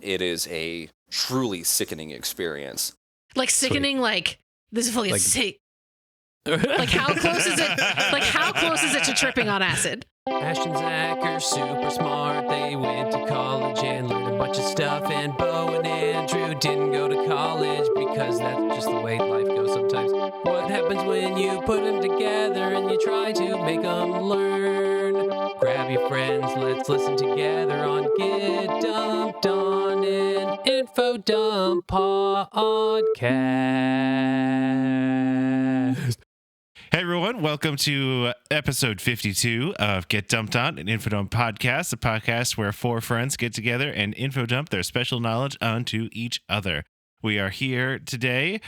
it is a truly sickening experience. Like sickening, like this is fully sick. Like how close is it? Like how close is it to tripping on acid? Ash and Zach are super smart. They went to college and learned a bunch of stuff. And Bo and Andrew didn't go to college because that's just the way life goes sometimes. What happens when you put them together and you try to make them learn? Grab your friends, let's listen together on Get Dumped on an Info Dump podcast. Hey everyone, welcome to episode 52 of Get Dumped On, an Info Dump podcast, a podcast where four friends get together and info dump their special knowledge onto each other. We are here today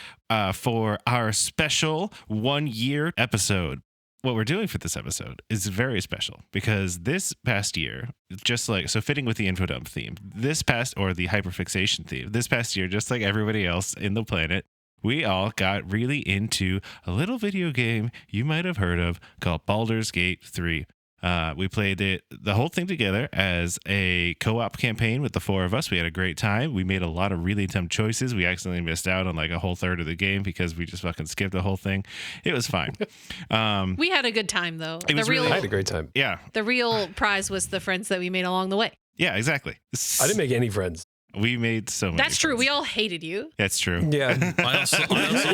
for our special 1-year episode. What we're doing for this episode is very special because this past year, fitting with the info dump theme, the hyperfixation theme, this past year, just like everybody else in the planet, we all got really into a little video game you might have heard of called Baldur's Gate 3. We played the whole thing together as a co-op campaign with the four of us. We had a great time. We made a lot of really dumb choices. We accidentally missed out on like a whole third of the game because we just fucking skipped the whole thing. It was fine. We had a good time though. I had a great time. Yeah. The real prize was the friends that we made along the way. Yeah, exactly. I didn't make any friends. We made so many. That's true. friends. We all hated you. That's true. Yeah. I also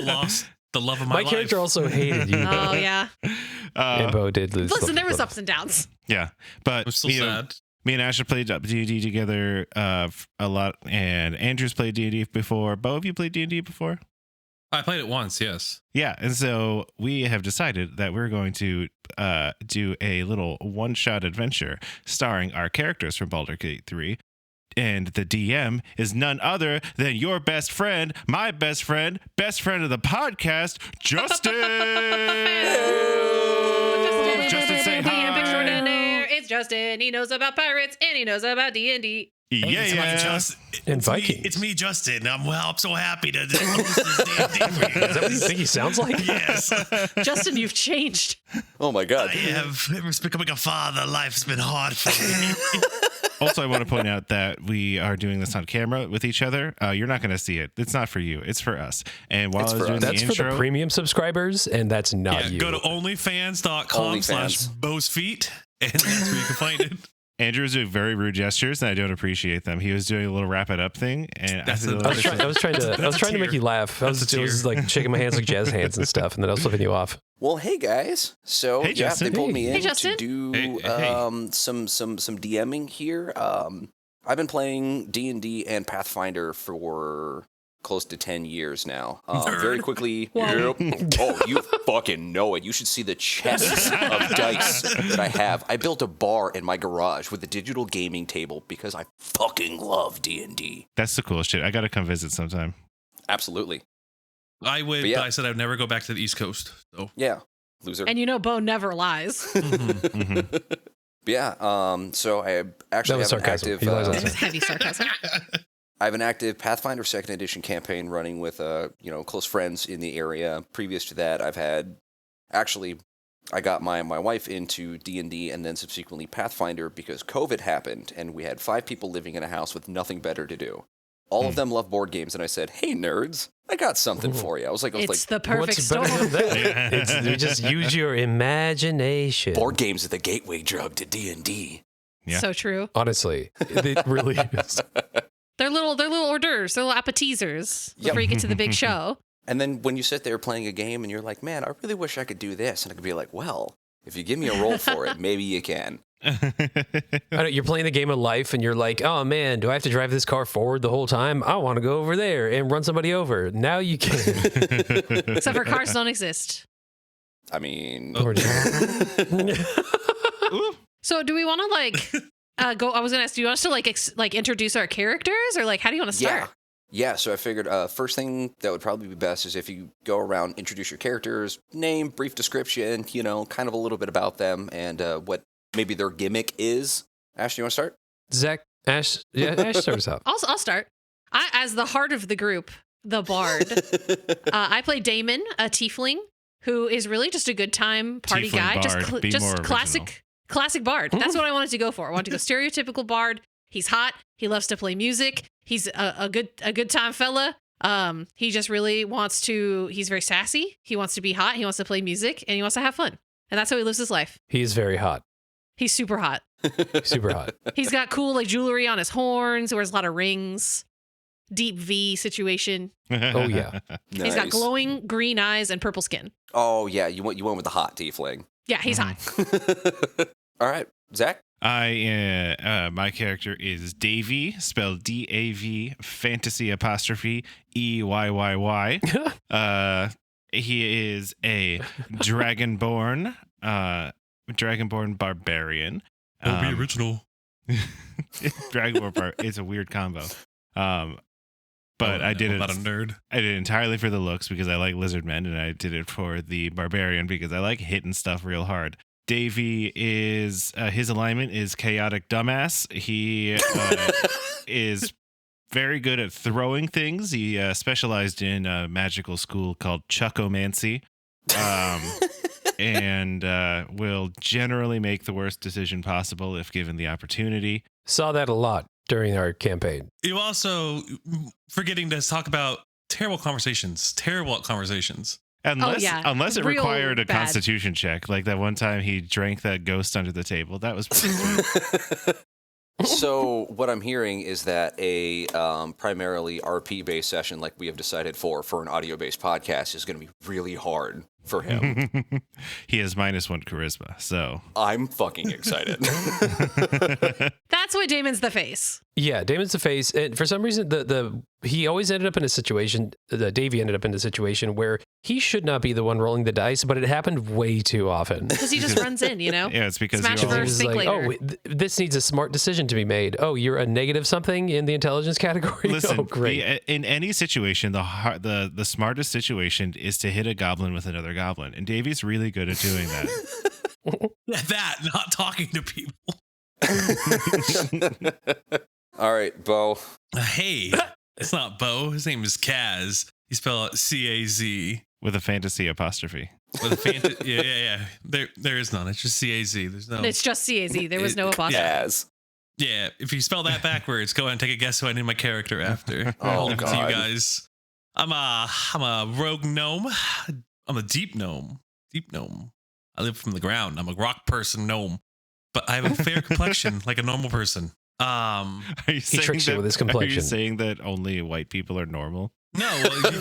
lost the love of my life. My character also hated you. Oh yeah. And Bo did lose. Listen, there was ups and downs. Yeah, but I'm still sad. Me and Ash have played D&D together a lot, and Andrew's played D&D before. Bo, have you played D&D before? I played it once, yes. Yeah, and so we have decided that we're going to do a little one-shot adventure starring our characters from Baldur's Gate 3. And the DM is none other than your best friend, my best friend of the podcast, Justin. Justin, say hi. It's Justin. He knows about pirates and he knows about D&D. Yeah. And Vikings. It's me, Justin. I'm so happy to host this D&D for you. Is that what you think he sounds like? Yes. Justin, you've changed. Oh my God. It's becoming a father. Life's been hard for me. Also, I want to point out that we are doing this on camera with each other. You're not going to see it. It's not for you. It's for us. And while I was doing the That's intro, for the premium subscribers, and that's not you. Go to onlyfans.com/bowsfeet, and that's where you can find it. Andrew was doing very rude gestures, and I don't appreciate them. He was doing a little wrap it up thing, and I was trying to make you laugh. I was like shaking my hands like jazz hands and stuff, and then I was flipping you off. Well, hey guys. So Hey, Justin. they pulled me in Justin. to do some DMing here. I've been playing D&D and Pathfinder for close to 10 years now. Very quickly. Yep. Oh, you fucking know it. You should see the chests of dice that I have. I built a bar in my garage with a digital gaming table because I fucking love D&D. That's the coolest shit. I got to come visit sometime. Absolutely. I would. Yeah. I said I'd never go back to the East Coast. So. Yeah. Loser. And you know Bo never lies. Mm-hmm. Yeah. So I actually have an active. He lies on It was heavy sarcasm. I have an active Pathfinder 2nd Edition campaign running with close friends in the area. Previous to that, I got my wife into D&D and then subsequently Pathfinder because COVID happened and we had 5 people living in a house with nothing better to do. All of them love board games, and I said, "Hey nerds, I got something for you." I was like, It's the perfect what's storm. better than that? You just use your imagination. board games are the gateway drug to D&D. Yeah. So true. Honestly, it really is. They're little hors d'oeuvres. They're little appetizers before you get to the big show. And then when you sit there playing a game and you're like, "Man, I really wish I could do this," and I could be like, "Well, if you give me a roll for it, maybe you can." You're playing the game of life and you're like, oh man, do I have to drive this car forward the whole time? I want to go over there and run somebody over. Now you can. Except for cars don't exist. I mean... So do we want to go? I was going to ask, do you want us to introduce our characters, or how do you want to start? Yeah, so I figured first thing that would probably be best is if you go around, introduce your characters, name, brief description, kind of a little bit about them and what maybe their gimmick is. Ash, do you want to start? Zach, Ash starts us out. I'll start. As the heart of the group, the bard, I play Damon, a tiefling, who is really just a good time party Tiefling guy. bard, Just more classic bard. That's what I wanted to go for. I wanted to go stereotypical bard. He's hot. He loves to play music. He's a good time fella. He just really wants to. He's very sassy. He wants to be hot. He wants to play music, and he wants to have fun. And that's how he lives his life. He is very hot. He's super hot. Super hot. He's got cool like jewelry on his horns. He wears a lot of rings. Deep V situation. Oh, yeah. Nice. He's got glowing green eyes and purple skin. Oh yeah, you went with the hot tiefling. Yeah, he's hot. All right, Zach. My character is Davy, spelled D-A-V, fantasy apostrophe E-Y-Y-Y. He is a dragonborn barbarian. Be original. Dragonborn it's a weird combo. But I did I'm it. not a nerd. I did it entirely for the looks because I like lizard men, and I did it for the barbarian because I like hitting stuff real hard. Davy is his alignment is chaotic dumbass. He is very good at throwing things. He specialized in a magical school called Chuckomancy, and will generally make the worst decision possible if given the opportunity. Saw that a lot during our campaign. You also forgetting to talk about terrible conversations. Unless it Real required a bad. constitution check, like that one time he drank that ghost under the table. That was pretty sweet. So what I'm hearing is that a primarily RP-based session, like we have decided for an audio-based podcast, is going to be really hard for him. He has -1 charisma, so I'm fucking excited. That's why Damon's the face. Yeah, Damon's the face. And for some reason, he always ended up in a situation, Davey ended up in a situation where he should not be the one rolling the dice, but it happened way too often. Because he just runs in, yeah, it's because Smash you all, first. He's Think like, later. this needs a smart decision to be made. Oh, you're a negative something in the intelligence category? listen. Oh, great. In any situation, the smartest situation is to hit a goblin with another goblin, and Davey's really good at doing that. Yeah, that, not talking to people. All right, Bo. Hey, it's not Bo. His name is Kaz. You spell it C-A-Z. With a fantasy apostrophe. With a yeah. There is none. It's just C-A-Z. There's no. It's just CAZ. There was no apostrophe. Yaz. Yeah, if you spell that backwards, go ahead and take a guess who I named my character after. Oh, I'll leave it to you God. guys. I'm a rogue gnome. I'm a deep gnome. I live from the ground. I'm a rock person gnome, but I have a fair complexion like a normal person. Are you saying tricks you that, with his Are you complexion. saying that only white people are normal? No, well, if you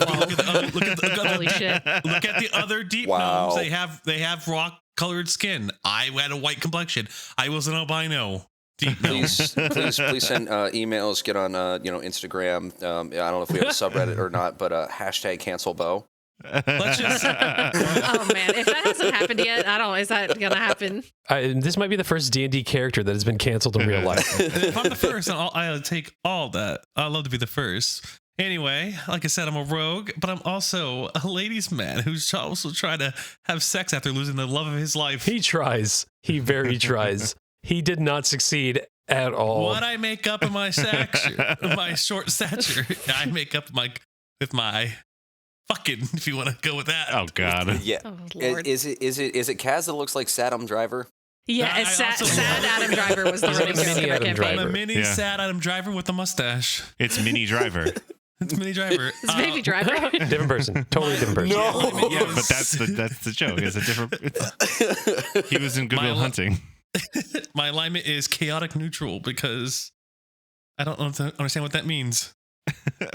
Holy shit. look at the other deep Wow. gnomes. They have rock colored skin. I had a white complexion. I was an albino. Deep gnome. Please send emails. Get on Instagram. I don't know if we have a subreddit or not, but hashtag cancel Bo. Let's just. Oh man, if that hasn't happened yet, is that gonna happen? This might be the first D&D character that has been canceled in real life. If I'm the first, I'll take all that. I'd love to be the first. Anyway, like I said, I'm a rogue, but I'm also a ladies' man who's also trying to have sex after losing the love of his life. He tries. He very tries. He did not succeed at all. What I make up in my stature, my short stature, I make up with my fucking. If you want to go with that. Oh God. Yeah. Oh lord. Is it Kaz that looks like Saddam Driver? Yeah, I sad also- Adam Driver was the He's running like a joke mini of our Adam campaign. I'm Driver. a mini Yeah. sad Adam Driver with a mustache. It's Mini Driver. It's Mini Driver. It's Baby Driver. Different person. Totally different person. Yeah, But that's the joke. It's a different. He was in Good Will My- Hunting. My alignment is chaotic neutral because I don't understand what that means.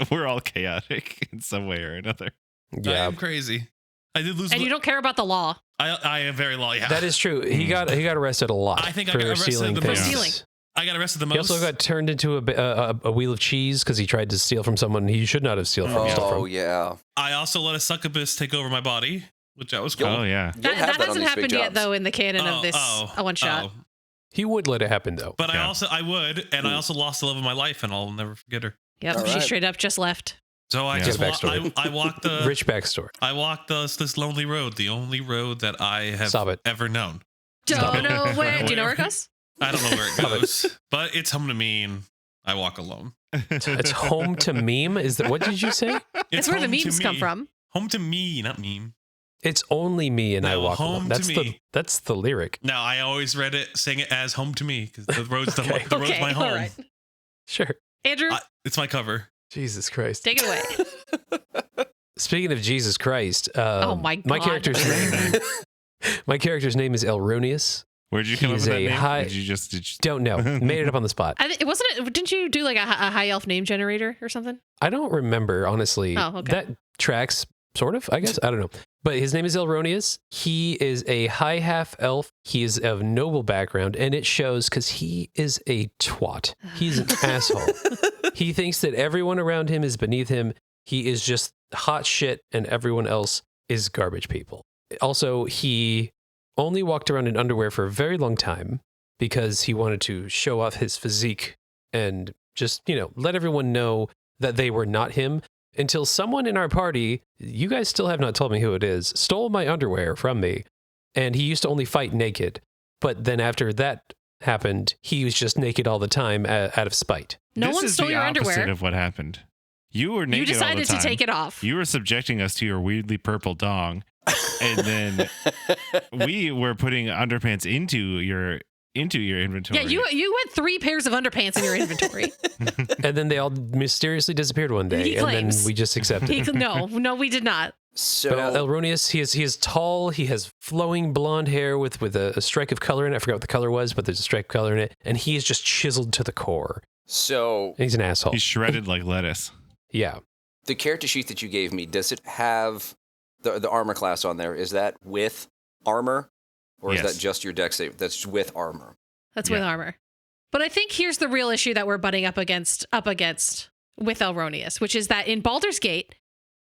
We're all chaotic in some way or another. I Yeah, am crazy. I did lose. And you don't care about the law. I am very low. Yeah, that is true. He got arrested a lot. I think I for got arrested stealing the things. most. Stealing. I got arrested the He most. also got turned into a wheel of cheese because he tried to steal from someone he should not have steal from. Oh yeah. I also let a succubus take over my body, which that was cool. Oh yeah. You'll That have that on hasn't these happened big yet, jobs. though, in the canon of this one shot. He would let it happen though. But Yeah. I would, and I also lost the love of my life, and I'll never forget her. Yep, All she right. straight up just left. So I Yeah. just Get a backstory. I walked the Rich backstory. I walked this lonely road, the only road that I have Stop it. ever known. Don't know where. Do you know where it goes? I don't know where it Stop it. goes, but it's home to me, and I walk alone. It's home to meme. Is that what did you say? It's where the home to memes come me. from. Home to me, not meme. It's only me and I No, walk home alone. to That's the lyric. No, I always read it, sang it as home to me because the road's Okay. the road's Okay, my all home. right. Sure. Andrew, It's my cover. Jesus Christ. take it away. Speaking of Jesus Christ, Oh my God. my character's name is Elronius. Where'd you come up He's with that a name? high- Did you just Don't know. Made it up on the spot. Didn't you do like a high elf name generator or something? I don't remember, honestly. Oh, okay. That tracks, sort of, I guess. I don't know. But his name is Elronius. He is a high half elf. He is of noble background, and it shows because he is a twat. He's an asshole. He thinks that everyone around him is beneath him. He is just hot shit, and everyone else is garbage people. Also, he only walked around in underwear for a very long time because he wanted to show off his physique and just, let everyone know that they were not him, until someone in our party, you guys still have not told me who it is, stole my underwear from me. And he used to only fight naked. But then after that happened, he was just naked all the time out of spite. No This one is stole the your opposite underwear. of what happened. You were naked You decided all the time. to take it off. You were subjecting us to your weirdly purple dong, and then we were putting underpants into your inventory. Yeah, you had 3 pairs of underpants in your inventory. And then they all mysteriously disappeared one day. He and claims. then we just accepted it. No, we did not. So But Elronius, he is tall. He has flowing blonde hair with a strike of color in it. I forgot what the color was, but there's a strike of color in it. And he is just chiseled to the core. So And he's an asshole. He's shredded like lettuce. Yeah. the character sheet that you gave me, does it have the armor class on there? Is that with armor? Or is Yes. that just your dex save? That's with armor. That's with Yeah. armor. But I think here's the real issue that we're butting up against with Elronius, which is that in Baldur's Gate,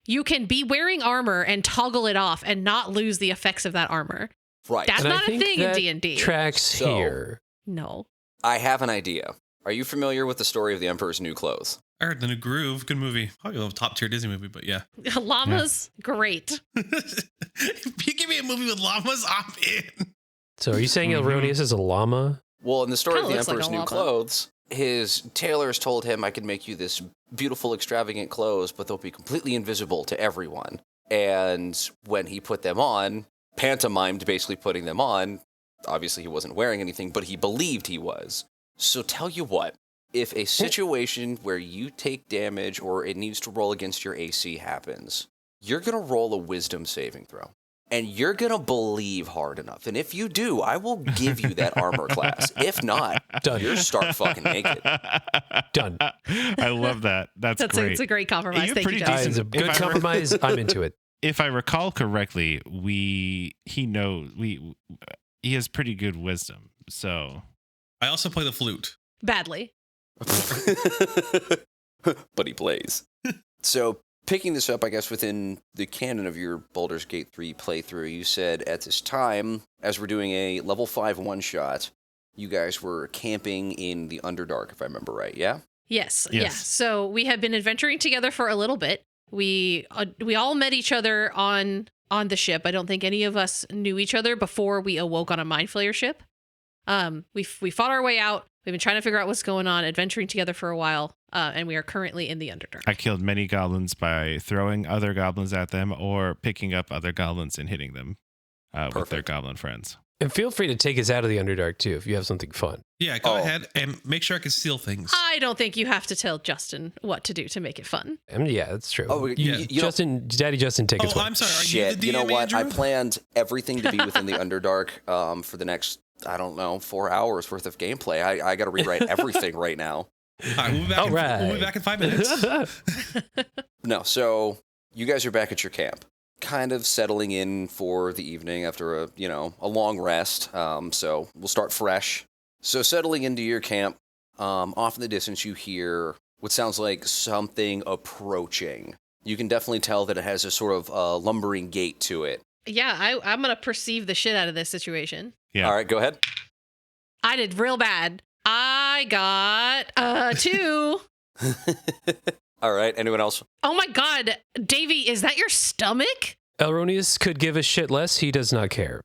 you can be wearing armor and toggle it off and not lose the effects of that armor. Right. That's And I not a think thing in that D&D. Tracks So- here. No. I have an idea. Are you familiar with the story of the Emperor's New Clothes? I heard The New Groove. Good movie. Probably a top tier Disney movie, but yeah. Llamas, great. If you give me a movie with llamas, I'm in. So are you saying Mhm. Elronius is a llama? Well, in the story of Kinda the looks like Emperor's a New llama. Clothes, his tailors told him, I can make you this beautiful, extravagant clothes, but they'll be completely invisible to everyone. And when he put them on, pantomimed basically putting them on, obviously he wasn't wearing anything, but he believed he was. So tell you what, if a situation where you take damage or it needs to roll against your AC happens, you're going to roll a wisdom saving throw. And you're going to believe hard enough. And if you do, I will give you that armor class. If not, Done. you're stark fucking naked. Done. I love that. That's great. It's a great compromise. You're Thank pretty you, decent. Justin. It's a good If I were- compromise. I'm into it. If I recall correctly, he has pretty good wisdom. So I also play the flute. Badly. But he plays. So, picking this up, I guess, within the canon of your Baldur's Gate 3 playthrough, you said at this time, as we're doing a level 5 one-shot, you guys were camping in the Underdark, if I remember right, yeah? Yes. Yes. Yeah. So we had been adventuring together for a little bit. We all met each other on the ship. I don't think any of us knew each other before we awoke on a mind flayer ship. We fought our way out. We've been trying to figure out what's going on, adventuring together for a while, and we are currently in the Underdark. I killed many goblins by throwing other goblins at them or picking up other goblins and hitting them with their Perfect. goblin friends. And feel free to take us out of the Underdark too if you have something fun. Yeah, go Oh. ahead and make sure I can steal things. I don't think you have to tell Justin what to do to make it fun. I mean, yeah, that's true. Oh, yeah. Daddy Justin, take us Oh, away. I'm sorry. Are Shit, you the you know DM, what? I Andrew? planned everything to be within the Underdark for the next, 4 hours worth of gameplay. I got to rewrite everything right now. All right, we'll be back. All right. We'll be back in 5 minutes. No, so you guys are back at your camp, kind of settling in for the evening after a long rest. So we'll start fresh. So settling into your camp, off in the distance you hear what sounds like something approaching. You can definitely tell that it has a sort of lumbering gait to it. Yeah, I'm going to perceive the shit out of this situation. Yeah. All right, go ahead. I did real bad. I got 2. All right, anyone else? Oh my God. Davey, is that your stomach? Elronius could give a shit less. He does not care.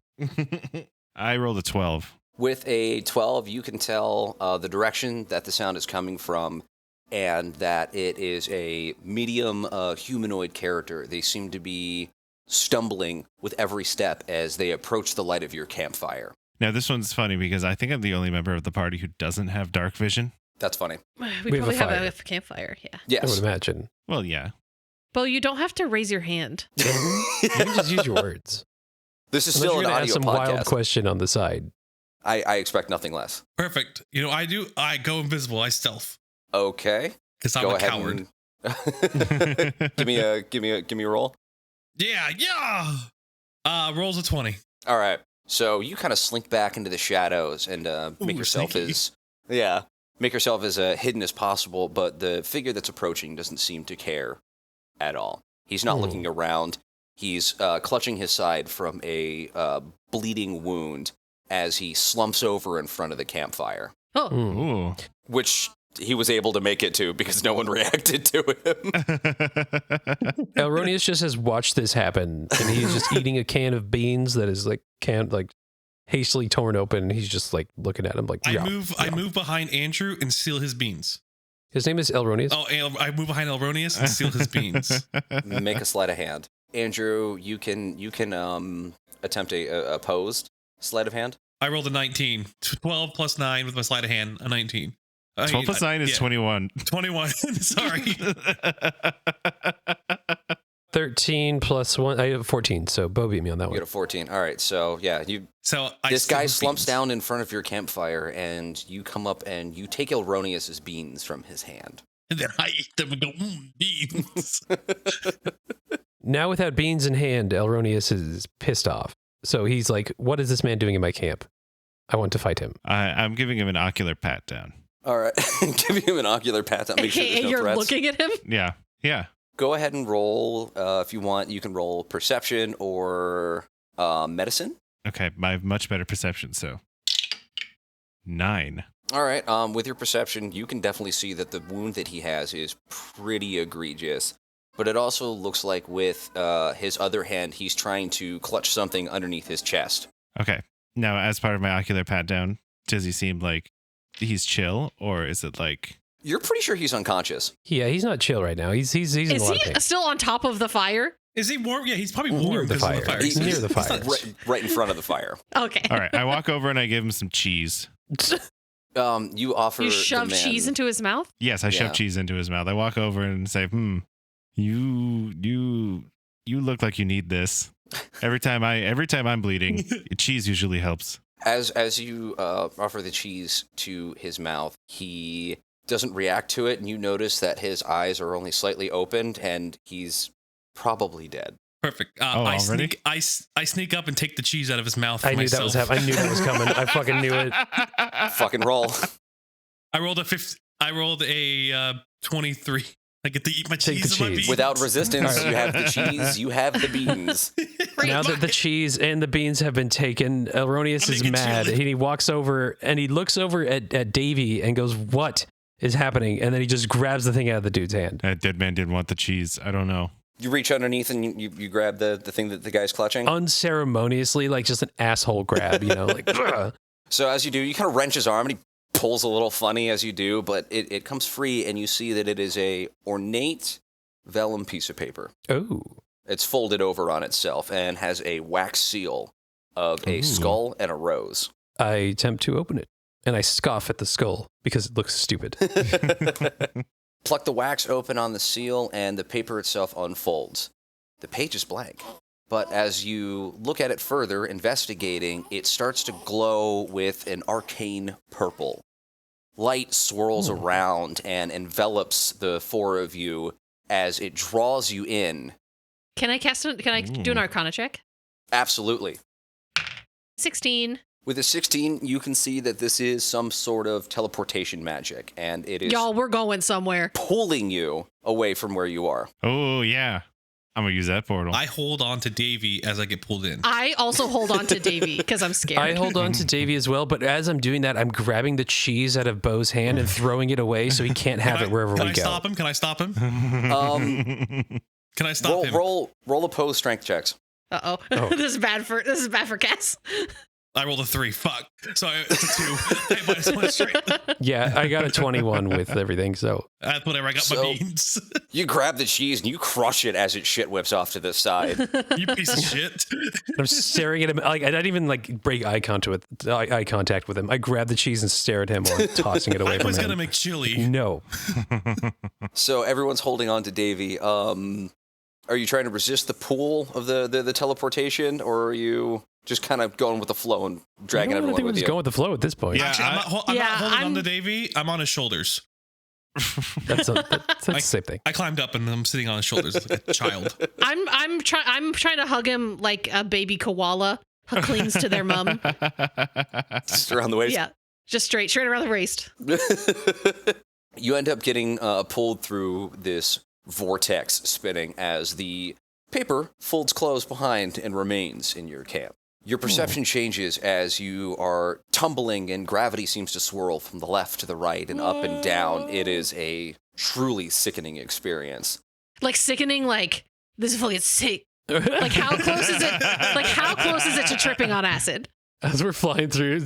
I rolled a 12. With a 12, you can tell the direction that the sound is coming from and that it is a medium humanoid character. They seem to be stumbling with every step as they approach the light of your campfire. Now, this one's funny because I think I'm the only member of the party who doesn't have dark vision. That's funny. We We have a probably have fire. a campfire. Yeah. I Yes. would imagine. Well, yeah. Bo, you don't have to raise your hand. You can just use your words. This is Unless still you're an gonna ask audio some wild podcast. question on the side. I expect nothing less. Perfect. You know, I go invisible. I stealth Okay. because I'm Go a ahead coward. and give me a roll. Yeah. Rolls a 20. All right. So you kind of slink back into the shadows and make Ooh, yourself sneaky. make yourself as hidden as possible. But the figure that's approaching doesn't seem to care at all. He's not looking around. He's clutching his side from a bleeding wound as he slumps over in front of the campfire, Oh, Ooh. which he was able to make it to because no one reacted to him. Elronius just has watched this happen, and he's just eating a can of beans that is hastily torn open. He's just like looking at him like. I "Yeah." move behind Andrew and steal his beans. His name is Elronius. Oh, I move behind Elronius and steal his beans. Make a sleight of hand, Andrew. You can attempt a opposed sleight of hand. I rolled a 19. 12 plus 9 with my sleight of hand, a 19. 12 plus 9 is yeah, 21. 21. Sorry. 13 plus 1. I have 14, so Bo beat me on that You one. get a 14. All right. So yeah, So this steal guy his slumps beans. down in front of your campfire, and you come up and you take Elronius's beans from his hand. And then I eat them and go, beans. Now, without beans in hand, Elronius is pissed off. So he's like, what is this man doing in my camp? I want to fight him. I'm giving him an ocular pat down. All right, give him an ocular pat to make sure there's no you're threats. looking at him? Yeah. Yeah. Go ahead and roll if you want. You can roll perception or medicine. Okay. I have much better perception, so 9. All right. With your perception, you can definitely see that the wound that he has is pretty egregious. But it also looks like with his other hand, he's trying to clutch something underneath his chest. Okay. Now, as part of my ocular pat down, does he seem like he's chill, or is it like? You're pretty sure he's unconscious. Yeah, he's not chill right now. He's in a Is lot of he pain. still on top of the fire? Is he warm? Yeah, he's probably Near warm the because of the fire. fire. He's near the He's fire. not- Right in front of the fire. Okay. All right. I walk over and I give him some cheese. You offer You the shove man- cheese into his mouth? Yes, I shove Yeah. cheese into his mouth. I walk over and say, you look like you need this. Every time I'm bleeding, cheese usually helps. As you offer the cheese to his mouth, he doesn't react to it, and you notice that his eyes are only slightly opened, and he's probably dead. Perfect. Already? I sneak up and take the cheese out of his mouth. I for knew that myself. was happening. I knew that was coming. I fucking knew it. Fucking roll. I rolled a 23. I get to eat my Take cheese the and my cheese. beans. Without resistance, All right. you have the cheese, you have the beans. Now that the cheese and the beans have been taken, Elronius I'm is gonna get mad. chilly. He walks over and he looks over at Davy and goes, "What is happening?" And then he just grabs the thing out of the dude's hand. That dead man didn't want the cheese. I don't know. You reach underneath and you grab the thing that the guy's clutching. Unceremoniously, like just an asshole grab, like. "Ugh." So as you do, you kind of wrench his arm, and he pulls a little funny as you do, but it comes free, and you see that it is a ornate vellum piece of paper. Oh, It's folded over on itself and has a wax seal of a Ooh. skull and a rose. I attempt to open it and I scoff at the skull because it looks stupid. Pluck the wax open on the seal, and the paper itself unfolds. The page is blank. But as you look at it further, investigating, it starts to glow with an arcane purple. Light swirls around and envelops the four of you as it draws you in. Can I do an Arcana check? Absolutely. 16. With a 16, you can see that this is some sort of teleportation magic, and it is Y'all, we're going somewhere. pulling you away from where you are. Oh yeah, I'm gonna use that portal. I hold on to Davy as I get pulled in. I also hold on to Davy because I'm scared. I hold on to Davy as well, but as I'm doing that, I'm grabbing the cheese out of Bo's hand and throwing it away so he can't have it wherever Can we I go. stop him? Can I stop him? Can I stop Roll, him? roll opposed strength checks. Uh-oh. Oh. This is bad for Cass. I rolled a 3. Fuck. So it's a 2. I minus 1 straight. Yeah, I got a 21 with everything, so. That's whatever. I got my beans. You grab the cheese and you crush it as it shit whips off to the side. You piece of shit. I'm staring at him. Like, I didn't even like break eye contact with him. I grab the cheese and stare at him while I'm tossing it away I from was him. going to make chili. No. So everyone's holding on to Davy. Are you trying to resist the pull of the teleportation, or are you just kind of going with the flow and dragging I everyone think we're with just you? going with the flow at this point. Yeah, actually, I'm not holding on to Davy. I'm on his shoulders. That's the same thing. I climbed up and I'm sitting on his shoulders like a child. I'm trying to hug him like a baby koala clings to their mum. Just around the waist? Yeah, just straight around the waist. You end up getting pulled through this vortex spinning as the paper folds closed behind and remains in your camp. Your perception changes as you are tumbling and gravity seems to swirl from the left to the right and up and down. It is a truly sickening experience. Like sickening, like this is fucking sick. Like how close is it? Like how close is it to tripping on acid? As we're flying through,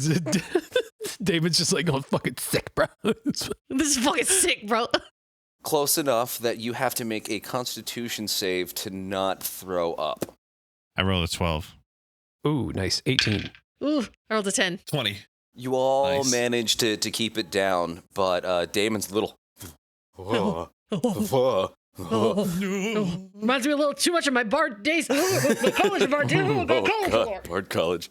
David's just like, "Oh, fucking sick, bro." This is fucking sick, bro. Close enough that you have to make a constitution save to not throw up. I rolled a 12. Ooh, nice. 18. Ooh, I rolled a 10. 20. You all Nice. manage to keep it down, but Damon's little... Oh, reminds me a little too much of my Bard days. My college Bard days. Bard College.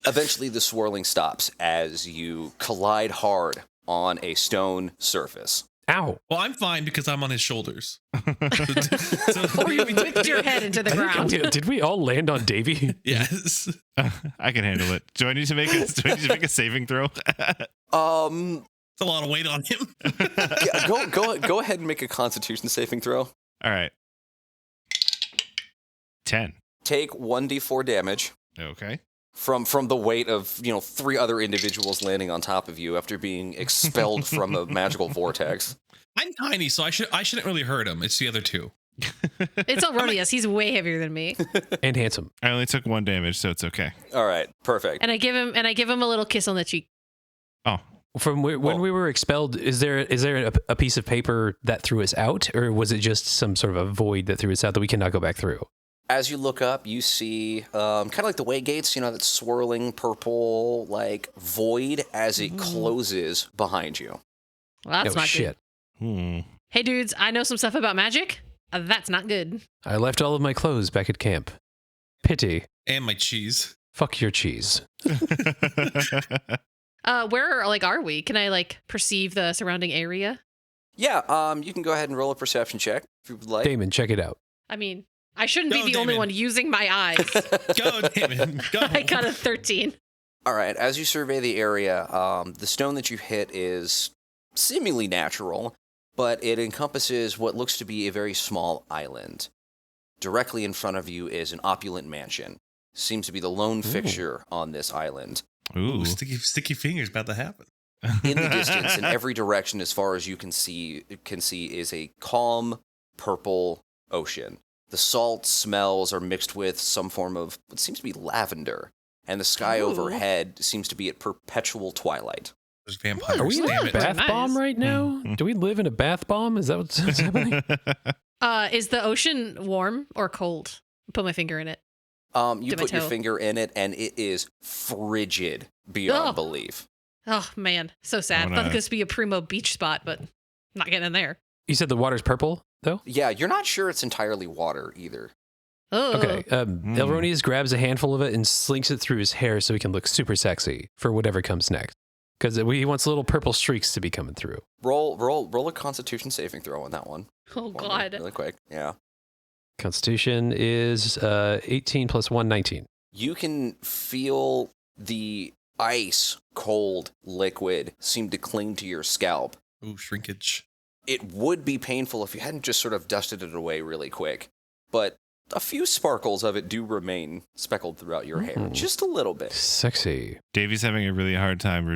Eventually, the swirling stops as you collide hard on a stone surface. Ow. Well, I'm fine because I'm on his shoulders. Or you whipped your head into the ground. Did we all land on Davy? Yes. I can handle it. Do I need to make a saving throw? It's a lot of weight on him. Yeah, go ahead and make a Constitution saving throw. All right. 10. Take 1d4 damage Okay. from the weight of 3 other individuals landing on top of you after being expelled from a magical vortex. I'm tiny, so I shouldn't really hurt him. It's the other 2. It's Elronius. He's way heavier than me. And handsome. I only took 1 damage, so it's okay. All right, perfect. And I give him a little kiss on the cheek. Oh, From when we were expelled, is there a piece of paper that threw us out, or was it just some sort of a void that threw us out that we cannot go back through? As you look up, you see kind of like the way gates, that swirling purple like void as it closes behind you. Well, that's Oh, not shit. good. Hey, dudes, I know some stuff about magic. That's not good. I left all of my clothes back at camp. Pity. And my cheese. Fuck your cheese. Where are we? Can I perceive the surrounding area? Yeah, you can go ahead and roll a perception check if you would like. Damon, check it out. I mean, I shouldn't Go, be the only Damon. one using my eyes. Go, Damon. Go. I got a 13. All right, as you survey the area, the stone that you hit is seemingly natural, but it encompasses what looks to be a very small island. Directly in front of you is an opulent mansion. Seems to be the lone fixture on this island. Ooh. Sticky fingers about to happen. In the distance, in every direction, as far as you can see, is a calm purple ocean. The salt smells are mixed with some form of what seems to be lavender, and the sky Ooh. overhead seems to be at perpetual twilight. There's vampires. Are we in Damn a it. bath Nice. bomb right now? Do we live in a bath bomb? Is that what's happening? Is the ocean warm or cold? Put my finger in it. You Dip my put your toe. finger in it, and it is frigid beyond Ugh. belief. Oh, man. So sad. I'm Thought gonna- this would be a primo beach spot, but not getting in there. You said the water's purple, though? Yeah, you're not sure it's entirely water either. Oh. Okay. Elronius grabs a handful of it and slinks it through his hair so he can look super sexy for whatever comes next. Because he wants little purple streaks to be coming through. Roll a Constitution saving throw on that one. Oh, For me, God. really quick. Yeah. Constitution is 18 plus 1, 19. You can feel the ice cold liquid seem to cling to your scalp. Ooh, shrinkage. It would be painful if you hadn't just sort of dusted it away really quick, but a few sparkles of it do remain speckled throughout your hair, Ooh. just a little bit. Sexy. Davy's having a really hard time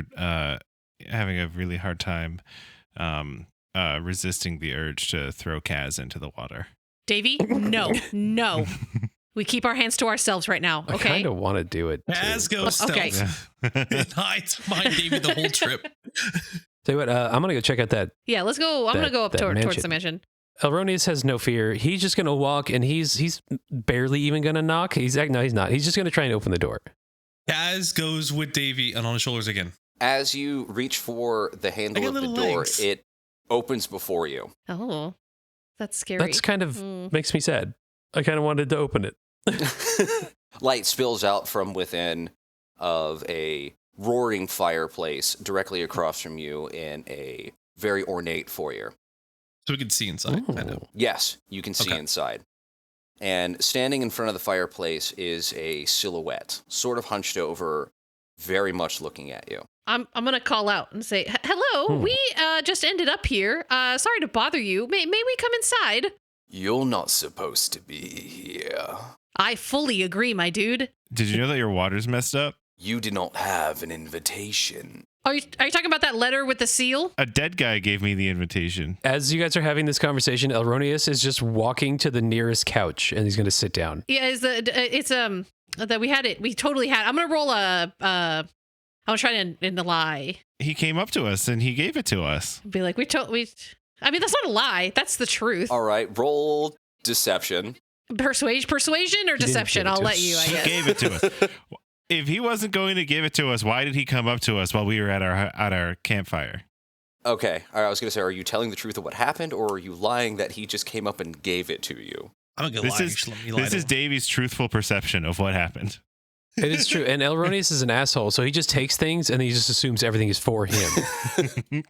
resisting the urge to throw Kaz into the water. Davey? No. No. We keep our hands to ourselves right now, I okay? kind of want to do it. As too. goes stealth. Okay. It hides behind Davey the whole trip. Tell you what, I'm gonna go check out that. Yeah, let's go. I'm That- going to go up that towards mansion. the mansion. Elronius has no fear. He's just gonna walk, and he's barely even gonna knock. No, he's not. He's just gonna try and open the door. Kaz goes with Davey and on his shoulders again. As you reach for the handle got of the little door, legs. it opens before you. Oh, that's scary. That's kind of makes me sad. I kind of wanted to open it. Light spills out from within of a roaring fireplace directly across from you in a very ornate foyer. So we can see inside. Kind of. Yes, you can see Okay. inside. And standing in front of the fireplace is a silhouette, sort of hunched over, very much looking at you. I'm gonna call out and say, "Hello, we just ended up here. Sorry to bother you. May we come inside?" You're not supposed to be here. I fully agree, my dude. Did you know that your water's messed up? You did not have an invitation. Are you talking about that letter with the seal? A dead guy gave me the invitation. As you guys are having this conversation, Elronius is just walking to the nearest couch, and he's gonna sit down. Yeah, it's that we had it. We totally had. I'm gonna roll I'm gonna try to end the lie. He came up to us and he gave it to us. Be like, I mean, that's not a lie. That's the truth. All right, roll deception. Persuasion or didn't deception? give it I'll to let us. you. I He guess. gave it to us. If he wasn't going to give it to us, why did he come up to us while we were at our campfire? Okay, all right, I was going to say, are you telling the truth of what happened, or are you lying that he just came up and gave it to you? I'm a good This lie. is Actually, let me lie this to is him. Davy's truthful perception of what happened. It is true, and Elronius is an asshole, so he just takes things and he just assumes everything is for him.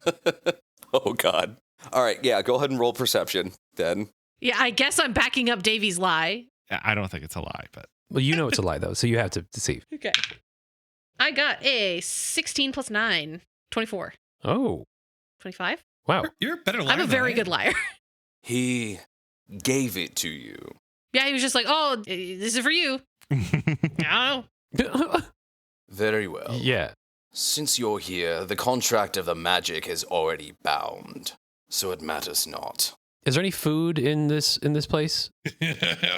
Oh, God. All right, yeah, go ahead and roll perception then. Yeah, I guess I'm backing up Davy's lie. I don't think it's a lie, but Well, you know it's a lie though, so you have to deceive. Okay. I got a 16 plus 9, 24. Oh, 25? wow. You're a better liar. I'm a than very I good am. liar. He gave it to you. Yeah, he was just like, "Oh, this is for you." I don't know. Very well. Yeah. Since you're here, the contract of the magic is already bound, so it matters not. Is there any food in this place?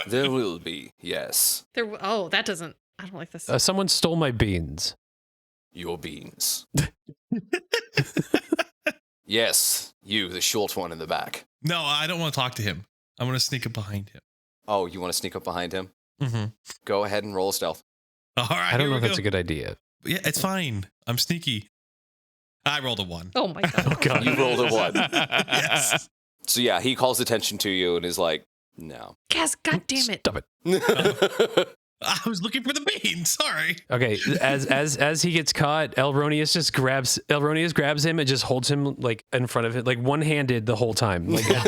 There will be, yes. Oh, that doesn't. I don't like this. Someone stole my beans. Your beans. Yes, you, the short one in the back. No, I don't want to talk to him. I want to sneak up behind him. Oh, you want to sneak up behind him? Mm-hmm. Go ahead and roll stealth. All right. I don't know here if we that's go. a good idea. Yeah, it's fine. I'm sneaky. I rolled a 1. Oh my god. God. You rolled a 1. Yes. So yeah, he calls attention to you and is like, no. Kaz, god damn it. Stop it. I was looking for the bean. Sorry. Okay, as he gets caught, Elronius grabs him and just holds him like in front of it, like one-handed the whole time, like at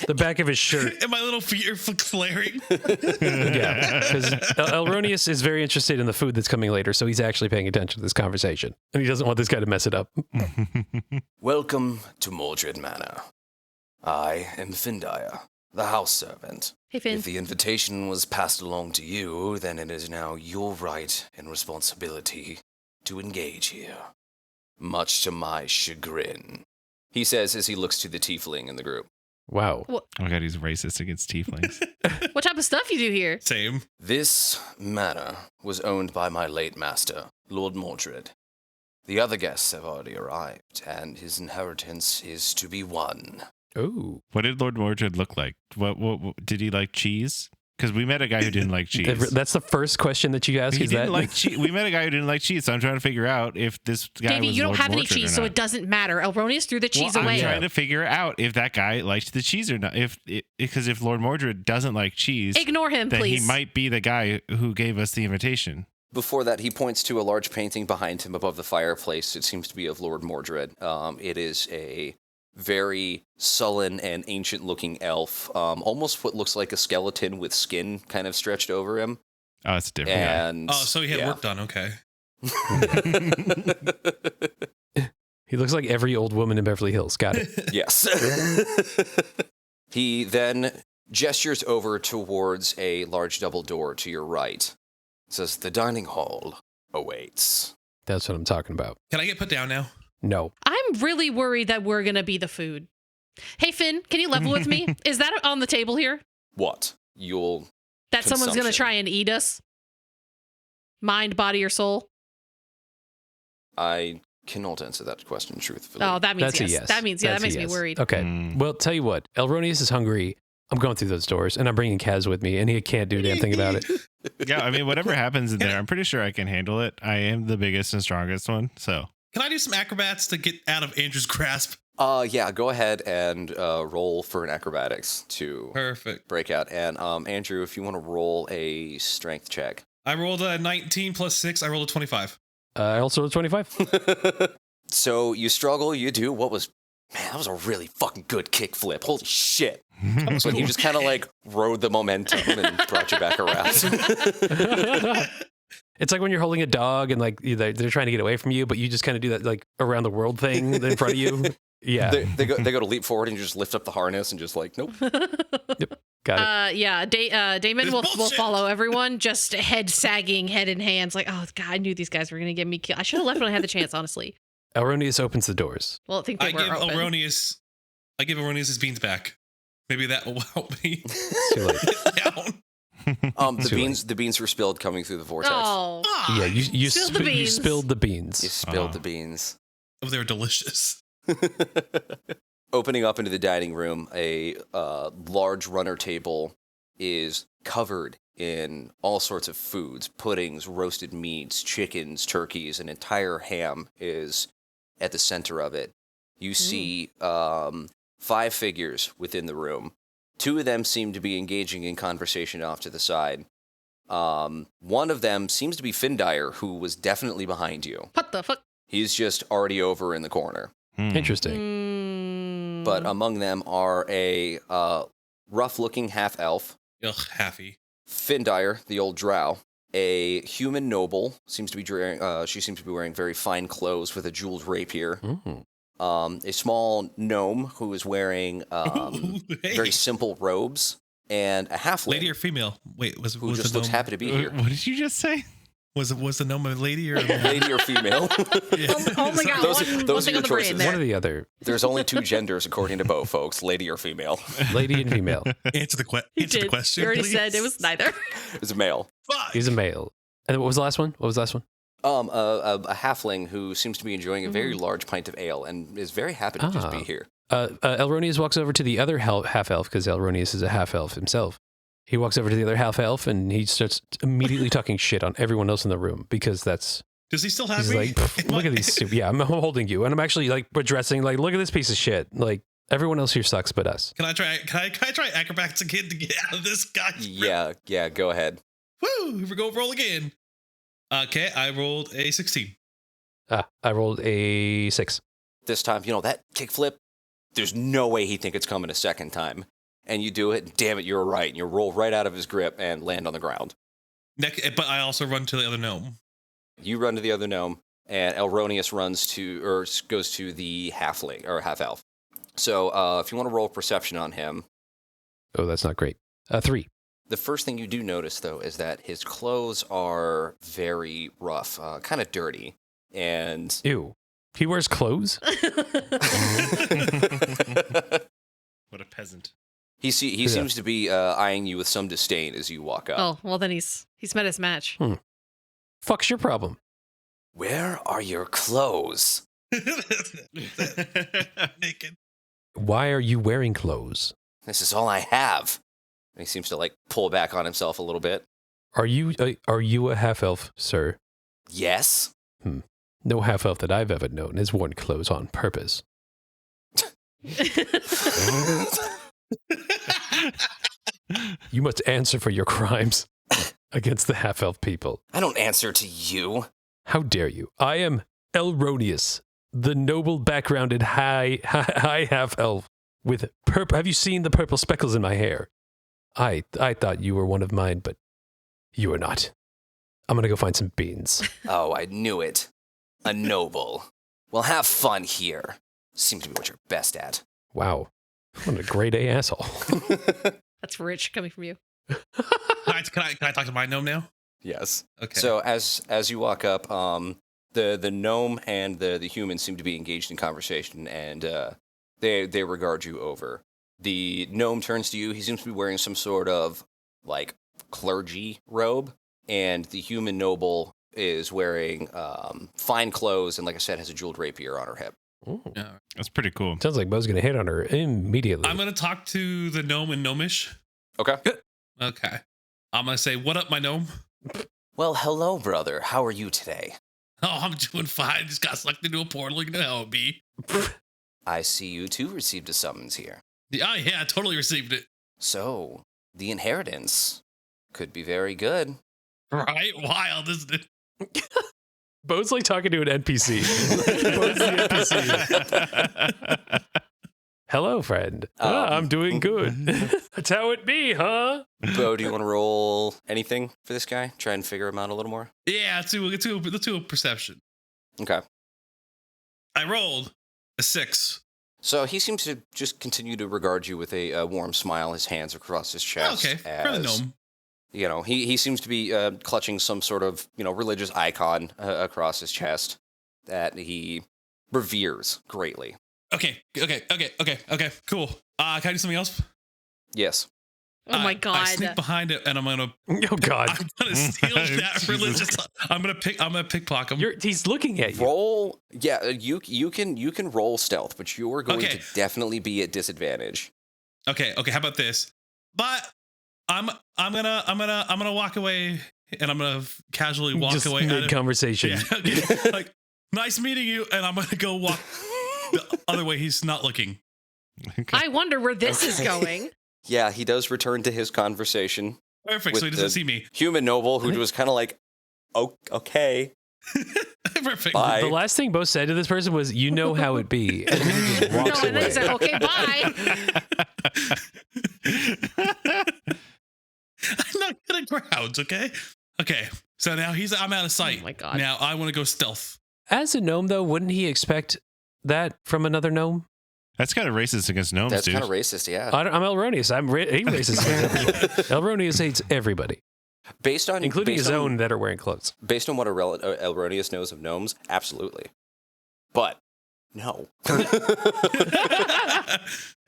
the back of his shirt. And my little feet are flaring. Yeah, because Elronius is very interested in the food that's coming later, so he's actually paying attention to this conversation, and he doesn't want this guy to mess it up. Welcome to Mordred Manor. I am Findire, the house servant. Hey, Finn. If the invitation was passed along to you, then it is now your right and responsibility to engage here. Much to my chagrin, he says as he looks to the tiefling in the group. Wow. Oh my god, he's racist against tieflings. What type of stuff you do here? Same. This manor was owned by my late master, Lord Mordred. The other guests have already arrived, and his inheritance is to be won. Ooh. What did Lord Mordred look like? What did he like cheese? Because we met a guy who didn't like cheese. That's the first question that you ask. He Is didn't that like cheese. We met a guy who didn't like cheese, so I'm trying to figure out if this guy Davey, was you don't Lord have any Mordred or cheese, so not. it doesn't matter. Elronius threw the cheese Well, away. I'm trying to figure out if that guy liked the cheese or not. Because if Lord Mordred doesn't like cheese, Ignore him, then please. he might be the guy who gave us the invitation. Before that, he points to a large painting behind him above the fireplace. It seems to be of Lord Mordred. It is a very sullen and ancient-looking elf, almost what looks like a skeleton with skin kind of stretched over him. Oh, it's a different guy. And Oh, so he had yeah. work done. Okay. he looks like every old woman in Beverly Hills. Got it. Yes. He then gestures over towards a large double door to your right. Says, the dining hall awaits. That's what I'm talking about. Can I get put down now? No. I'm really worried that we're going to be the food. Hey, Finn, can you level with me? Is that on the table here? What? You'll That someone's going to consumption. try and eat us? Mind, body, or soul? I cannot answer that question truthfully. Oh, that means That's a yes. yes. That means, yeah, That's that a makes me yes. worried. Okay. Mm. Well, tell you what. Elronius is hungry. I'm going through those doors, and I'm bringing Kaz with me, and he can't do a damn thing about it. Yeah, I mean, whatever happens in there, I'm pretty sure I can handle it. I am the biggest and strongest one, so. Can I do some acrobats to get out of Andrew's grasp? Yeah, go ahead and roll for an acrobatics to Perfect. break out. And Andrew, if you want to roll a strength check. I rolled a 19 plus 6. I rolled a 25. I also rolled 25. So you struggle, you do what was, man, that was a really fucking good kick flip. Holy shit. So you just kind of like rode the momentum and brought you back around. It's like when you're holding a dog and like they're trying to get away from you, but you just kind of do that like around the world thing in front of you. Yeah. They go to leap forward and you just lift up the harness and just like, nope. Got it. Yeah, Damon will bullshit. follow everyone, just head sagging, head in hands, like, oh god, I knew these guys were gonna get me killed. I should have left when I had the chance, honestly. Elronius opens the doors. Well, I think they I were give open. Elronius his beans back. Maybe that will help me It's too late. down. The beans were spilled coming through the vortex. Oh, Ah, Yeah, you Spill the you beans. spilled the You beans. spilled Oh. the beans. they were delicious. Opening up into the dining room, a large runner table is covered in all sorts of foods, puddings, roasted meats, chickens, turkeys. An entire ham is at the center of it. You see 5 figures within the room. 2 of them seem to be engaging in conversation off to the side. One of them seems to be Findire, who was definitely behind you. what the fuck? He's just already over in the corner. Interesting. But among them are a rough-looking half-elf, Ugh, Haffy. Findire, the old drow, a human noble, she seems to be wearing very fine clothes with a jeweled rapier, a small gnome who is wearing Hey. very simple robes, and a halfling Lady or female? Wait, was who was just the looks gnome, happy to be here. What did you just say? Was the gnome a lady or a man? Lady or female? Only got Those- one those are thing your on the brain choices. there. One or the other. There's only 2 genders according to Bo, folks, lady or female. Lady and female. Answer the He answer the did. question. You already please. said it was neither. It's a male. Fuck. He's a male. And what was the last one? What was the last one? A halfling who seems to be enjoying a very large pint of ale and is very happy to just be here. Elronius walks over to the other half elf because Elronius is a half elf himself. He walks over to the other half elf and he starts immediately talking shit on everyone else in the room because that's. Does he still have He's me? like, "Pff, look at these. Yeah, I'm holding you, and I'm actually like addressing like, look at this piece of shit. Like everyone else here sucks, but us. Can I try acrobatics again to get out of this guy's grip? Yeah, go ahead. Woo! Here we go. Roll again. Okay, I rolled a 16. I rolled a 6. This time, that kickflip, there's no way he'd think it's coming a second time. And you do it, and damn it, you're right. And you roll right out of his grip and land on the ground. But I also run to the other gnome. You run to the other gnome, and Elronius goes to the halfling, or half-elf. So if you want to roll perception on him, Oh, that's not great. 3. the first thing you do notice, though, is that his clothes are very rough, kind of dirty. And Ew. He wears clothes? What a peasant. he seems to be eyeing you with some disdain as you walk up. Oh, well then he's met his match. Fuck's your problem? Where are your clothes? Naked. Why are you wearing clothes? This is all I have. And he seems to like pull back on himself a little bit. Are you a half elf, sir? Yes. No half elf that I've ever known has worn clothes on purpose. You must answer for your crimes against the half elf people. I don't answer to you. How dare you? I am Elronius, the noble backgrounded high half elf with purple. Have you seen the purple speckles in my hair? I thought you were one of mine, but you are not. I'm gonna go find some beans. Oh, I knew it. A noble. Well, have fun here. Seems to be what you're best at. Wow, what a grade A asshole. That's rich coming from you. Can I talk to my gnome now? Yes. Okay. So as you walk up, the gnome and the human seem to be engaged in conversation, and they regard you over. The gnome turns to you. He seems to be wearing some sort of like clergy robe, and the human noble is wearing fine clothes and, like I said, has a jeweled rapier on her hip. Ooh. Yeah. That's pretty cool. Sounds like Bo's gonna hit on her immediately. I'm gonna talk to the gnome in gnomish. Okay. Okay. I'm gonna say, "What up, my gnome?" Well, hello, brother. How are you today? Oh, I'm doing fine. Just got sucked into a portal. You know how it be. I see you too received a summons here. Yeah, yeah, I totally received it. So, the inheritance could be very good. Right? Wild, isn't it? Bo's like talking to an NPC. Bo's the NPC. Hello, friend. I'm doing good. That's how it be, huh? Bo, do you want to roll anything for this guy? Try and figure him out a little more? Yeah, let's do a perception. Okay. I rolled a 6. So he seems to just continue to regard you with a warm smile, his hands across his chest. Okay, for the gnome. You know, he seems to be clutching some sort of, religious icon across his chest that he reveres greatly. Okay, cool. Can I do something else? Yes. Oh my god. I sneak behind it and I'm gonna Oh God. I'm gonna steal that religious. I'm gonna pickpocket him. He's looking at you. Roll. Yeah, you can roll stealth, but you are going Okay. to definitely be at disadvantage. Okay, how about this? But I'm gonna walk away and I'm gonna casually walk Just away. mid conversation. Yeah, okay. Like, nice meeting you, and I'm gonna go walk the other way. He's not looking. Okay. I wonder where this is going. Yeah, he does return to his conversation. Perfect, With so he doesn't the- see me. Human noble who was kind of like, oh, okay. Perfect. Bye. The last thing Bo said to this person was, "You know how it be," and then he just No, walks and then away. he's like, okay, bye. I'm not good at crowds, okay? Okay, so now I'm out of sight. Oh my God. Now I want to go stealth. As a gnome, though, wouldn't he expect that from another gnome? That's kind of racist against gnomes, That's dude. kind of racist, yeah. I'm Elronius. He racist against everybody. Elronius hates everybody, including his own that are wearing clothes. Based on what Elronius knows of gnomes, absolutely. But, no.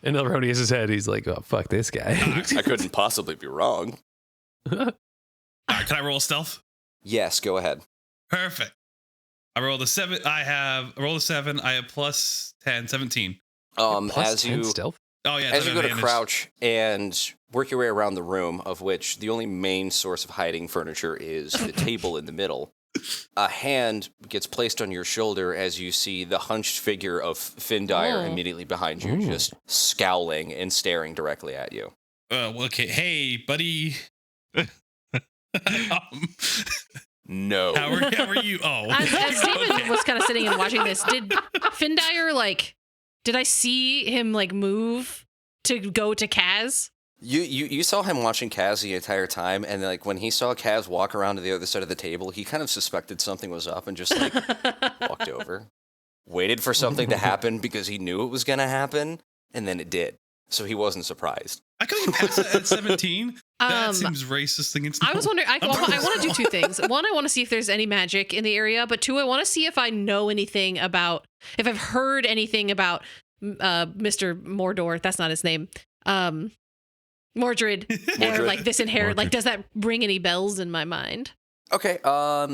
In Elronius' head, he's like, "Oh, fuck this guy." I couldn't possibly be wrong. All right, can I roll stealth? Yes, go ahead. Perfect. I rolled a 7. I rolled a 7. I have plus 10, 17. Plus As 10 you stealth. Oh yeah. as you go to advantage. crouch and work your way around the room, of which the only main source of hiding furniture is the table in the middle, a hand gets placed on your shoulder as you see the hunched figure of Findire Oh. immediately behind you, just scowling and staring directly at you. Okay. Hey, buddy. No. How are you? Oh. As David Okay. was kind of sitting and watching this, did Findire did I see him move to go to Kaz? You saw him watching Kaz the entire time, and when he saw Kaz walk around to the other side of the table, he kind of suspected something was up and just walked over, waited for something to happen because he knew it was gonna happen, and then it did. So he wasn't surprised. I couldn't pass that at 17. That Um, seems racist against. I was wondering. I want to do two things. One, I want to see if there's any magic in the area, but two, I want to see if I know anything about, if I've heard anything about Mr. Mordor. That's not his name. Mordred, or this inherit. Mordred. Does that ring any bells in my mind? Okay.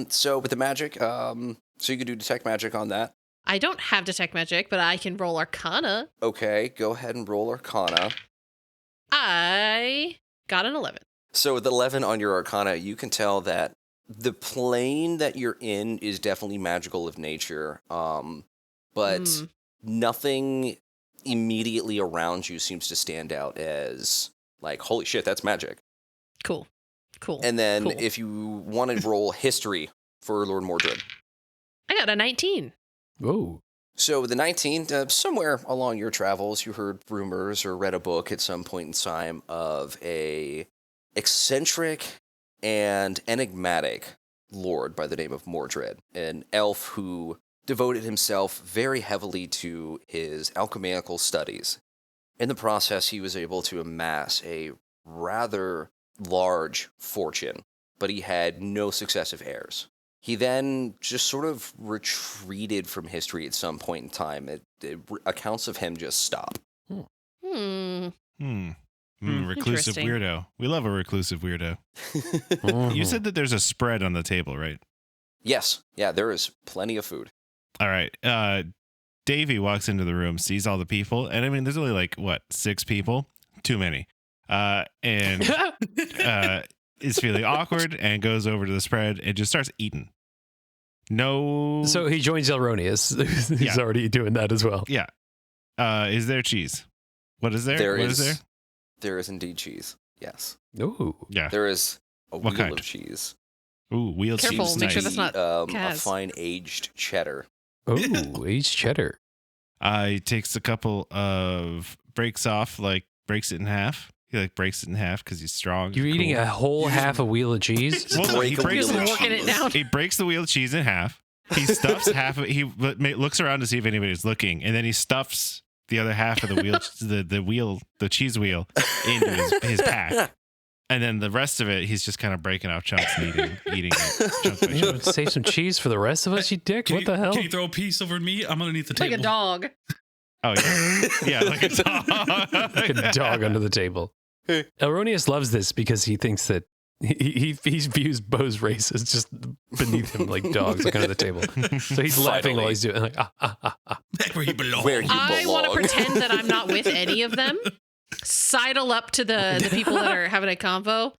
So with the magic, so you can do detect magic on that. I don't have detect magic, but I can roll Arcana. Okay. Go ahead and roll Arcana. I got an 11. So with 11 on your Arcana, you can tell that the plane that you're in is definitely magical of nature. But nothing immediately around you seems to stand out as holy shit, that's magic. Cool. And then Cool. if you want to roll history for Lord Mordred. I got a 19. Whoa. So the 19, somewhere along your travels, you heard rumors or read a book at some point in time of a eccentric and enigmatic lord by the name of Mordred, an elf who devoted himself very heavily to his alchemical studies. In the process, he was able to amass a rather large fortune, but he had no successive heirs. He then just sort of retreated from history at some point in time. Accounts of him just stop. Hmm. Reclusive Interesting. weirdo. We love a reclusive weirdo. You said that there's a spread on the table, right? Yes. Yeah, there is plenty of food. All right. Davey walks into the room, sees all the people, and I mean, there's only 6 people? Too many. And is feeling awkward and goes over to the spread and just starts eating. No. So he joins Elronius. He's Yeah. already doing that as well. Yeah. Is there cheese? What is there? There What is is there? There is indeed cheese. Yes. Ooh. Yeah. There is a What wheel kind? of cheese. Ooh, wheeled Careful, cheese. make sure Nice. that's not a Kaz. fine aged cheddar. Ooh, aged cheddar. He takes a couple of breaks off, breaks it in half. He breaks it in half because he's strong. You're eating a whole half a wheel of cheese? Well, Break he a breaks wheel of it. Working it cheese. down. He breaks the wheel of cheese in half. He stuffs half of it. He looks around to see if anybody's looking, and then he stuffs the other half of the wheel, the cheese wheel, into his pack. And then the rest of it, he's just kind of breaking off chunks and eating it chunk by You chunk. would save some cheese for the rest of us, you dick? What the hell? Can you throw a piece over me? I'm underneath the Like table. a dog. Oh yeah, yeah, like a dog. Like a dog under the table. Elronius loves this because he thinks that he views Bo's race as just beneath him, like dogs, under the table. So he's laughing while he's doing it, Back where you belong. Where you I want to belong. pretend that I'm not with any of them. Sidle up to the people that are having a convo,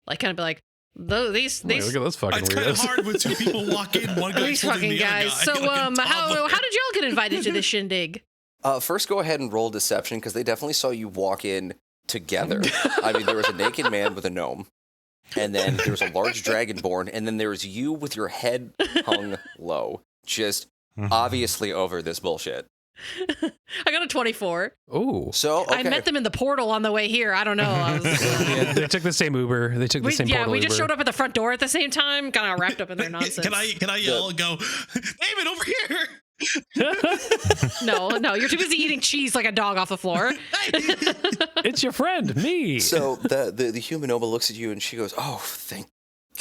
kind of be like, these Look at those fucking It's kind of weirdos. hard when 2 people walk in, one guy these holding fucking the other guys. guy. So like a how toddler. did y'all get invited to this shindig? First, go ahead and roll deception because they definitely saw you walk in together. I mean, there was a naked man with a gnome, and then there was a large dragonborn, and then there was you with your head hung low, just obviously over this bullshit. I got a 24. Ooh. So, okay. I met them in the portal on the way here. I don't know. I was, Yeah, they took the same Uber. They took the same portal we just Uber. showed up at the front door at the same time, kind of wrapped up in their nonsense. Can I yell and go, David, over here? No, you're too busy eating cheese like a dog off the floor. It's your friend, me. So the human noble looks at you and she goes, "Oh, thank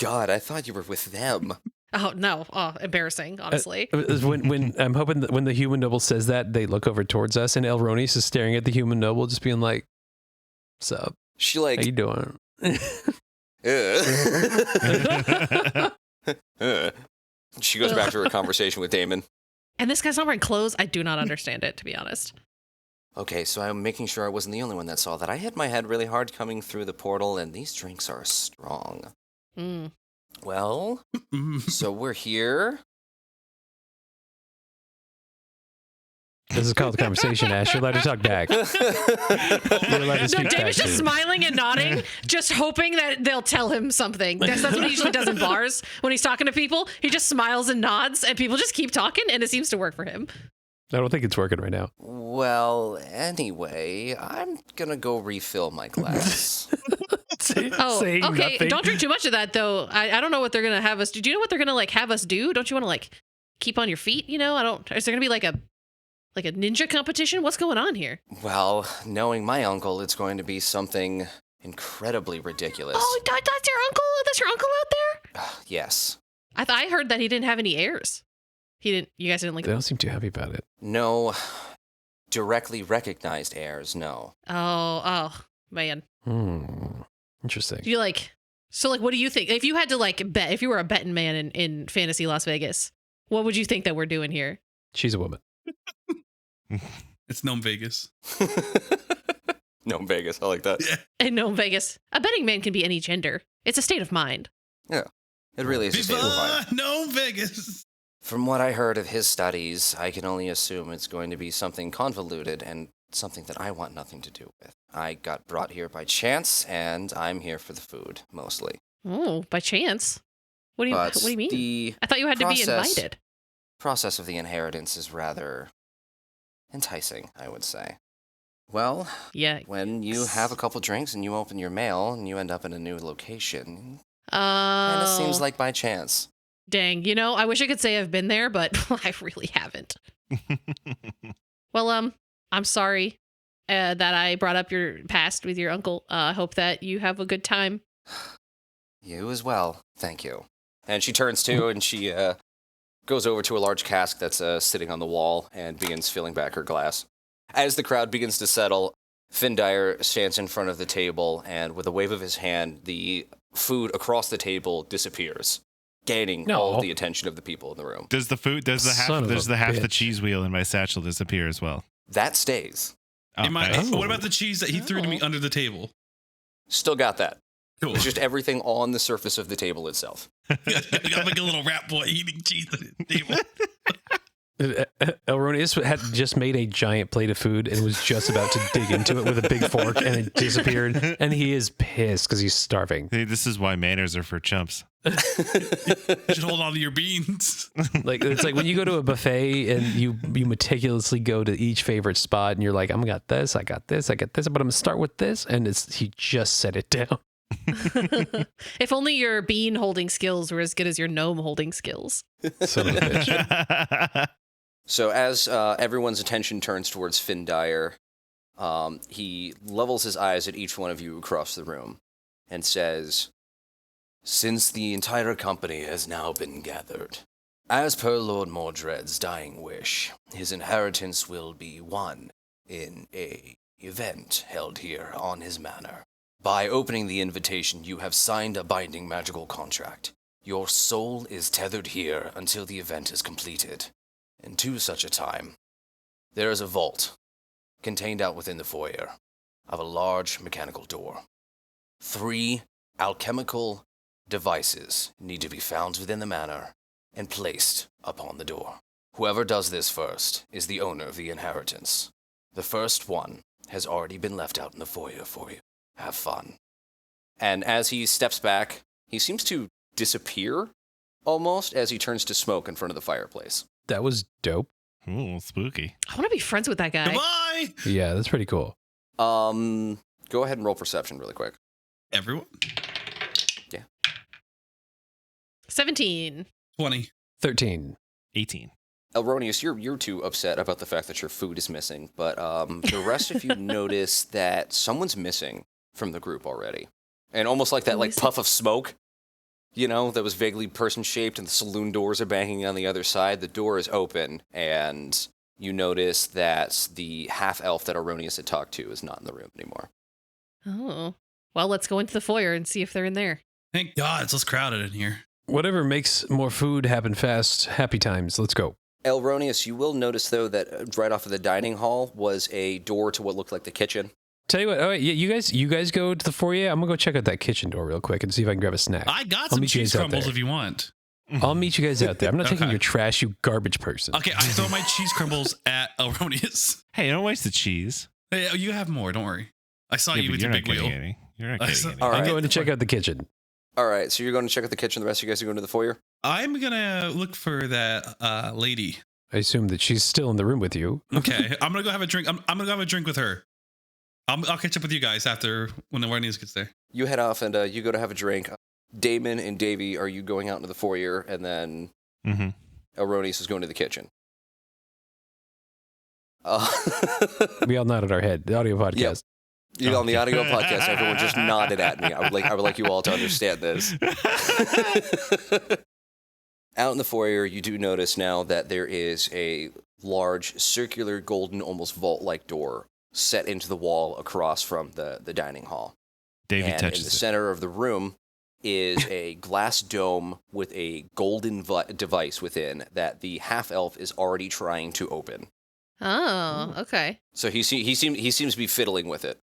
God! I thought you were with them." Oh no, embarrassing, honestly. When I'm hoping that when the human noble says that, they look over towards us, and Elronius is staring at the human noble, just being like, "What's up? She How you doing?" She goes back to her conversation with Damon. And this guy's not wearing clothes. I do not understand it, to be honest. Okay, so I'm making sure I wasn't the only one that saw that. I hit my head really hard coming through the portal, and these drinks are strong. Mm. Well, so we're here. This is called the conversation, Ash. You're allowed to talk back. You're allowed to No, speak back. David's just smiling and nodding, just hoping that they'll tell him something. That's what he usually does in bars when he's talking to people. He just smiles and nods, and people just keep talking, and it seems to work for him. I don't think it's working right now. Well, anyway, I'm gonna go refill my glass. Oh, Saying okay. nothing. Don't drink too much of that, though. I don't know what they're gonna have us do. Do you know what they're gonna have us do? Don't you want to keep on your feet? You know, I don't. Is there gonna be like a ninja competition? What's going on here? Well, knowing my uncle, it's going to be something incredibly ridiculous. Oh, that's your uncle. That's your uncle out there. Yes. I heard that he didn't have any heirs. He didn't. You guys didn't like. They don't seem too happy about it. No directly recognized heirs, no. Oh man. Interesting. Do you what do you think? If you had to bet, if you were a betting man in fantasy Las Vegas, what would you think that we're doing here? She's a woman. It's Gnome Vegas. No, Vegas. I like that. Yeah. In Gnome Vegas, a betting man can be any gender. It's a state of mind. Yeah. It really is a state of mind. Viva Gnome Vegas. From what I heard of his studies, I can only assume it's going to be something convoluted and something that I want nothing to do with. I got brought here by chance, and I'm here for the food, mostly. Oh, by chance. What do you mean? The I thought you had to be process- invited. process of the inheritance is rather enticing, I would say. Well, Yeah. when you have a couple drinks and you open your mail and you end up in a new location, Oh. kind of seems like by chance. Dang. You know, I wish I could say I've been there, but I really haven't. Well, I'm sorry that I brought up your past with your uncle. I hope that you have a good time. You as well, thank you. And she turns to and she goes over to a large cask that's sitting on the wall and begins filling back her glass. As the crowd begins to settle, Findire stands in front of the table, and with a wave of his hand, the food across the table disappears, gaining all of the attention of the people in the room. Does the half the cheese wheel in my satchel disappear as well? That stays. Oh, What about the cheese that he threw to me under the table? Still got that. Cool. It's just everything on the surface of the table itself. I'm like a little rat boy eating cheese at the table. Elronius had just made a giant plate of food and was just about to dig into it with a big fork, and it disappeared. And he is pissed because he's starving. Hey, this is why manners are for chumps. You should hold on to your beans. Like it's like when you go to a buffet and you meticulously go to each favorite spot, and you're like, I got this, I got this, but I'm gonna start with this, and he just set it down. If only your bean holding skills were as good as your gnome holding skills. Son of a bitch. So as everyone's attention turns towards Findire, he levels his eyes at each one of you across the room and says, "Since the entire company has now been gathered, as per Lord Mordred's dying wish, his inheritance will be won in a event held here on his manor. By opening the invitation, you have signed a binding magical contract. Your soul is tethered here until the event is completed. And to such a time, there is a vault contained out within the foyer of a large mechanical door. 3 alchemical devices need to be found within the manor and placed upon the door. Whoever does this first is the owner of the inheritance. The first one has already been left out in the foyer for you. Have fun." And as he steps back, he seems to disappear almost as he turns to smoke in front of the fireplace. That was dope. Ooh, spooky. I want to be friends with that guy. Goodbye, Yeah, that's pretty cool. Go ahead and roll perception really quick. everyone. 17. 20. 13. 18. Elronius, you're too upset about the fact that your food is missing, but the rest of you notice that someone's missing from the group already. And almost like that puff of smoke, that was vaguely person-shaped, and the saloon doors are banging on the other side. The door is open, and you notice that the half-elf that Elronius had talked to is not in the room anymore. Oh. Well, let's go into the foyer and see if they're in there. Thank God it's less crowded in here. Whatever makes more food happen fast. Happy times. Let's go. Elronius, you will notice, though, that right off of the dining hall was a door to what looked like the kitchen. Tell you what, you guys go to the foyer. I'm gonna go check out that kitchen door real quick and see if I can grab a snack. I got some cheese crumbles if you want. I'll meet you guys out there. I'm not taking Okay. your trash, you garbage person. Okay, I throw my cheese crumbles at Elronius. Hey, don't waste the cheese. Hey, you have more, don't worry. I saw Yeah, you but with you're your not big getting wheel. any. You're not getting any. All I'm right. going to check out the kitchen. All right, so you're going to check out the kitchen. The rest of you guys are going to the foyer? I'm gonna look for that lady. I assume that she's still in the room with you. Okay, I'm gonna go have a drink. I'm gonna go have a drink with her. I'll catch up with you guys after when the Warnies gets there. You head off and you go to have a drink. Damon and Davey, are you going out into the foyer? And then Mm-hmm. Elronius is going to the kitchen. We all nodded our head. The audio podcast. On the audio podcast, everyone just nodded at me. I would like you all to understand this. Out in the foyer, you do notice now that there is a large, circular, golden, almost vault-like door set into the wall across from the dining hall. Davey And in touches the it. center of the room is a glass dome with a golden device within that the half-elf is already trying to open. Oh, okay. So he seems to be fiddling with it.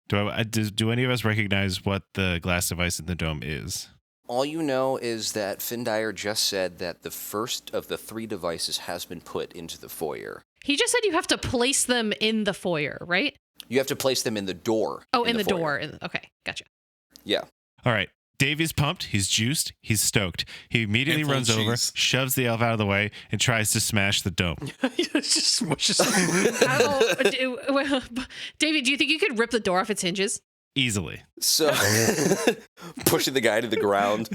Do any of us recognize what the glass device in the dome is? All you know is that Findire just said that the first of the 3 devices has been put into the foyer. He just said you have to place them in the foyer, right? You have to place them in the door. Oh, in the foyer. door. Okay, gotcha. Yeah. All right. Davey's pumped. He's juiced. He's stoked. He immediately And full of runs over, cheese. shoves the elf out of the way, and tries to smash the dome. Just smushes. David, do you think you could rip the door off its hinges? Easily. So, pushing the guy to the ground,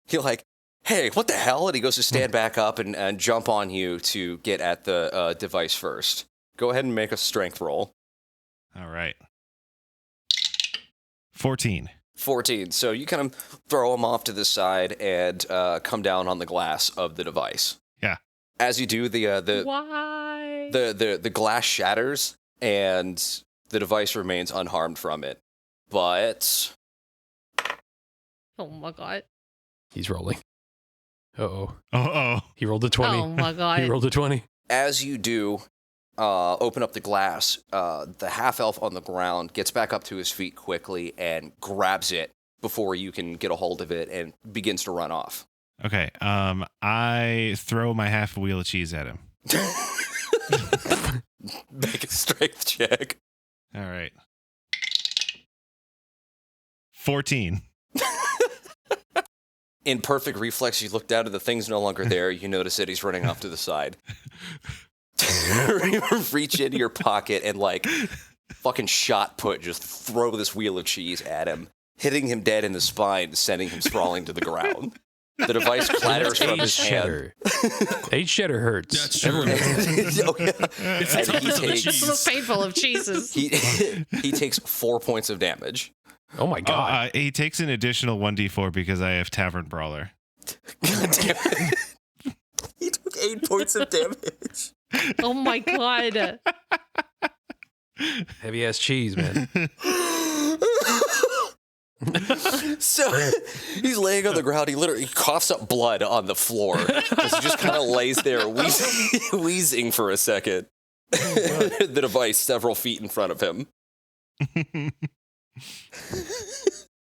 he's like, "Hey, what the hell?" And he goes to stand back up and jump on you to get at the device first. Go ahead and make a strength roll. All right. 14. 14. So you kind of throw him off to the side and come down on the glass of the device. Yeah. As you do, Why? the glass shatters, and The device remains unharmed from it. But Oh my god. He's rolling. Uh-oh. Oh. He rolled a 20. Oh my god. He rolled a 20. as you do open up the glass, the half-elf on the ground gets back up to his feet quickly and grabs it before you can get a hold of it and begins to run off. Okay. I throw my half a wheel of cheese at him. Make a strength check. All right. 14. In perfect reflex, you look down and the thing's no longer there. You notice that he's running off to the side. Reach into your pocket and, like, fucking shot put, just throw this wheel of cheese at him, hitting him dead in the spine, sending him sprawling to the ground. The device clatters from his hand. 8 cheddar hurts. That's true. Oh, yeah. It's a And ton he of takes- Just the most painful of cheeses. He takes 4 points of damage. Oh my god. He takes an additional 1d4 because I have Tavern Brawler. God damn it. He took 8 points of damage. Oh my god. Heavy ass cheese, man. So he's laying on the ground. He literally coughs up blood on the floor. He just kind of lays there wheezing for a second. The device several feet in front of him.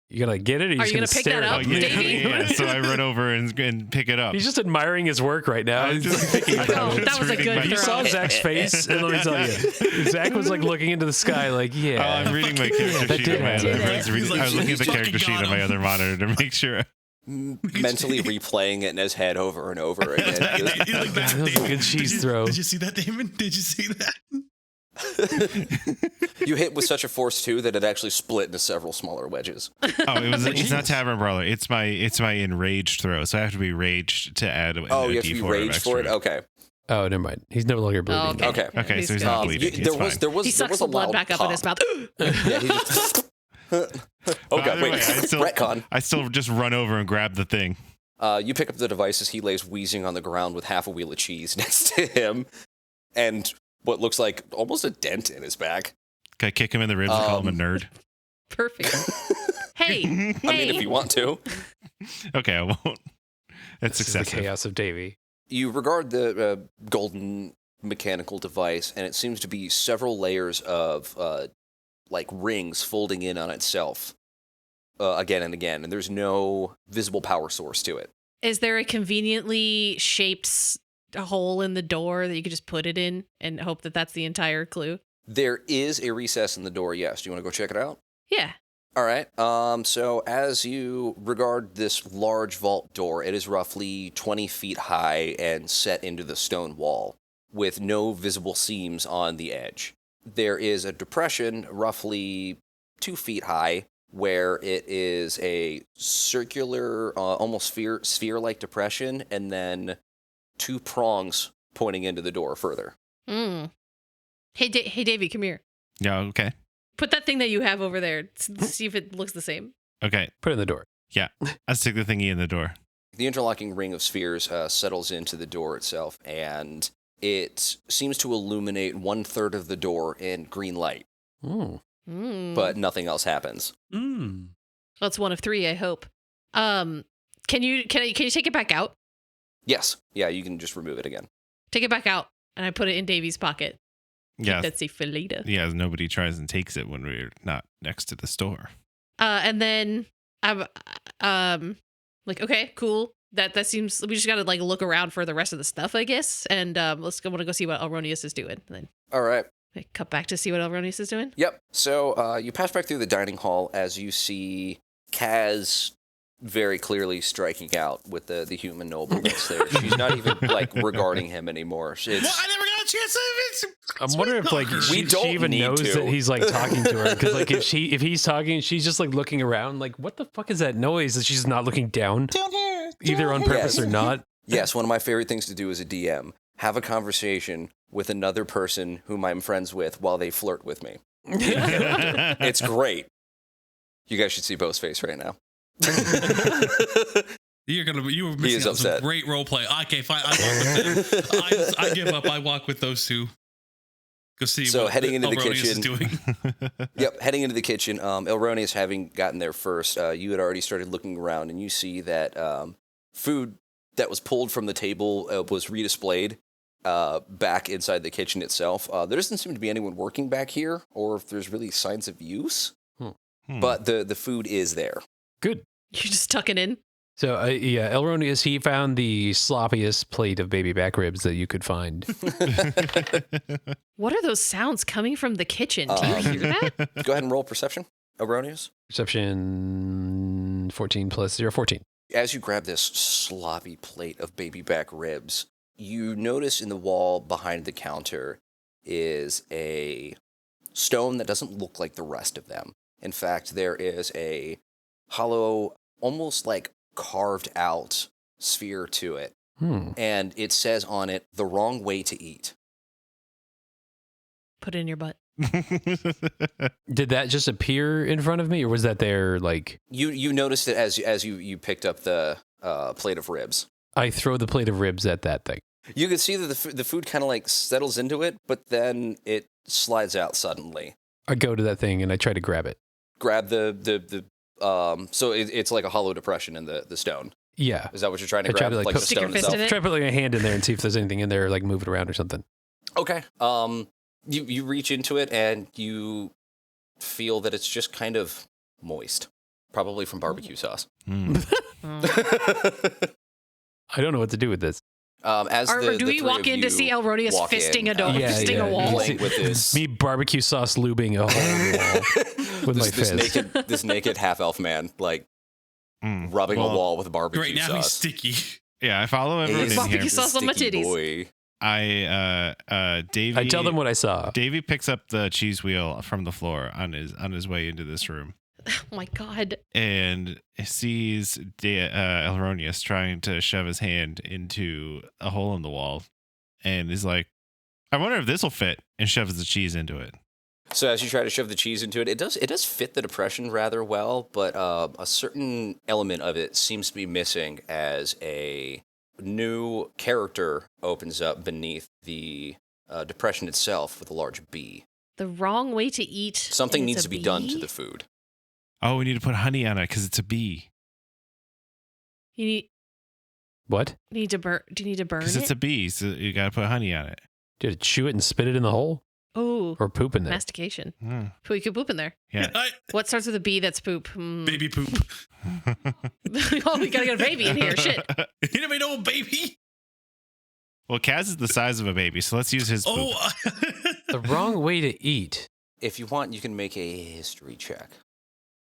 You gonna get it? Or Are you gonna pick stare that at up, it? Davey? Yeah, so I run over and pick it up. He's just admiring his work right now. I'm He's just thinking about Oh, it. that was a good You saw throw. Zach's face, and let me tell you, Zach was like looking into the sky, like, Oh, yeah. I'm reading my character that sheet did on my it. other. Did I it. was, reading, He's like, I was looking at the "You character fucking sheet got on my him." other monitor to make sure. Mentally replaying it in his head over and over again. He's like, That was a Damon, good cheese throw. Did you see that, Damon? Did you see that? You hit with such a force too that it actually split into several smaller wedges. Oh, it's not Tavern Brawler. It's my enraged throw. So I have to be raged to add a Oh, you have to D4 be of raged for it? extra. Okay. Oh, never mind. He's no longer bleeding. Oh, Okay. Okay, so he's good. not bleeding. There It's was fine. there was He there sucks was the a blood loud back up in his pop. mouth. Yeah, he just oh By god, the wait. way, Retcon. I still just run over and grab the thing. You pick up the device as he lays wheezing on the ground with half a wheel of cheese next to him, and what looks like almost a dent in his back. Can I kick him in the ribs and call him a nerd? Perfect. Hey, I mean, hey. if you want to. Okay, I won't. That's This is the excessive. chaos of Davy. You regard the golden mechanical device, and it seems to be several layers of like rings folding in on itself again and again, and there's no visible power source to it. Is there a conveniently shaped hole in the door that you could just put it in and hope that that's the entire clue? There is a recess in the door, yes. Do you want to go check it out? Yeah. All right. So as you regard this large vault door, it is roughly 20 feet high and set into the stone wall with no visible seams on the edge. There is a depression roughly 2 feet high where it is a circular, almost sphere-like depression, and then 2 prongs pointing into the door further. Mm. Hey, hey, Davey, come here. Yeah, okay. Put that thing that you have over there. See if it looks the same. Okay. Put it in the door. I stick the thingy in the door. The interlocking ring of spheres settles into the door itself, and it seems to illuminate 1/3 of the door in green light, Mm. Mm. but nothing else happens. Mm. That's one of 3, I hope. Can you take it back out? Yes. Yeah, you can just remove it again. Take it back out, and I put it in Davey's pocket. Yeah. That's safe for later. Yeah, nobody tries and takes it when we're not next to the store. And then I'm like, okay, cool. That seems. We just gotta like look around for the rest of the stuff, I guess. And let's go. Want to go see what Elronius is doing. And then All right. I cut back to see what Elronius is doing. Yep. So you pass back through the dining hall as you see Kaz very clearly striking out with the human noble that's there. She's not even like regarding him anymore. It's, Well, I never got a chance to. I'm wondering if like We she don't even need knows to. that he's like talking to her, because like if he's talking, she's just like looking around, like what the fuck is that noise? That she's not looking down, either on purpose Yes. or not. yes, one of my favorite things to do as a DM: have a conversation with another person whom I'm friends with while they flirt with me. It's great. You guys should see Bo's face right now. You were He missing is out some upset. great role play. Okay, fine. I walk with them. I give up. I walk with those two. Go see So what heading into the Elronius is kitchen. doing. Yep, heading into the kitchen. Elronius having gotten there first, you had already started looking around, and you see that food that was pulled from the table was redisplayed back inside the kitchen itself. There doesn't seem to be anyone working back here, or if there's really signs of use. But the food is there. Good. You're just tucking in. So, yeah, Elronius, he found the sloppiest plate of baby back ribs that you could find. What are those sounds coming from the kitchen? Do you hear that? Go ahead and roll perception, Erroneous. Perception 14 plus 0, 14. As you grab this sloppy plate of baby back ribs, you notice in the wall behind the counter is a stone that doesn't look like the rest of them. In fact, there is a hollow, almost like carved out sphere to it. And it says on it, "The wrong way to eat." Put it in your butt. Did that just appear in front of me, or was that there, like... You noticed it as you picked up the plate of ribs. I throw the plate of ribs at that thing. You can see that the food kind of like settles into it, but then it slides out suddenly. I go to that thing and I try to grab it. Grab so it's like a hollow depression in the stone. Yeah. Is that what you're trying to I try grab? to, like, Like put- the Stick your stone fist itself? in it? Try to put like a hand in there and see if there's anything in there, like move it around or something. Okay. You reach into it and you feel that it's just kind of moist, probably from barbecue sauce. I don't know what to do with this. Do we walk in to see Elronius fisting a wall? Playing with this, Me barbecue sauce lubing a hole in the wall with my fist. this naked half elf man, like rubbing a wall with barbecue Right now sauce. he's sticky. Yeah, I follow everyone in here. Barbecue sauce on my Sticky titties. boy. Davey. I tell them what I saw. Davey picks up the cheese wheel from the floor on his way into this room Oh my god. and sees Elronius trying to shove his hand into a hole in the wall, and is like, "I wonder if this will fit," and shoves the cheese into it. So as you try to shove the cheese into it, it does fit the depression rather well, but a certain element of it seems to be missing as a new character opens up beneath the depression itself with a large B. The wrong way to eat. Something and needs it's to a be done to bee? the food. Oh, we need to put honey on it because it's a bee. You What? need to burn. Do you need to burn Because it? it's a bee, so you got to put honey on it. Did it chew it and spit it in the hole? Oh, Or poop in there? mastication. Mm, We could poop in there. yeah. What starts with a B that's poop? Baby poop. Oh, we gotta get a baby in here. Shit. You never know, baby. Well, Kaz is the size of a baby, so let's use his poop. Oh, The wrong way to eat. If you want, you can make a history check.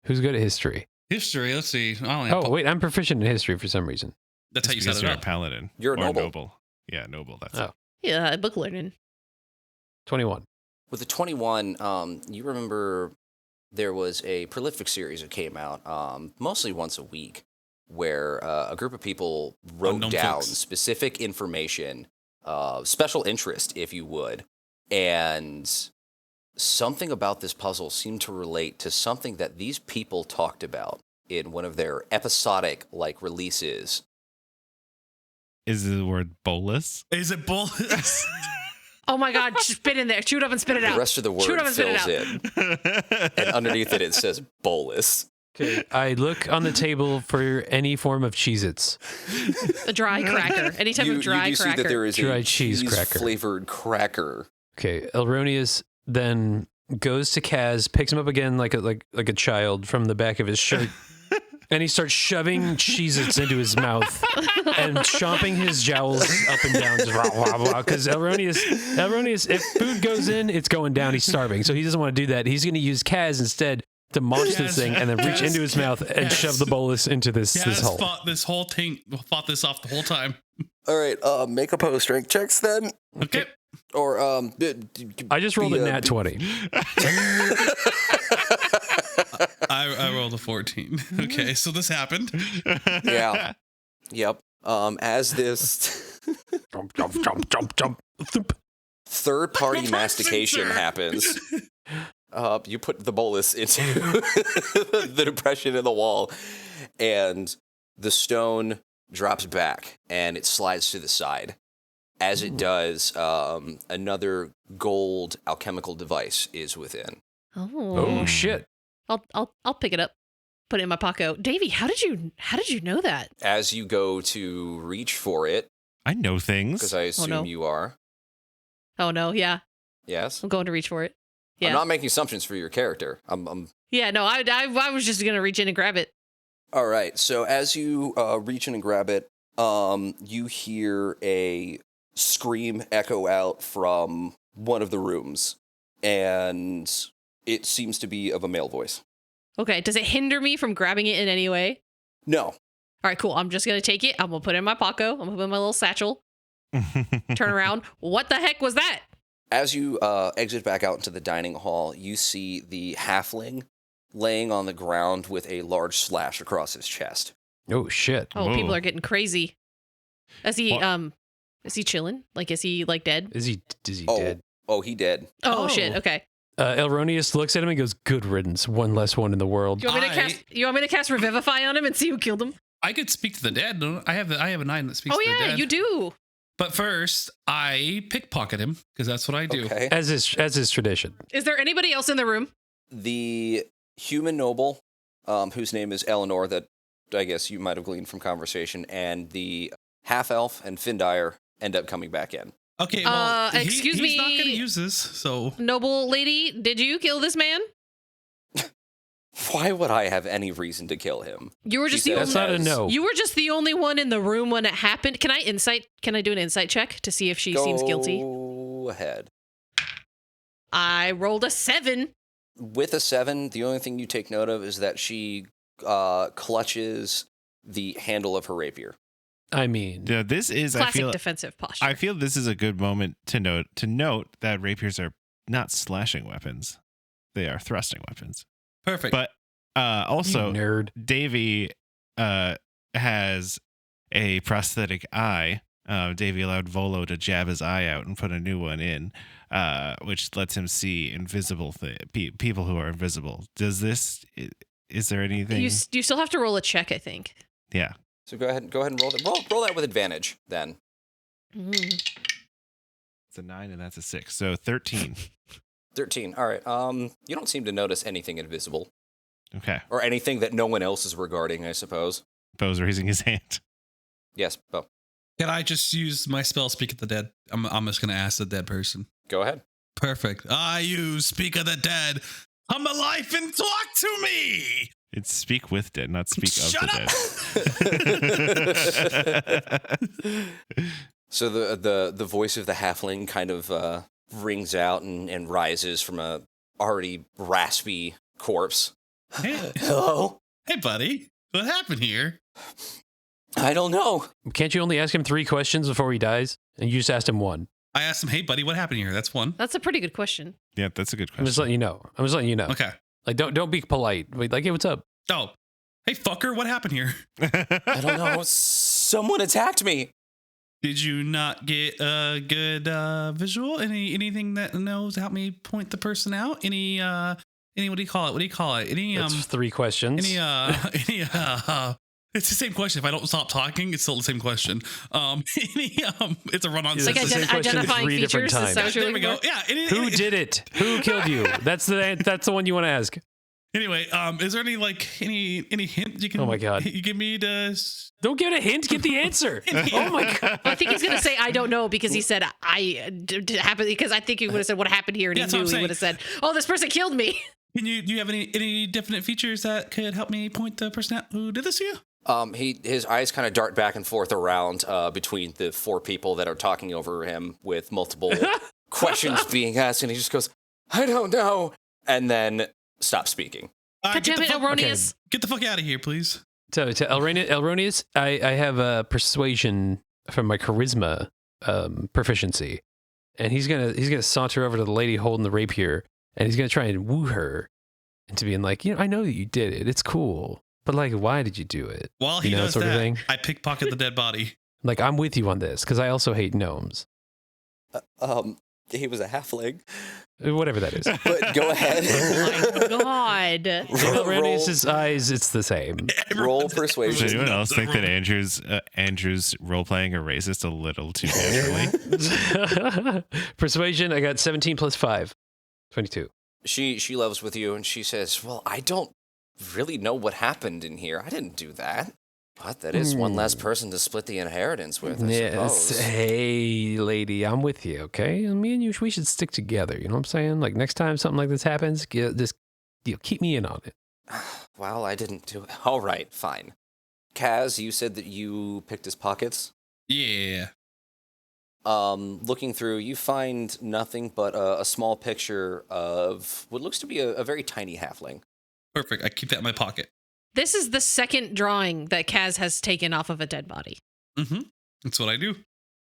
Who's good at history? history. Let's see. I only have Oh, wait, I'm proficient in history for some reason. That's how you because set it you're a up. paladin. You're a Or noble. Yeah, noble. That's Oh. it. Yeah, book learning. 21. With the 21, you remember there was a prolific series that came out mostly once a week where a group of people wrote Unknown down folks. specific information, special interest, if you would, and something about this puzzle seemed to relate to something that these people talked about in one of their episodic releases. Is the word bolus? Is it bullets? Oh my God, spit in there. Chew it up and spit it out. The rest of the Chew word it up and spit it fills out. in, and underneath it says bolus. Okay. I look on the table for any form of Cheez-Its. A dry cracker. Any type of dry you do cracker. see that there is Dry a cheese cracker. flavored cracker. Okay, Elronius then goes to Kaz, picks him up again like a child from the back of his shirt, and he starts shoving Cheez-Its into his mouth and chomping his jowls up and down, just because Elronius, if food goes in, it's going down. He's starving, so he doesn't want to do that. He's going to use Kaz instead to munch this thing and then reach into his mouth and shove the bolus into this hole. Fought this whole thing. Fought this off the whole time. All right, make opposed strength checks then. Okay. Or I just rolled a nat 20. I rolled a 14. Okay, so this happened. yeah, yep. As this Jump, jump, jump, jump, jump. Thump. third-party mastication happens, you put the bolus into the depression in the wall, and the stone drops back and it slides to the side. As it does, another gold alchemical device is within. Oh shit. I'll pick it up, put it in my pocket. Davey, how did you know that? As you go to reach for it, I know things. because I assume no. you are. Oh no, yeah, Yes. I'm going to reach for it. Yeah. I'm not making assumptions for your character. I'm Yeah, no, I was just gonna reach in and grab it. All right. So as you reach in and grab it, you hear a scream echo out from one of the rooms, and it seems to be of a male voice. Okay, does it hinder me from grabbing it in any way? No. All right, cool. I'm just gonna take it. I'm gonna put it in my pocket. I'm gonna put it in my little satchel. Turn around. What the heck was that? As you exit back out into the dining hall, you see the halfling laying on the ground with a large slash across his chest. Oh shit. Oh, Whoa. people are getting crazy. Is he What? is he chilling? Like, is he like dead? Is he dead? Oh, he dead. Oh, Oh. shit. Okay. Elronius looks at him and goes, "Good riddance. One less one in the world." You want me to cast Revivify on him and see who killed him? I could speak to the dead. Don't I have a 9 that speaks Oh to the yeah, dead. you do. But first, I pickpocket him because that's what I do. Okay. As is tradition. Is there anybody else in the room? The human noble, whose name is Eleanor, that I guess you might have gleaned from conversation, and the half-elf and Findire end up coming back in. Okay, well, excuse he's not me. going to use this, so Noble lady, did you kill this man? Why would I have any reason to kill him? You were She just the says- That's only. not a no. You were just the only one in the room when it happened. Can I do an insight check to see if she seems guilty? Go ahead. I rolled a 7. With a 7, the only thing you take note of is that she clutches the handle of her rapier. I mean, Yeah, this is. Classic defensive posture. I feel this is a good moment to note that rapiers are not slashing weapons; they are thrusting weapons. perfect. But also, you nerd. Davey has a prosthetic eye. Davey allowed Volo to jab his eye out and put a new one in, which lets him see invisible people who are invisible. Does this? Is there anything? You still have to roll a check, I think. Yeah. So go ahead and roll that. Roll that with advantage then. Mm. It's a 9 and that's a 6, so 13. 13. All right. You don't seem to notice anything invisible Okay. or anything that no one else is regarding, I suppose. Bo's raising his hand. Yes, Bo. Can I just use my spell Speak of the Dead? I'm just going to ask the dead person. Go ahead. Perfect. I use Speak of the Dead. Come alive and talk to me. It's speak with dead, not speak Shut of the dead. So the voice of the halfling kind of rings out and rises from a already raspy corpse. Hey, Hello? hey, buddy. What happened here? I don't know. Can't you only ask him 3 questions before he dies? And you just asked him 1. I asked him, hey, buddy, what happened here? That's one. That's a pretty good question. Yeah, that's a good I'm just question. letting you know. Okay. Like, don't be polite. Wait, like, hey, what's up? Oh, hey, fucker, what happened here? I don't know. Someone attacked me. Did you not get a good visual? Anything that knows to help me point the person out? Any what do you call it? What do you call it? Any That's 3 questions. it's the same question. If I don't stop talking, it's still the same question. It's a run-on It's Like the same sentence. question identifying 3 different features. Is that times. what you're There we looking go. for? Yeah. Who did it? Who killed you? That's the one you want to ask. Anyway, is there any hint you can? Oh my God. You give me to. Don't get a hint. Get the answer. Oh my god. I think he's gonna say I don't know because he said happened because I think he would have said what happened here and Yeah, he that's what knew I'm he saying. would have said, oh, this person killed me. Do you have any definite features that could help me point the person out who did this to you? His eyes kind of dart back and forth around between the 4 people that are talking over him with multiple questions being asked, and he just goes, I don't know, and then stops speaking. God damn it, Erroneous. Get the fuck out of here, please. To Elronius, I have a persuasion from my charisma proficiency, and he's gonna saunter over to the lady holding the rapier, and he's gonna try and woo her into being like, I know that you did it. It's cool, but like, why did you do it? While he You know, does sort of that, thing. I pickpocket the dead body. Like, I'm with you on this because I also hate gnomes. He was a halfling. Whatever that is. But go ahead. Oh my god. In Roll- Elronius' eyes, it's the same. Roll Does persuasion. anyone else think that Andrew's role playing a racist a little too naturally? Persuasion, I got 17 plus 5. 22. She loves with you, and she says, "Well, I don't really know what happened in here. I didn't do that. But that is one less person to split the inheritance with, I suppose." Hey, lady, I'm with you, okay? Me and you, we should stick together. You know what I'm saying? Like, next time something like this happens, just keep me in on it. Well, I didn't do it. All right, fine. Kaz, you said that you picked his pockets. Yeah. Looking through, you find nothing but a small picture of what looks to be a very tiny halfling. Perfect. I keep that in my pocket. This is the second drawing that Kaz has taken off of a dead body. Mm-hmm. That's what I do.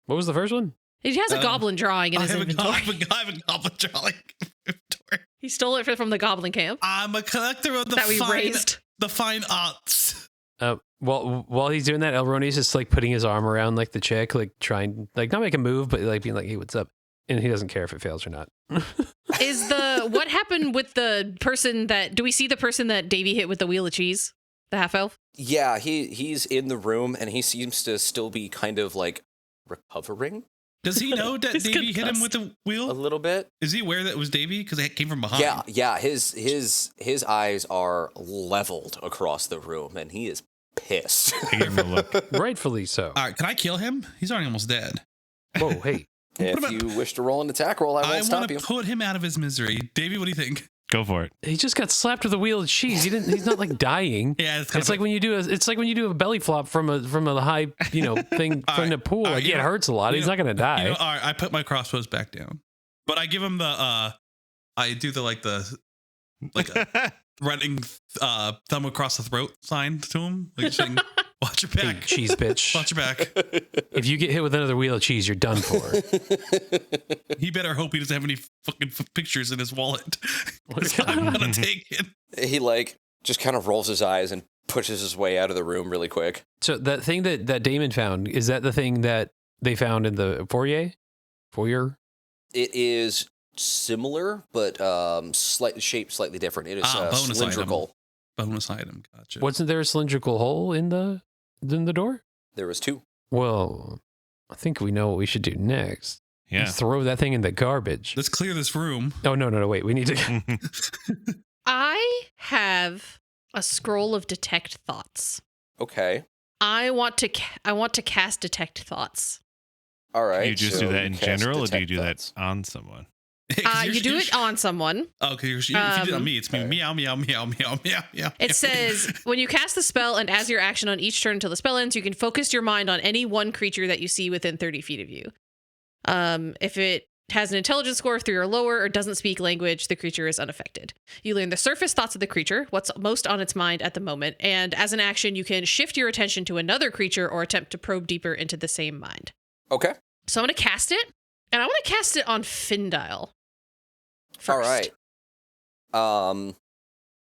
What was the first one? He has a goblin drawing in his inventory. I have a goblin drawing inventory. He stole it from the goblin camp I'm a collector of the that we raised. fine arts. Well, while he's doing that, Elronius is like putting his arm around like the chick, like trying, like not make a move, but like being like, "Hey, what's up?" And he doesn't care if it fails or not. What happened with the person that, do we see the person that Davy hit with the wheel of cheese? The half elf? Yeah, he's in the room, and he seems to still be kind of like recovering Does he know that He's Davey hit him concussed. with the a wheel? little bit. Is he aware that it was Davey? Because it came from behind. Yeah. His eyes are leveled across the room, and he is pissed. I give him a look. Rightfully so. All right, can I kill him? He's already almost dead. Whoa, hey. If about- you wish to roll an attack roll, I I won't stop want you. to put him out of his misery. Davey, what do you think? Go for it. He just got slapped with a wheel of cheese. He's not like dying. Yeah, It's like when you do a belly flop from a high, thing All from right. the pool. All right, Like, it hurts a lot. He's not gonna die. all right, I put my crossbows back down, but I give him the I do running thumb across the throat sign to him, like saying, "Watch your Hey, back, cheese bitch. watch your back." If you get hit with another wheel of cheese, you're done for. He better hope he doesn't have any fucking pictures in his wallet. 'Cause What? I'm gonna take it. He just kind of rolls his eyes and pushes his way out of the room really quick. So that thing that Damon found, is that the thing that they found in the foyer? It is similar, but shaped slightly different. It is bonus cylindrical. Bonus item, gotcha. Wasn't there a cylindrical hole in the door? There was two. Well, I think we know what we should do next. Yeah. Throw that thing in the garbage. Let's clear this room. Oh, no, wait. We need to. I have a scroll of detect thoughts. Okay. I want to cast detect thoughts. All right. Do you just so do that in cast general, or do you detect do thoughts. that on someone? You do it on someone. Oh, okay. If you did it on me, it's me. Meow, meow, meow, meow, meow, meow. It says, when you cast the spell and as your action on each turn until the spell ends, you can focus your mind on any one creature that you see within 30 feet of you. If it has an intelligence score of 3 or lower or doesn't speak language, the creature is unaffected. You learn the surface thoughts of the creature, what's most on its mind at the moment, and as an action, you can shift your attention to another creature or attempt to probe deeper into the same mind. Okay. So I'm going to cast it, and I want to cast it on Findile first. All right.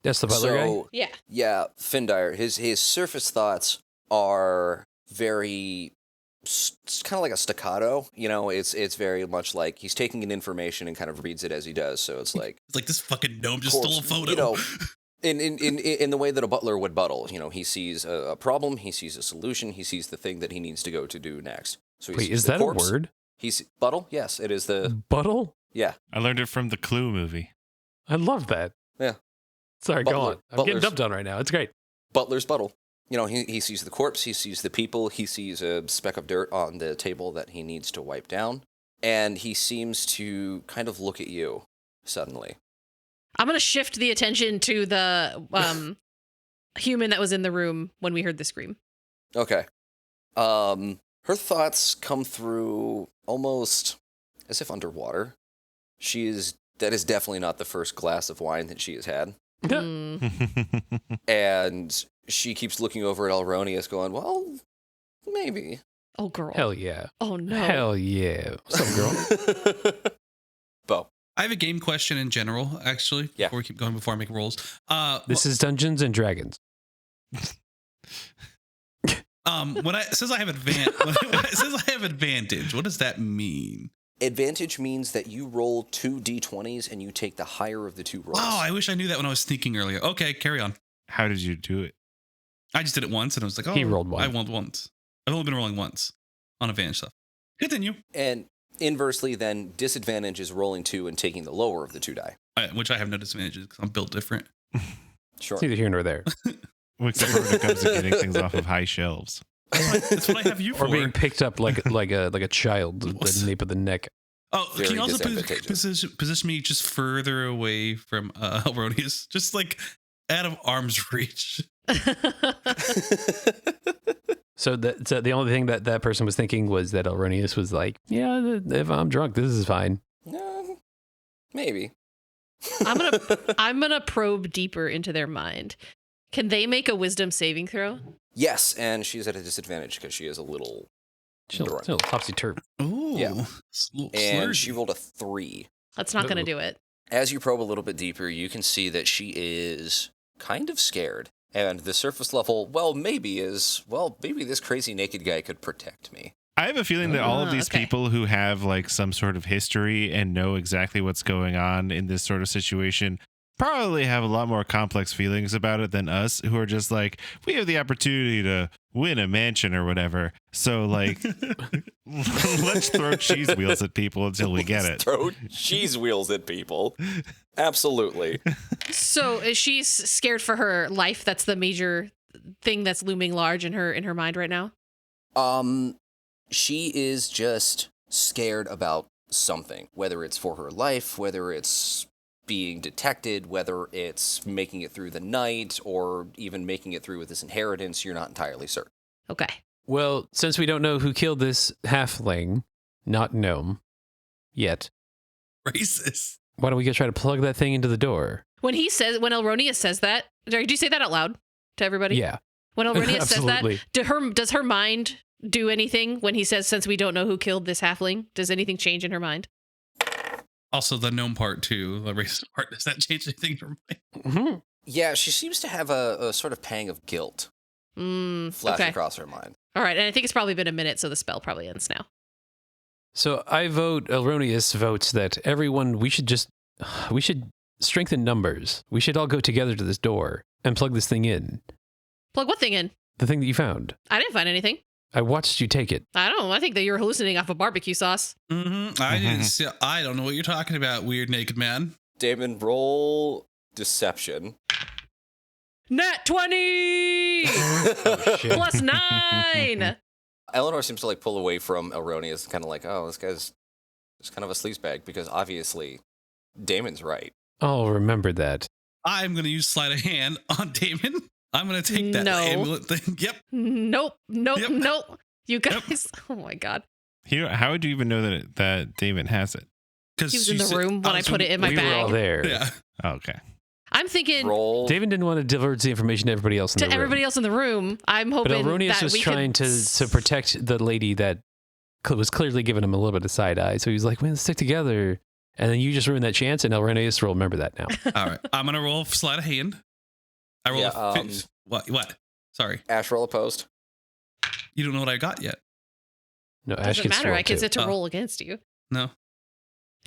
That's the butler guy? Yeah. Yeah, Findire. His surface thoughts are very kind of like a staccato. It's very much like he's taking in information and kind of reads it as he does. So it's like It's like this fucking gnome just stole a photo. in the way that a butler would buttle. He sees a problem, he sees a solution, he sees the thing that he needs to go to do next. So he Wait, sees is the that corpse. a word? He's buttle. Yes, it is the Buttle? yeah. I learned it from the Clue movie. I love that. Yeah. Sorry, go Butler- on. I'm getting butlers. dumped on right now. It's great. Butler's buttle. He sees the corpse, he sees the people, he sees a speck of dirt on the table that he needs to wipe down, and he seems to kind of look at you suddenly. I'm going to shift the attention to the human that was in the room when we heard the scream. Okay. Her thoughts come through almost as if underwater. That is definitely not the first glass of wine that she has had. Mm. And she keeps looking over at Elronius going, well, maybe. Oh, girl. Hell yeah. Oh, no. Hell yeah. What's up, girl? Bo. I have a game question in general, actually. Yeah. Before we keep going, before I make rolls. This is Dungeons and Dragons. When it says I have advantage, what does that mean? Advantage means that you roll 2 d20s and you take the higher of the 2 rolls. Wow, I wish I knew that when I was sneaking earlier. Okay, carry on. How did you do it? I just did it once and I was like, oh, He rolled one. I rolled once. I've only been rolling once on advantage stuff. Continue. And inversely, then, disadvantage is rolling 2 and taking the lower of the 2 die. Which I have no disadvantages because I'm built different. Sure. It's neither here nor there. Except for when it comes to getting things off of high shelves. That's what I have you for. Or being picked up like a child, the nape of the neck. Oh, Very can you also disadvantageous. position me just further away from Elrodius? Just like out of arm's reach. So the only thing that person was thinking was that Elronius was like, yeah, if I'm drunk, this is fine. Maybe. I'm gonna probe deeper into their mind. Can they make a wisdom saving throw? Yes, and she's at a disadvantage because she is a little drunk. Still topsy-turvy. Ooh. Yeah. And Slurgy. she rolled a 3. That's not gonna do it. As you probe a little bit deeper, you can see that she is kind of scared. And the surface level, maybe this crazy naked guy could protect me. I have a feeling that all of these okay. people who have like some sort of history and know exactly what's going on in this sort of situation probably have a lot more complex feelings about it than us, who are just like, we have the opportunity to win a mansion or whatever. So like, let's throw cheese wheels at people until we get it. Throw cheese wheels at people. Absolutely. So is she scared for her life? That's the major thing that's looming large in her mind right now. She is just scared about something, whether it's for her life, whether it's being detected, whether it's making it through the night, or even making it through with this inheritance. You're not entirely certain. Okay. Well, since we don't know who killed this halfling, not gnome, yet, Racist. why don't we go try to plug that thing into the door? When Elronius says that, do you say that out loud to everybody? Yeah. When Elronius says that, Absolutely. does her mind do anything when he says, since we don't know who killed this halfling? Does anything change in her mind? Also, the gnome part too, the racist part. Does that change anything for me? Mm-hmm. Yeah, she seems to have a sort of pang of guilt flash Okay. across her mind. All right. And I think it's probably been a minute, so the spell probably ends now. So I vote, Elronius votes that everyone, we should strengthen numbers. We should all go together to this door and plug this thing in. Plug what thing in? The thing that you found. I didn't find anything. I watched you take it. I don't know. I think that you're hallucinating off of barbecue sauce. Mm-hmm. I don't know what you're talking about, weird naked man. Damon, roll deception. Nat 20! Oh, shit. Plus 9! Eleanor seems to like pull away from Elronius, kind of like, oh, this guy's just kind of a sleazebag, because obviously Damon's right. I'll remember that. I'm going to use sleight of hand on Damon. I'm going to take that No. amulet thing. Yep. Nope. Yep. You guys, oh my God. How would you even know that Damon has it? Because He was in the room when I put it in my we were all bag. there. Yeah. Oh, okay. I'm thinking Roll. David didn't want to divulge the information to everybody else in to the room. everybody else in the room, I'm But hoping Elronius that was we trying could to protect the lady that was clearly giving him a little bit of side eye. So he was like, man, let's stick together. And then you just ruined that chance, and Elronius will remember that now. All right. I'm going to roll sleight of hand. I roll Yeah, What? Sorry. Ash, roll opposed. You don't know what I got yet. No, Ash Doesn't gets matter. rolled I get too. it to Oh. roll against you. No.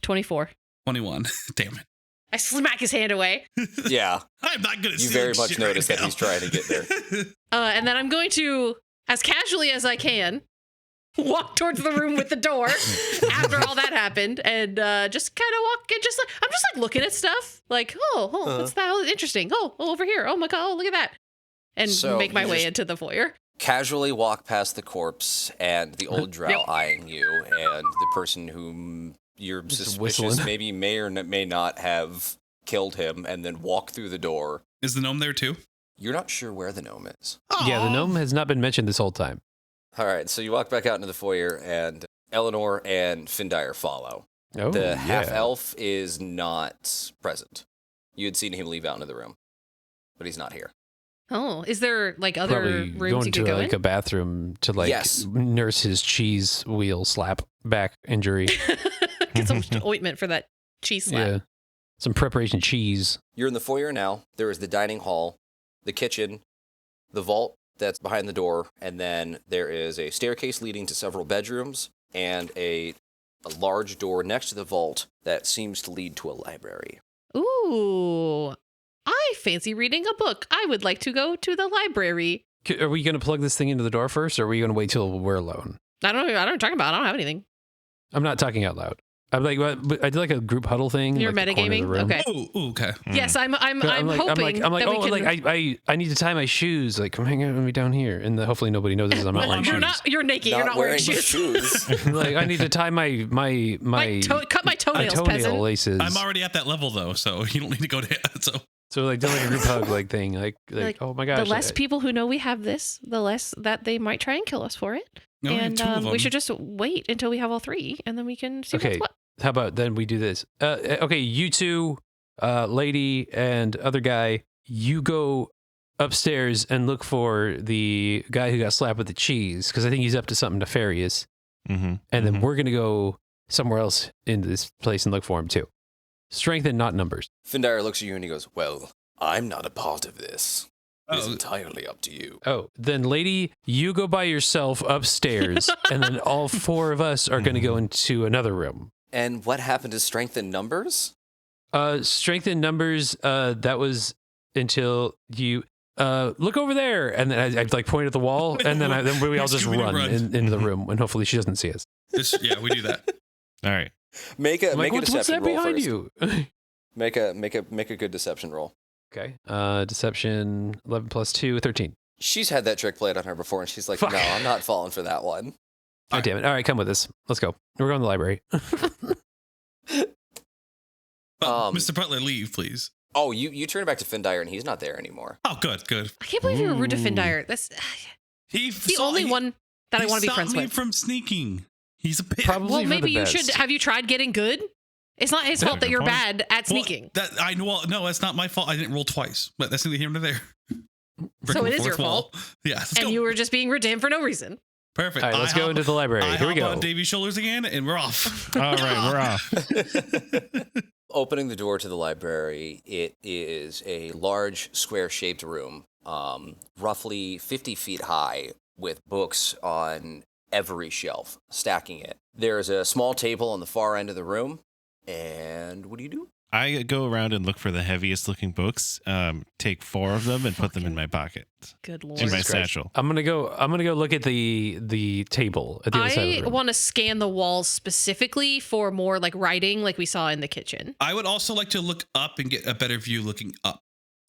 24. 21. Damn it. I smack his hand away. Yeah. I'm not good at You seeing very much shit notice right that now. he's trying to get there. And then I'm going to, as casually as I can, walk towards the room with the door after all that happened, and just kind of walk and I'm just like looking at stuff, like, what's that? Oh, interesting. Oh, over here. Oh my God. Oh, look at that. And So make my you way just- into the foyer. Casually walk past the corpse and the old drow Yep. eyeing you, and the person whom you're Just suspicious whistling. maybe may or may not have killed him, and then walk through the door. Is the gnome there too? You're not sure where the gnome is. Yeah, the Aw. gnome has not been mentioned this whole time. All right, so you walk back out into the foyer, and Eleanor and Findire follow. Oh, The yeah. half-elf is not present. You had seen him leave out into the room, but he's not here. Oh, is there like other Probably rooms going you to could go like in? a bathroom to like Yes. nurse his cheese wheel slap back injury. Get some ointment for that cheese slap. Yeah. Some preparation cheese. You're in the foyer now. There is the dining hall, the kitchen, the vault that's behind the door, and then there is a staircase leading to several bedrooms and a a large door next to the vault that seems to lead to a library. Ooh, I fancy reading a book. I would like to go to the library. Are we going to plug this thing into the door first, or are we going to wait till we're alone? I don't know what you're talking about. I don't have anything. I'm not talking out loud. I'm like, I did like a group huddle thing. You're like the corner of the metagaming? room. Okay. Oh, okay. Yes, I'm I'm hoping like, that oh, we can... like I need to tie my shoes. Like, come hang out with me down here, and hopefully nobody notices I'm not wearing shoes. You're naked. You're not wearing shoes. Like, I need to tie my cut my toenails, toenail peasant. laces. I'm already at that level though, so you don't need to go to So like, do like a group hug like thing. Like, oh my gosh. The less people who know we have this, the less that they might try and kill us for it. No, And two of them. we should just wait until we have all three, and then we can see what's what. How about then we do this? Okay, you two, lady and other guy, you go upstairs and look for the guy who got slapped with the cheese, because I think he's up to something nefarious. Mm-hmm. And then we're going to go somewhere else in this place and look for him too. Strength and not numbers. Findire looks at you and he goes, well, I'm not a part of this. It's Oh. entirely up to you. Oh, then lady, you go by yourself upstairs, and then all four of us are going to go into another room. And what happened to strength in numbers? Strength in numbers, that was until you look over there, and then I like point at the wall, and then we all just run into the room, and hopefully she doesn't see us. Yeah, we do that. All right. Make a Like, what's deception that roll behind first. you? Make a good deception roll. Okay. Deception 11 plus 2, 13. She's had that trick played on her before, and she's like, Fuck. no, I'm not falling for that one. Oh, damn it. All right, come with us. Let's go. We're going to the library. Mr. Butler, leave, please. Oh, you turn it back to Findire, and he's not there anymore. Oh, good. I can't believe you were rude to Findire. That's He's the only one that I want to be friends me with. from sneaking. He's a pig. Probably Well, for maybe the you best. should. Have you tried getting good? It's not his That's a fault that good you're point. bad at sneaking. No, that's not my fault. I didn't roll twice, but that's neither here nor there. So it is your Fourth wall. fault. Yeah, let's And go. you were just being rude to him for no reason. Perfect. All right, let's go into the library. I Here we hop go. on Davy's shoulders again, and we're off. All right, we're off. Opening the door to the library, it is a large square-shaped room, roughly 50 feet high, with books on every shelf, stacking it. There's a small table on the far end of the room, and what do you do? I go around and look for the heaviest looking books, take 4 of them and put them in my pocket, Good lord. in my Jesus Christ. satchel. I'm gonna go look at the table at the other side of I the room. want to scan the walls specifically for more like writing, like we saw in the kitchen. I would also like to look up and get a better view looking up.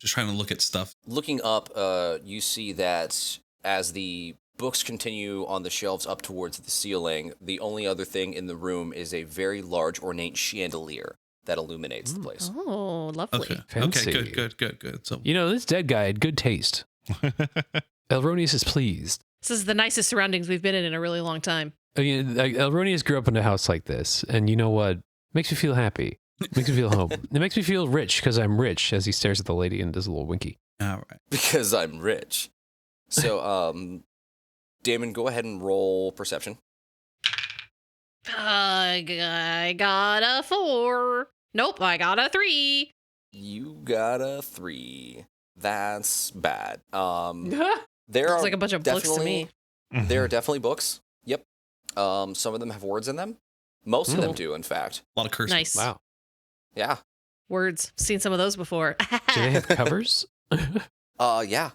Just trying to look at stuff. Looking up, you see that as the books continue on the shelves up towards the ceiling, the only other thing in the room is a very large ornate chandelier that illuminates the place. Oh, lovely. Okay. Fancy. Okay. Good. So You know, this dead guy had good taste. Elronius is pleased. This is the nicest surroundings we've been in a really long time. I mean, like, Elronius grew up in a house like this, and you know what? Makes me feel happy. Makes me feel home. It makes me feel rich because I'm rich. As he stares at the lady and does a little winky. all right. Because I'm rich. So, Damon, go ahead and roll perception. I got a 4. Nope, I got a 3. You got a 3. That's bad. There Looks are like a bunch of books to me. There are definitely books. Yep. Some of them have words in them. Most of them do, in fact. A lot of cursing. Nice. Wow. Yeah. Words. Seen some of those before. Do they have covers? Yeah.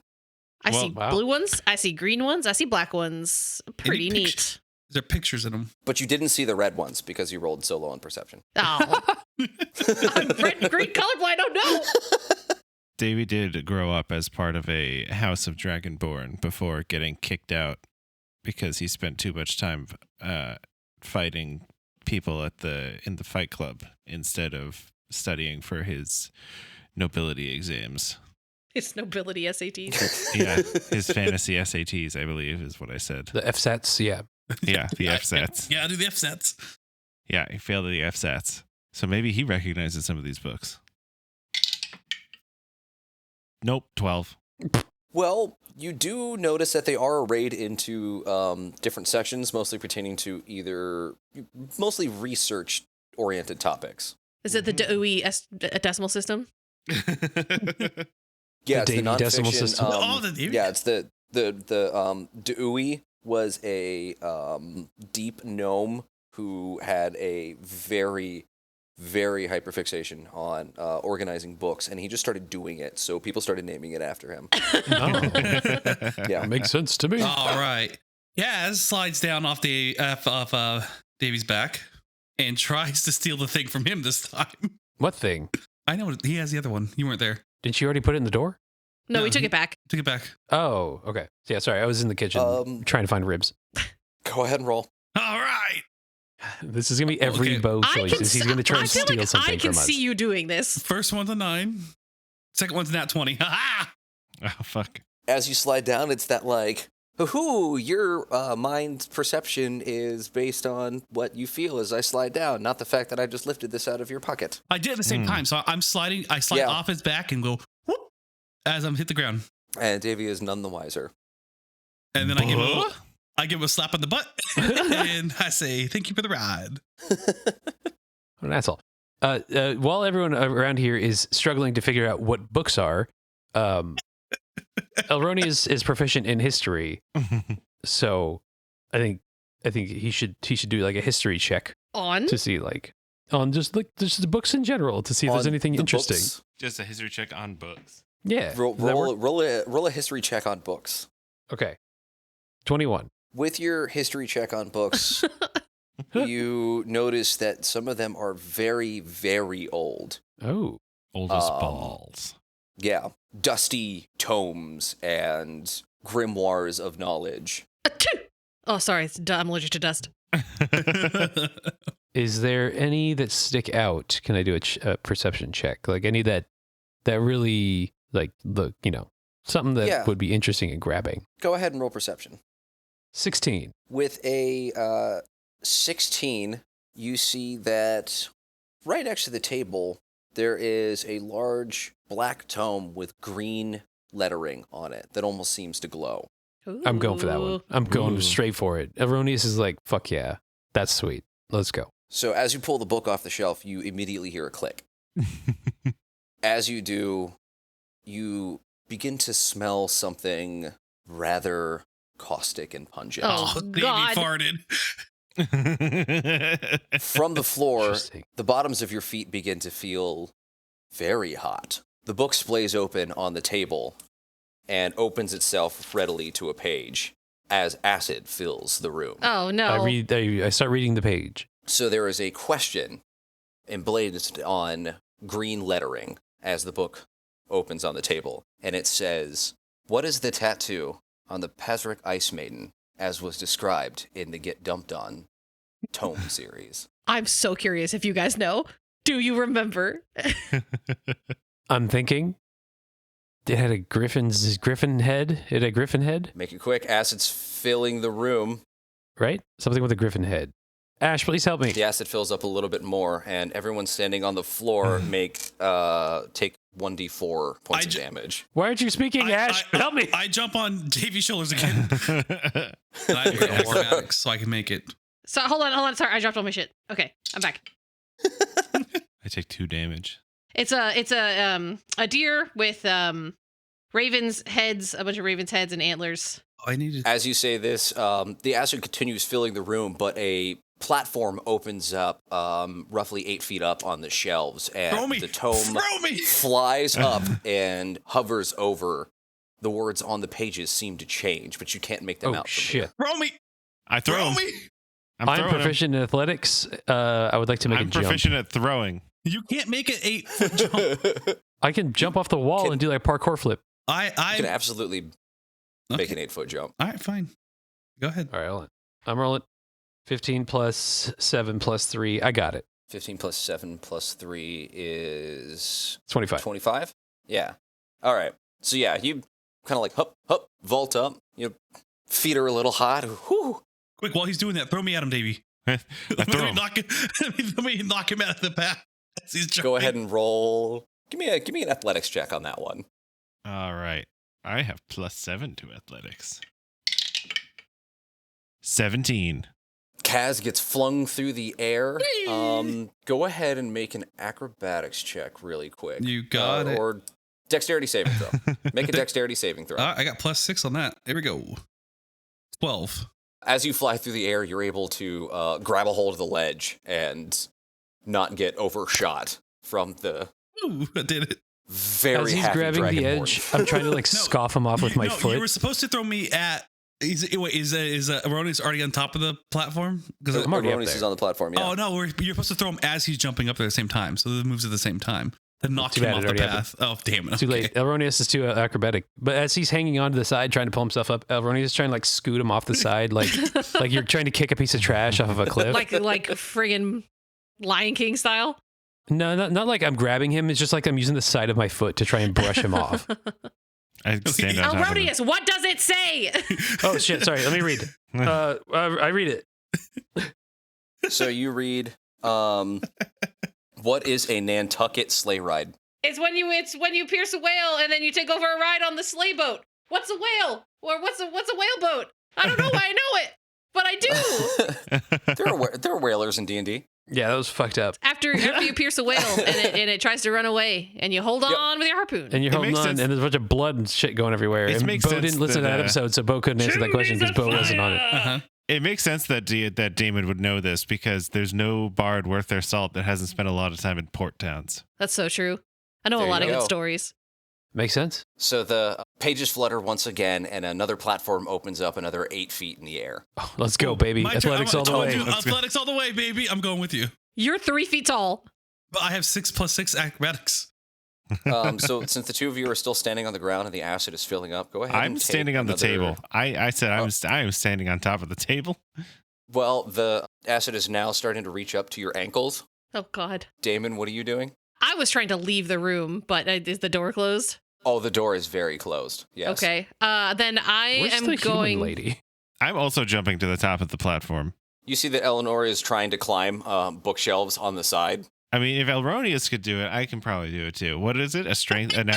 I see wow. blue ones. I see green ones. I see black ones. Pretty Any neat. pictures? There are pictures in them. But you didn't see the red ones because you rolled so low on perception. Oh. I'm red and green colorblind. Oh no. Davy did grow up as part of a house of Dragonborn before getting kicked out because he spent too much time fighting people in the fight club instead of studying for his nobility exams. It's nobility SATs. Yeah, his fantasy SATs, I believe, is what I said. The FSATs, yeah. Yeah, the FSATs. Yeah, I do the FSATs. Yeah, he failed the FSATs. So maybe he recognizes some of these books. Nope, 12. Well, you do notice that they are arrayed into different sections, mostly pertaining to mostly research-oriented topics. Is it the DOE decimal system? Yeah, it's the Davy decimal nonfiction. system. Yeah, it's the Dewey was a deep gnome who had a very, very hyperfixation on organizing books, and he just started doing it. So people started naming it after him. Yeah, Makes sense to me. All right. Yaz slides down off Davy's back and tries to steal the thing from him this time. What thing? I know he has the other one. You weren't there. Didn't you already put it in the door? No, No, we took it back. Took it back. Oh, okay. Yeah, sorry. I was in the kitchen trying to find ribs. go ahead and roll. All right. This is going to be every Okay. Bo choice. He's going to try I and feel steal like something I can from us. see you doing this. First one's a 9. Second one's nat 20. Ha ha! Oh, fuck. As you slide down, it's that like, hoo-hoo, your mind perception is based on what you feel as I slide down, not the fact that I just lifted this out of your pocket. I did at the same time. So I'm sliding. I slide Yeah. off his back and go whoop as I'm hit the ground. And Davy is none the wiser. And then I give him a slap on the butt and I say, thank you for the ride. What an asshole. While everyone around here is struggling to figure out what books are, Elroni is proficient in history, so I think he should do like a history check On? to see like on just the books in general to see if there's On anything the interesting. books, Just a history check on books. Yeah. roll, Does that roll, work? roll a history check on books. Okay. 21. With your history check on books, you notice that some of them are very, very old. Oh. Old as Um, balls. Yeah, dusty tomes and grimoires of knowledge. Achoo! Oh, sorry. I'm allergic to dust. Is there any that stick out? Can I do a perception check? Like any that really like look, something that Yeah. would be interesting and grabbing. Go ahead and roll perception. 16. With a 16, you see that right next to the table, there is a large black tome with green lettering on it that almost seems to glow. I'm going for that one. Ooh. I'm going Ooh. straight for it. Erroneous is like, fuck yeah. That's sweet. Let's go. So as you pull the book off the shelf, you immediately hear a click. As you do, you begin to smell something rather caustic and pungent. Oh, Davey God. farted. From the floor, Interesting. the bottoms of your feet begin to feel very hot. The book splays open on the table and opens itself readily to a page as acid fills the room. Oh, no. I start reading the page. So there is a question emblazoned on green lettering as the book opens on the table, and it says, "What is the tattoo on the Pazric Ice Maiden as was described in the Get Dumped On tome series?" I'm so curious if you guys know. Do you remember? I'm thinking it had a griffin head. It had a griffin head, Make it quick. Acid's filling the room. right? Something with a griffin head. Ash, please help me. The acid fills up a little bit more, and everyone standing on the floor take 1d4 points of damage. Why aren't you speaking, Ash? Help me. I jump on Davy's shoulders again. And I do acrobatics so I can make it. So hold on. Sorry, I dropped all my shit. Okay, I'm back. I take 2 damage. It's a deer with ravens heads, a bunch of ravens heads and antlers. I needed. As you say this, the acid continues filling the room, but a platform opens up roughly 8 feet up on the shelves, Throw and me! the tome Throw me! flies up and hovers over. The words on the pages seem to change, but you can't make them Oh, out. from shit. here. Throw me! I throw Throw him. me! I'm I'm throwing him. proficient in athletics. I would like to make I'm a jump. proficient at throwing. You can't make an 8-foot jump. I can jump off the wall and do like a parkour flip. You can I. absolutely make an 8-foot jump. All right, fine. Go ahead. All right, hold on. I'm rolling 15 plus 7 plus 3. I got it. 15 plus 7 plus 3 is 25. 25? Yeah. All right. So yeah, you kind of like hup, vault up. Your feet are a little hot. Whew. Quick, while he's doing that, throw me at him, Davey. I Let throw me him. knock him out of the path as he's jumping. Go ahead and roll. Give me an athletics check on that one. All right. I have +7 to athletics. 17. Kaz gets flung through the air. Go ahead and make an acrobatics check really quick. You got it. Or dexterity saving throw. Make a dexterity saving throw. I got +6 on that. There we go. 12. As you fly through the air, you're able to grab a hold of the ledge and not get overshot from the Ooh, I did it. very As he's happy grabbing the dragonborn. edge, I'm trying to like scoff him off with my You foot. were supposed to throw me at. Is Erroneous already on top of the platform? Because I'm already up Erroneous there. is on the platform, yeah. oh no, you're supposed to throw him as he's jumping up there at the same time. So the moves at the same time. Then knock Too him bad off it the already path. Oh damn it! Too okay. late. Elronius is too acrobatic. But as he's hanging on to the side, trying to pull himself up, Elronius is trying to like scoot him off the side, like you're trying to kick a piece of trash off of a cliff. like friggin' Lion King style. No, not like I'm grabbing him. It's just like I'm using the side of my foot to try and brush him off. I stand on top of him. Elrodius, what does it say? Oh shit! Sorry, let me read. I read it. So you read, what is a Nantucket sleigh ride? It's when you pierce a whale and then you take over a ride on the sleigh boat. What's a whale? Or what's a whale boat? I don't know why I know it, but I do. There are whalers in D&D. Yeah, that was fucked up. After you pierce a whale and it tries to run away, and you hold on with your harpoon. And you're holding makes on, sense. and there's a bunch of blood and shit going everywhere. It And makes Bo sense didn't listen to that, that episode, so Bo couldn't answer that question because Bo wasn't on it. Uh-huh. It makes sense that Damon would know this because there's no bard worth their salt that hasn't spent a lot of time in port towns. That's so true. I know There a lot you of good go. stories. Makes sense. So the pages flutter once again, and another platform opens up another 8 feet in the air. Oh, let's go, baby. My turn. Athletics I all the told way. you, Let's go. athletics all the way, baby. I'm going with you. You're 3 feet tall. But I have 6 + 6 acrobatics. So since the two of you are still standing on the ground and the acid is filling up, go ahead. I'm and take standing on the another- table. I said I am standing on top of the table. Well, the acid is now starting to reach up to your ankles. Oh God. Damon, what are you doing? I was trying to leave the room, but is the door closed? Oh, the door is very closed. Yes. Okay. Then I Where's am the going. human lady? I'm also jumping to the top of the platform. You see that Eleanor is trying to climb bookshelves on the side. I mean, if Elronius could do it, I can probably do it too. What is it? A strength and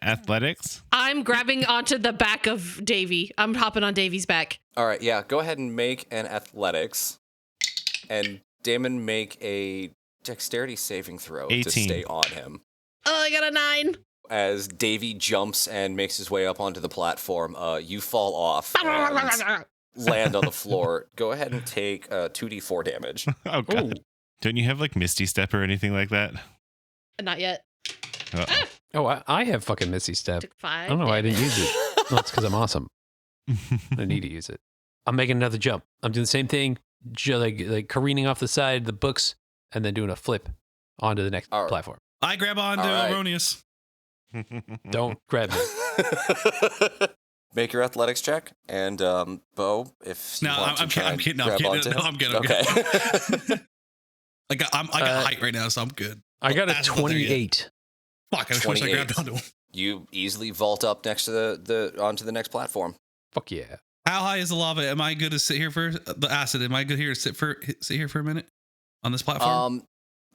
athletics? I'm grabbing onto the back of Davy. I'm hopping on Davy's back. All right, yeah. Go ahead and make an athletics, and Damon make a dexterity saving throw 18. to stay on him. Oh, I got a 9. As Davy jumps and makes his way up onto the platform, you fall off and land on the floor. Go ahead and take 2d4 damage. Oh god. Don't you have like Misty Step or anything like that? Not yet. Uh-oh. Oh, I have fucking Misty Step. Took 5. I don't know why I didn't use it. No, it's because I'm awesome. I need to use it. I'm making another jump. I'm doing the same thing, like careening off the side of the books and then doing a flip onto the next All right. platform. I grab onto All right. Erroneous. Don't grab me. Make your athletics check, and Bo, if you No, want to I'm try kidding. I'm and kidding. No, grab I'm onto kidding. No, him. I'm good. I'm Okay. good. I got height right now, so I'm good. I got a That's not there yet. 28. Fuck, I just wish I 28. grabbed onto him. You easily vault up next to the onto the next platform. Fuck yeah. How high is the lava? Am I good to sit here for the acid? Am I good here to sit here for a minute on this platform?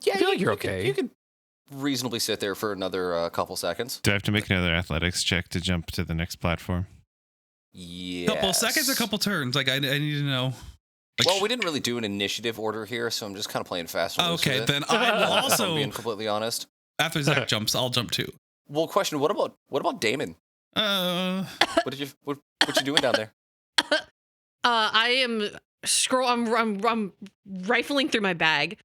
Yeah, I feel like you're you could- okay. You could reasonably sit there for another couple seconds. Do I have to make another athletics check to jump to the next platform? Yeah. Couple seconds or couple turns? Like I need to know. Like, Well, we didn't really do an initiative order here, so I'm just kind of playing fast. and loose okay, with it, then I will if I'm also being completely honest. after Zach jumps, I'll jump too. Well, question: What about Damon? What you doing down there? I am I'm rifling through my bag,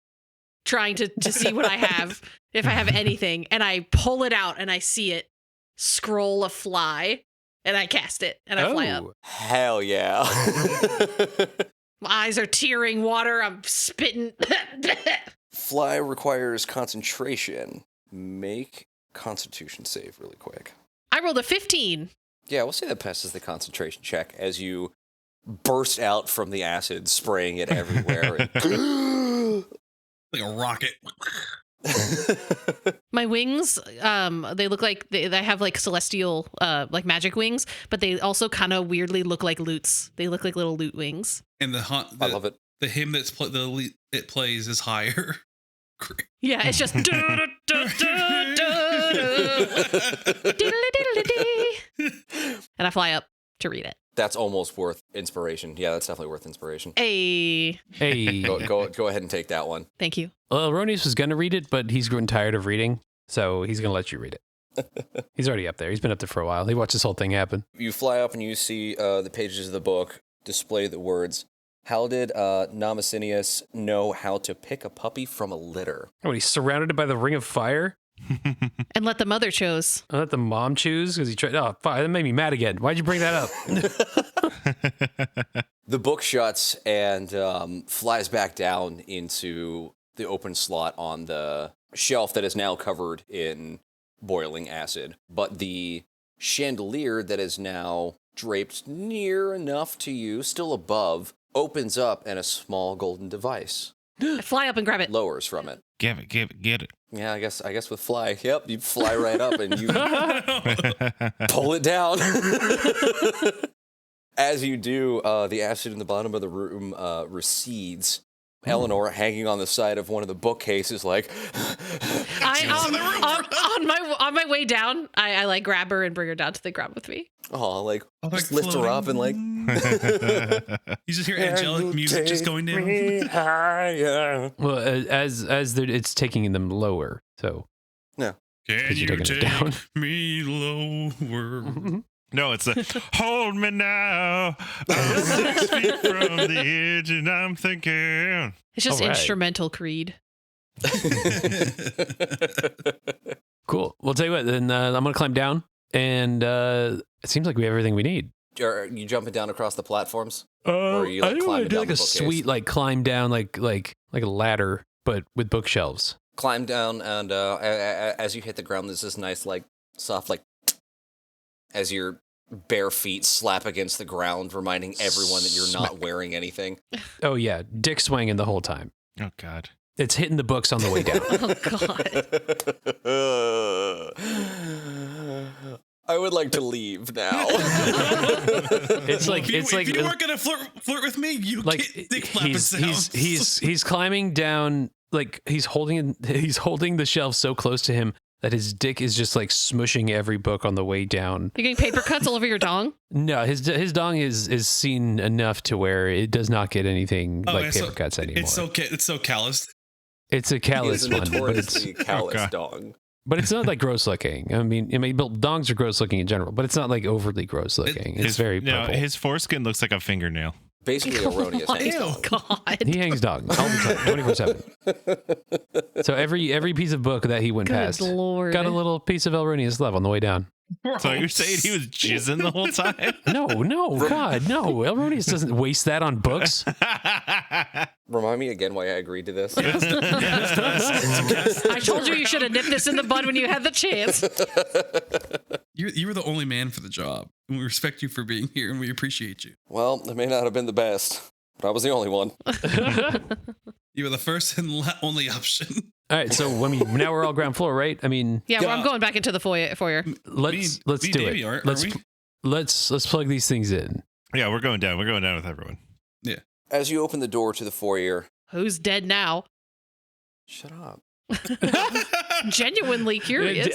trying to see what I have, if I have anything, and I pull it out and I see it. Scroll a fly, and I cast it, and I fly up. Oh, Hell yeah! My eyes are tearing water. I'm spitting. Fly requires concentration. Make Constitution save really quick. I rolled a 15. Yeah, we'll say that passes the concentration check as you burst out from the acid, spraying it everywhere. Like a rocket. My wings, they look like they have like celestial, like magic wings, but they also kind of weirdly look like lutes. They look like little lute wings. And the I love it. The hymn it plays is higher. Yeah, it's just. And I fly up to read it. That's almost worth inspiration. Yeah, that's definitely worth inspiration. Hey, hey. Go ahead and take that one. thank you. Well, Erroneous was going to read it, but he's grown tired of reading, so he's going to let you read it. He's already up there. He's been up there for a while. He watched this whole thing happen. You fly up and you see the pages of the book. display the words, "How did Nomasinius know how to pick a puppy from a litter?" What, he's surrounded by the ring of fire? And let the mother choose. I let the mom choose because he tried. Oh, fuck, that made me mad again. Why'd you bring that up? The book shuts and flies back down into the open slot on the shelf that is now covered in boiling acid. But the chandelier that is now draped near enough to you, still above, opens up and a small golden device I fly up and grab it. lowers from it. Get it. Yeah, I guess with fly. Yep, you fly right up and you pull it down. As you do, the acid in the bottom of the room recedes. Eleanor, hanging on the side of one of the bookcases, like on my way down, I like grab her and bring her down to the ground with me. Just lift her up and like. You just hear angelic music just going down. Well, it's taking them lower. So No. Can you're you taking it take down. me lower? No, it's a hold me now. I'm 6 feet from the edge, and I'm thinking. It's just All right. instrumental Creed. cool. Well, tell you what. Then I'm gonna climb down, and it seems like we have everything we need. Are you jumping down across the platforms? Or are you, like, I think I'm gonna climbing do down like the a bookcase? sweet like climb down like a ladder, but with bookshelves. Climb down, and as you hit the ground, there's this nice, like, soft, like, as your bare feet slap against the ground, reminding everyone that you're not wearing anything. Oh yeah, dick swinging the whole time. Oh God. It's hitting the books on the way down. Oh God. I would like to leave now. It's like if you weren't gonna flirt with me, you like get dick flapping sounds. he's climbing down, like he's holding the shelf so close to him that his dick is just like smushing every book on the way down. You're getting paper cuts all over your dong? No, his dong is seen enough to where it does not get anything like yeah, paper cuts anymore. It's so calloused. It's a It's callous a one, but notoriously callous God. dong. it's not like gross looking. I mean, dongs are gross looking in general, but it's not like overly gross looking. It's very purple. His foreskin looks like a fingernail. Basically erroneous. Oh my hangs dong. God. He hangs dog all the time, 24/7. So every piece of book that he went Good past Lord. got a little piece of Elronius love on the way down. So you're saying he was jizzing the whole time? No, God, no. Elronius doesn't waste that on books. Remind me again why I agreed to this. I told you should have nipped this in the bud when you had the chance. You were the only man for the job. And we respect you for being here, and we appreciate you. Well, it may not have been the best, but I was the only one. You were the first and only option. All right, so now we're all ground floor, right? I mean, Yeah, well, I'm going back into the foyer. let's Me do and Davey, it. are we? Let's plug these things in. Yeah, we're going down. We're going down with everyone. As you open the door to the foyer, Who's dead now? shut up. Genuinely curious.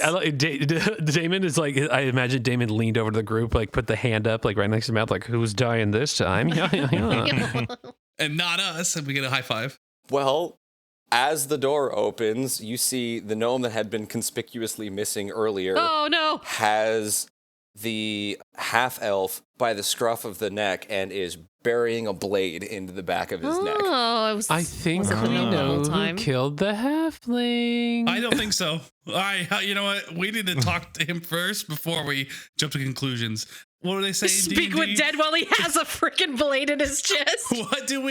Damon is like, I imagine Damon leaned over to the group, like put the hand up, like right next to his mouth, like, who's dying this time? Yeah. And not us, and we get a high five. Well, as the door opens, you see the gnome that had been conspicuously missing earlier Oh no. has the half-elf by the scruff of the neck and is burying a blade into the back of his neck. Oh, it was. I think wasn't we the know whole who time. killed the halfling. I don't think so. You know what? We need to talk to him first before we jump to conclusions. What do they say in Speak D&D? with dead while he has a freaking blade in his chest. What did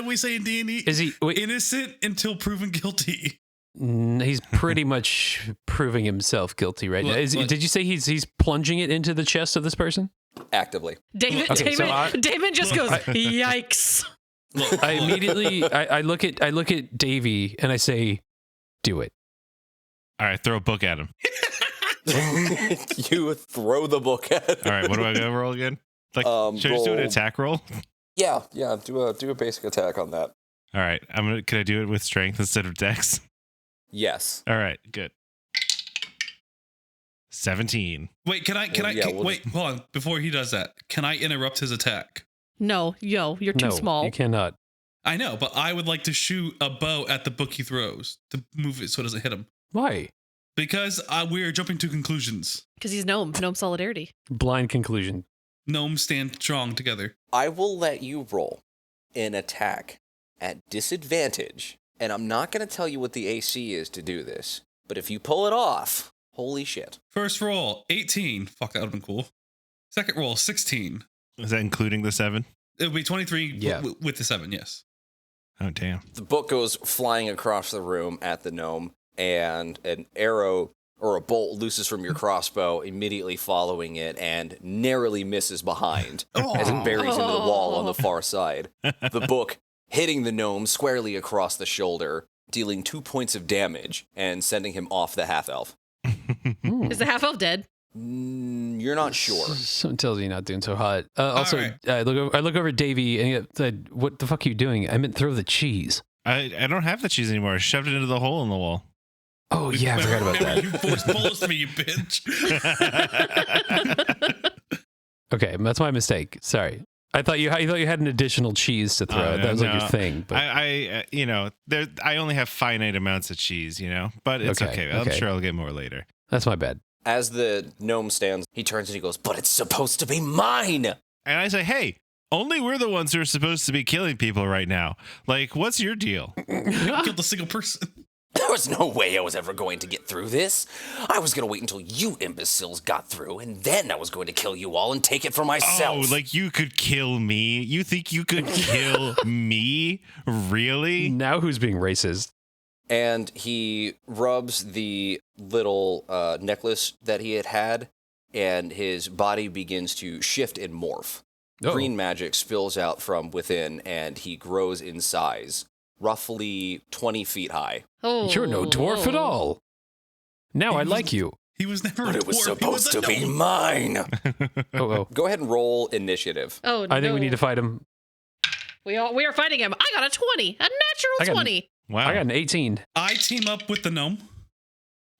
we say in D&D? Is he? Wait, Innocent until proven guilty. he's pretty much proving himself guilty right now. Look. Did you say he's plunging it into the chest of this person? Actively. Damon just goes, yikes. Look, I immediately I look at Davey and I say, "Do it." All right, throw a book at him. You throw the book at him. All right, what do I go roll again? Like, should I just do an roll- attack roll? Yeah, do a basic attack on that. All right, can I do it with strength instead of dex? Yes. All right, good. 17. wait, can I? Well, Wait, hold on. Before he does that, can I interrupt his attack? No, you're too No, small. you cannot. I know, but I would like to shoot a bow at the book he throws to move it so it doesn't hit him. Why? Because we are jumping to conclusions. Because he's gnome solidarity. Blind conclusion. gnomes stand strong together. I will let you roll an attack at disadvantage, and I'm not going to tell you what the AC is to do this, but if you pull it off, holy shit. First roll, 18. Fuck, that would have been cool. Second roll, 16. Is that including the 7? It would be 23 Yeah. with the 7, yes. Oh, damn. The book goes flying across the room at the gnome, and an arrow or a bolt looses from your crossbow, immediately following it, and narrowly misses behind as it buries into the wall on the far side. The book hitting the gnome squarely across the shoulder, dealing 2 points of damage and sending him off the half-elf. Is the half elf dead? You're not sure. Something tells me you're not doing so hot. Also, right. I look over at Davey and he said, "What the fuck are you doing?" I meant throw the cheese. I don't have the cheese anymore. I shoved it into the hole in the wall. Oh yeah, I forgot about that. You forced bulls to me, you bitch. Okay, that's my mistake. Sorry. I thought you had an additional cheese to throw. That was like your thing. But I I only have finite amounts of cheese, but it's okay. I'm sure I'll get more later. that's my bad. As the gnome stands, he turns and he goes, "But it's supposed to be mine!" And I say, hey, only we're the ones who are supposed to be killing people right now. Like, what's your deal? You killed a single person. There was no way I was ever going to get through this. I was going to wait until you imbeciles got through, and then I was going to kill you all and take it for myself. Oh, like you could kill me? You think you could kill me? Really? Now who's being racist? And he rubs the little necklace that he had, and his body begins to shift and morph. Oh. Green magic spills out from within, and he grows in size, roughly 20 feet high. Oh, You're no dwarf at all. Now I like you. He was never But a it was dwarf. supposed He was to a be gnome. mine. Oh. Go ahead and roll initiative. Oh, no. I think we need to fight him. We are fighting him. I got a 20. A I natural got- 20. Wow. I got an 18. I team up with the gnome.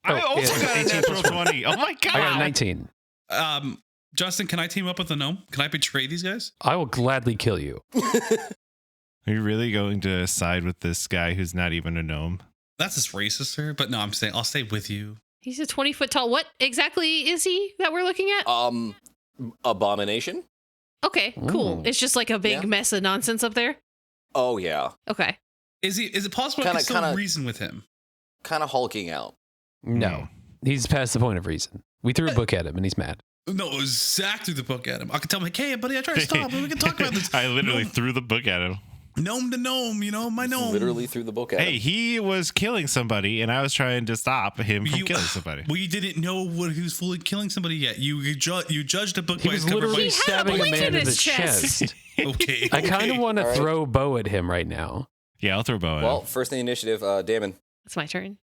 I Oh, also yeah, got a 18 natural plus 20. Oh my god. I got a 19. Justin, can I team up with the gnome? Can I betray these guys? I will gladly kill you. Are you really going to side with this guy who's not even a gnome? That's just racist, sir. But no, I'm saying I'll stay with you. He's a 20 foot tall. What exactly is he that we're looking at? Abomination? Okay, cool. Ooh. It's just like a big Yeah. mess of nonsense up there. Oh, yeah. Okay. Is it possible I Kinda- can still kinda- reason with him? Kind of hulking out. No. He's past the point of reason. We threw a book at him and he's mad. No, it was Zach threw the book at him. I could tell him, like, hey, buddy, I tried to stop. We can talk about this. I literally threw the book at him. Gnome to gnome, my gnome. Literally threw the book at Hey, him. he was killing somebody, and I was trying to stop him from You- killing somebody. Well, you didn't know what he was fully killing somebody yet. You judged a book He by was its cover. literally He had a stabbing a blink man in in the his chest. chest. Okay. I kind of want to All right. throw Bo at him right now. Yeah, I'll throw a bow at Well, him. first in the initiative, Damon. It's my turn.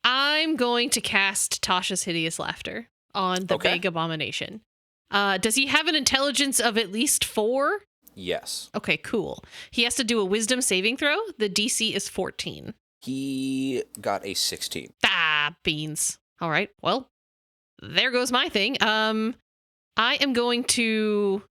I'm going to cast Tasha's Hideous Laughter on the Okay. big abomination. Does he have an intelligence of at least 4? Yes. Okay, cool. He has to do a wisdom saving throw. The DC is 14. He got a 16. Ah, beans. All right. Well, there goes my thing. I am going to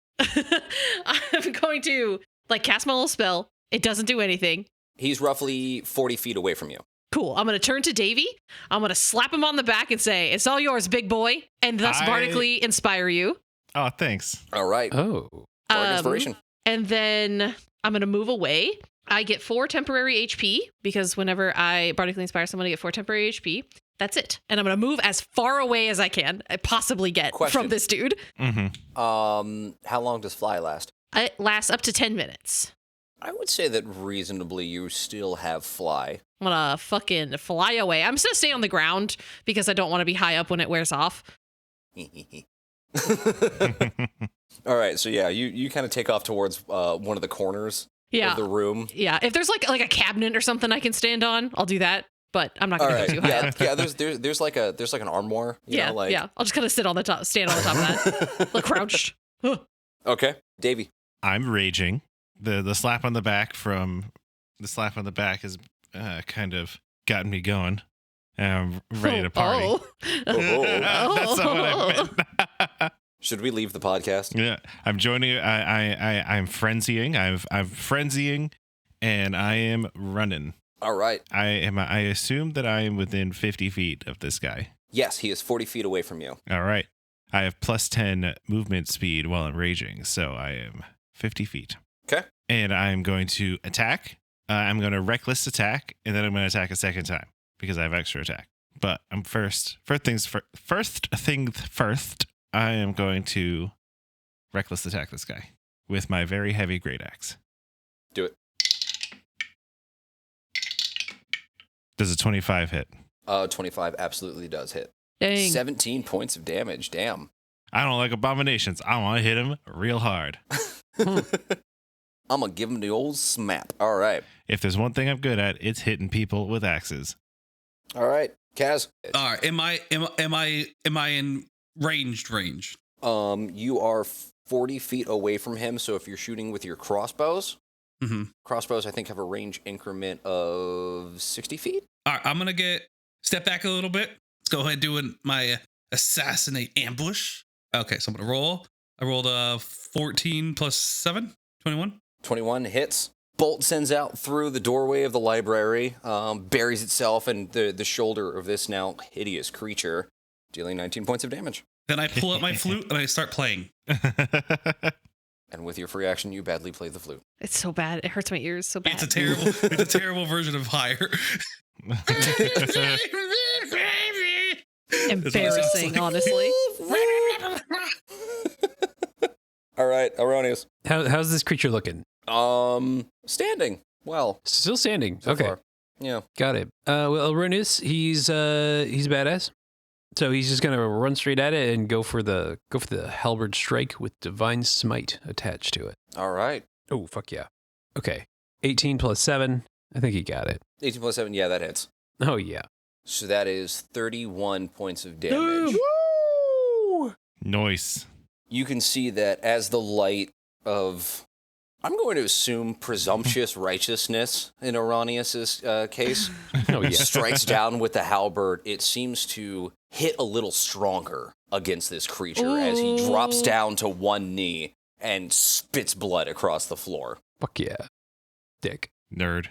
cast my little spell. It doesn't do anything. He's roughly 40 feet away from you. Cool. I'm going to turn to Davy. I'm going to slap him on the back and say, "It's all yours, big boy," and thus bardically inspire you. Oh, thanks. All right. Oh. Bardic inspiration. And then I'm going to move away. I get 4 temporary HP because whenever I bardically inspire someone, I get 4 temporary HP. That's it. And I'm going to move as far away as I can possibly get Question. from this dude. Mm-hmm. How long does fly last? It lasts up to 10 minutes. I would say that reasonably you still have fly. I'm going to fucking fly away. I'm just going to stay on the ground because I don't want to be high up when it wears off. All right, so yeah, you kind of take off towards one of the corners Yeah. of the room. Yeah. If there's like a cabinet or something I can stand on, I'll do that. But I'm not All going to right, go too high. yeah. There's like an armoire. You Yeah. know, like... Yeah. I'll just kind of stand on the top of that. Look crouched. Okay, Davey. I'm raging. The slap on the back has kind of gotten me going. And I'm ready to party. That's not what I meant. Should we leave the podcast? Yeah, I'm joining. I'm frenzying. I'm frenzying, and I am running. All right. I assume that I am within 50 feet of this guy. Yes, he is 40 feet away from you. All right. I have plus 10 movement speed while I'm raging, so I am 50 feet. Okay. And I'm going to attack. I'm going to reckless attack, and then I'm going to attack a second time because I have extra attack. But I'm first things first, I am going to reckless attack this guy with my very heavy great axe. Do it. Does a 25 hit? 25 absolutely does hit. Dang. 17 points of damage. Damn. I don't like abominations. I want to hit him real hard. I'm going to give him the old smap. All right. If there's one thing I'm good at, it's hitting people with axes. All right. Kaz. All right. Am I in ranged range? You are 40 feet away from him, so if you're shooting with your crossbows, crossbows I think have a range increment of 60 feet. All right. I'm going to step back a little bit. Let's go ahead and do my assassinate ambush. Okay. So I'm going to roll. I rolled a 14 plus 7, 21. 21 hits. Bolt sends out through the doorway of the library, buries itself in the shoulder of this now hideous creature, dealing 19 points of damage. Then I pull out my flute and I start playing. And with your free action, you badly play the flute. It's so bad. It hurts my ears so bad. It's a terrible version of Higher. Embarrassing, honestly. All right, Aronius. How's this creature looking? Standing. Well, Still standing. so Okay. far. Yeah. Got it. Well, Elronius, he's badass. So he's just gonna run straight at it and go for the halberd strike with divine smite attached to it. All right. Oh, fuck yeah. Okay. 18 plus 7. I think he got it. 18 plus 7. Yeah, that hits. Oh yeah. So that is 31 points of damage. Woo! Nice. You can see that as the light of, I'm going to assume, presumptuous righteousness in Aronius's case, Oh yeah. strikes down with the halberd, it seems to hit a little stronger against this creature as he drops down to one knee and spits blood across the floor. Fuck yeah. Dick. Nerd.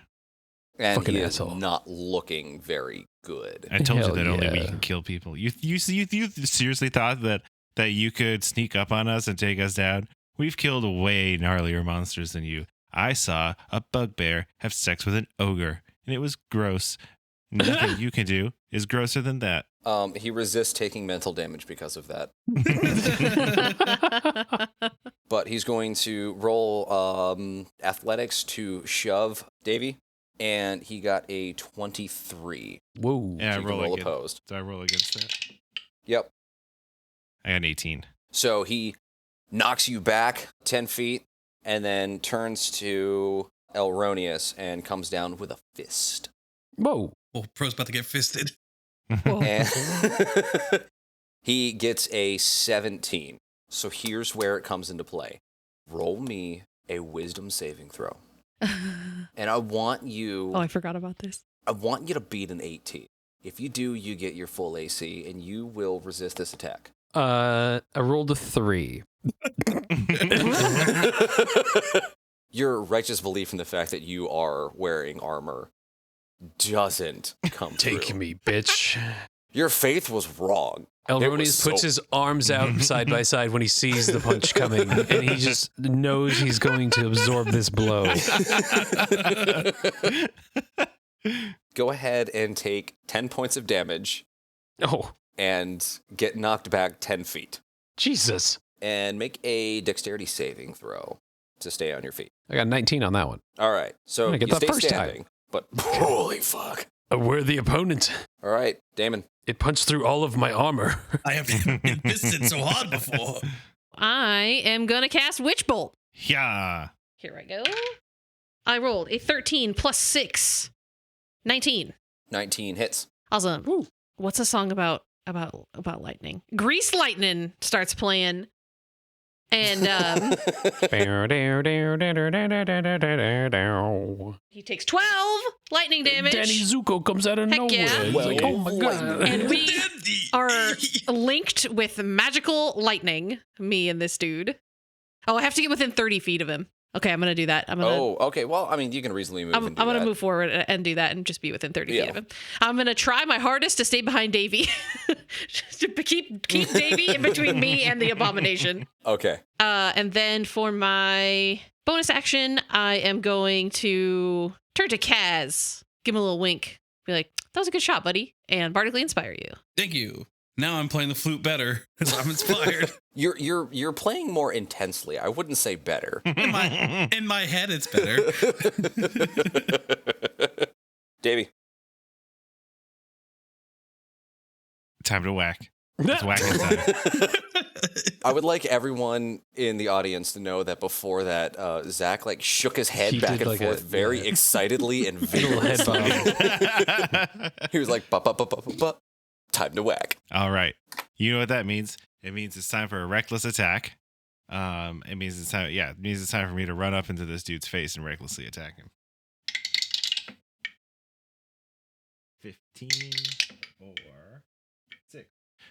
And Fucking he is asshole. not looking very good. I told you Hell that only we yeah. can kill people. You seriously thought that you could sneak up on us and take us down? We've killed way gnarlier monsters than you. I saw a bugbear have sex with an ogre, and it was gross. Nothing you can do is grosser than that. He resists taking mental damage because of that. But he's going to roll athletics to shove Davy, and he got a 23. Whoa. Yeah, So I you can roll roll against. opposed. Do I roll against that? Yep. I got an 18. So he knocks you back 10 feet and then turns to Elronius and comes down with a fist. Whoa. Oh, Pro's about to get fisted. And he gets a 17. So here's where it comes into play. Roll me a wisdom saving throw. And I want you Oh, I forgot about this. I want you to beat an 18. If you do, you get your full AC and you will resist this attack. I rolled a 3. Your righteous belief in the fact that you are wearing armor doesn't come Take through. me, bitch. Your faith was wrong. Elronius puts his arms out side by side when he sees the punch coming, and he just knows he's going to absorb this blow. Go ahead and take 10 points of damage Oh, and get knocked back 10 feet. Jesus. And make a dexterity saving throw to stay on your feet. I got 19 on that one. All right. So I'm gonna get you that stay first time. standing. But holy fuck. A worthy opponent. All right, Damon. It punched through all of my armor. I have been fisted so hard before. I am going to cast Witch Bolt. Yeah. Here I go. I rolled a 13 plus 6. 19. 19 hits. Awesome. Woo. What's a song about lightning? Grease Lightning starts playing. And he takes 12 lightning damage. Danny Zuko comes out of Heck nowhere. yeah. He's like, oh my god. And we are linked with magical lightning, me and this dude. Oh, I have to get within 30 feet of him. Okay, I'm gonna do that. I'm gonna. Oh, okay. Well, I mean, you can reasonably move. I'm gonna move forward and do that, and just be within 30 feet of him. I'm gonna try my hardest to stay behind Davy, to keep Davy in between me and the abomination. Okay. And then for my bonus action, I am going to turn to Kaz, give him a little wink, be like, "That was a good shot, buddy," and bardically inspire you. Thank you. Now I'm playing the flute better because I'm inspired. You're playing more intensely. I wouldn't say better. In my head, it's better. Davey. Time to whack. It's whacking time. I would like everyone in the audience to know that before that, Zach like shook his head He back did and like forth very excitedly and Little head vigorously. He was like, "Ba. Time to whack." All right. You know what that means? It means it's time for a reckless attack. It means it's time. Yeah, it means it's time for me to run up into this dude's face and recklessly attack him. 15 or 6.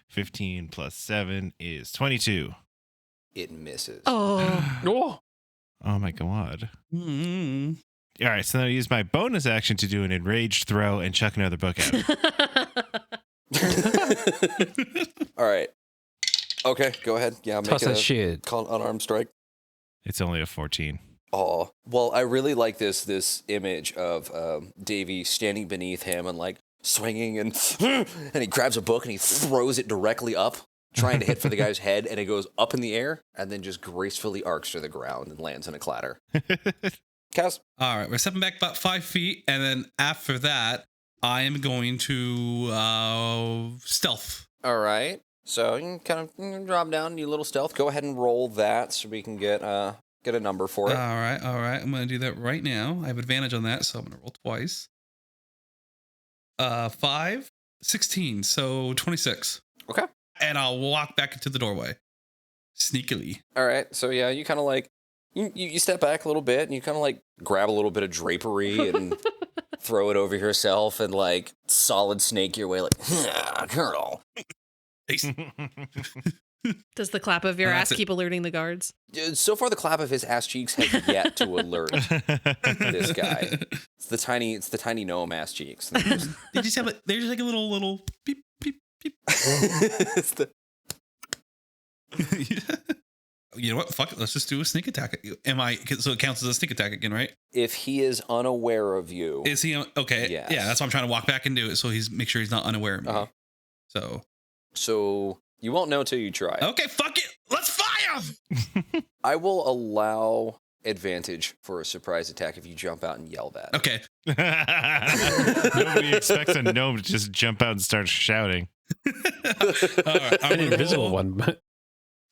15 plus 7 is 22. It misses. Oh. Oh my god. Mm-hmm. All right, so then I use my bonus action to do an enraged throw and chuck another book at him. All right. Okay, go ahead. Yeah, make Toss that a shit. call unarmed strike. It's only a 14. Oh, well, I really like this image of Davy standing beneath him and like swinging and he grabs a book and he throws it directly up, trying to hit for the guy's head, and it goes up in the air and then just gracefully arcs to the ground and lands in a clatter. Kaz? All right, we're stepping back about 5 feet, and then after that, I am going to stealth. All right. So you can kind of drop down, you little stealth. Go ahead and roll that so we can get a number for it. All right. I'm going to do that right now. I have advantage on that, so I'm going to roll twice. 5, 16, so 26. Okay. And I'll walk back into the doorway, sneakily. All right. So yeah, you kind of like you step back a little bit and you kind of like grab a little bit of drapery and throw it over yourself and like solid snake your way like, Colonel. Does the clap of your That's ass it. keep alerting the guards? So far, the clap of his ass cheeks has yet to alert this guy. It's the tiny gnome ass cheeks. They just have they're just like a little beep, beep, beep. It's the- You know what? Fuck it. Let's just do a sneak attack. So it counts as a sneak attack again, right? if he is unaware of you, Is he okay? Yes. Yeah, that's why I'm trying to walk back and do it. So make sure he's not unaware of me. Uh-huh. So you won't know till you try. Okay, fuck it. Let's fire. I will allow advantage for a surprise attack if you jump out and yell that. Okay. Nobody expects a gnome to just jump out and start shouting. All right. An invisible one. But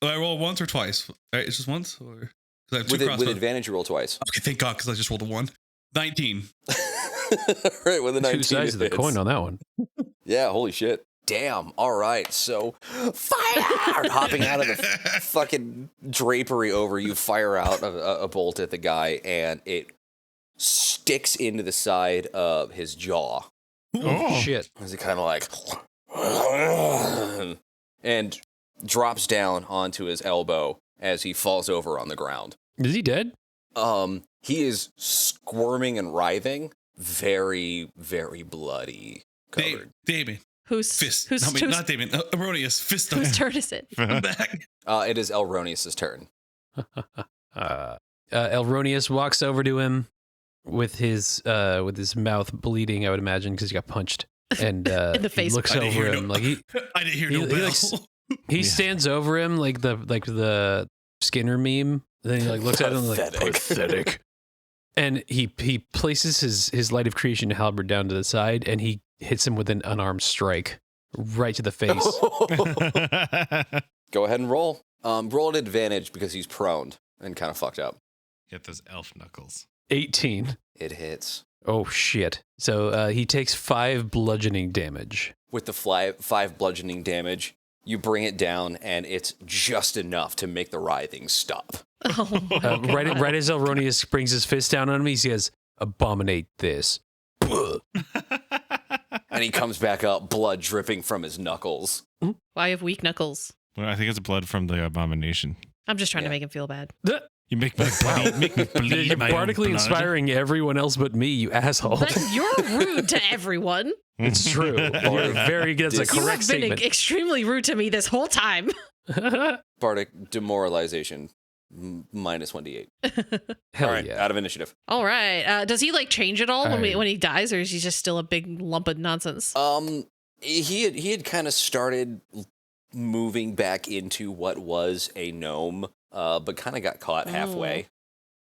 Do I roll once or twice? All right, it's just once, or 'cause I have two With crossbows. advantage, you roll twice. Okay, thank God, because I just rolled a 1. 19. Right, with a 19. two sides of the hits. coin on that one. Yeah, holy shit. Damn. All right. So, fire! Hopping out of the fucking drapery over you, fire out a bolt at the guy, and it sticks into the side of his jaw. Oh, shit. As he kind of like, and drops down onto his elbow as he falls over on the ground. Is he dead? He is squirming and writhing, very, very bloody, covered. Damon. Who's Fist. who's Not Damon. Erroneous. Fist. whose turn is it? I'm back. It is Elronius' turn. Elronius walks over to him with his mouth bleeding, I would imagine, because he got punched. And In the face. he looks I didn't over hear him no- like I didn't hear he- no he bell. likes- he stands over him like the Skinner meme. Then he like looks at him like Pathetic. pathetic. And he places his light of creation halberd down to the side, and he hits him with an unarmed strike right to the face. Go ahead and roll. Roll at advantage because he's prone and kind of fucked up. Get those elf knuckles. 18. It hits. Oh shit! So he takes 5 bludgeoning damage. With the 5 bludgeoning damage, you bring it down, and it's just enough to make the writhing stop. Oh my God. Right as Elronius brings his fist down on him, he says, "Abominate this." And he comes back up, blood dripping from his knuckles. Why have weak knuckles? Well, I think it's blood from the abomination. I'm just trying Yeah. to make him feel bad. You make me bleed. Make me bleed. You're my own bardically blood. inspiring everyone else but me, you asshole. But you're rude to everyone. It's true. You're very good. That's a You correct have been statement. extremely rude to me this whole time. Bardic demoralization, minus 1d8. Hell All right, yeah. out of initiative. All right. Does he like change at all All right. when he dies, or is he just still a big lump of nonsense? He had kind of started moving back into what was a gnome, but kind of got caught halfway.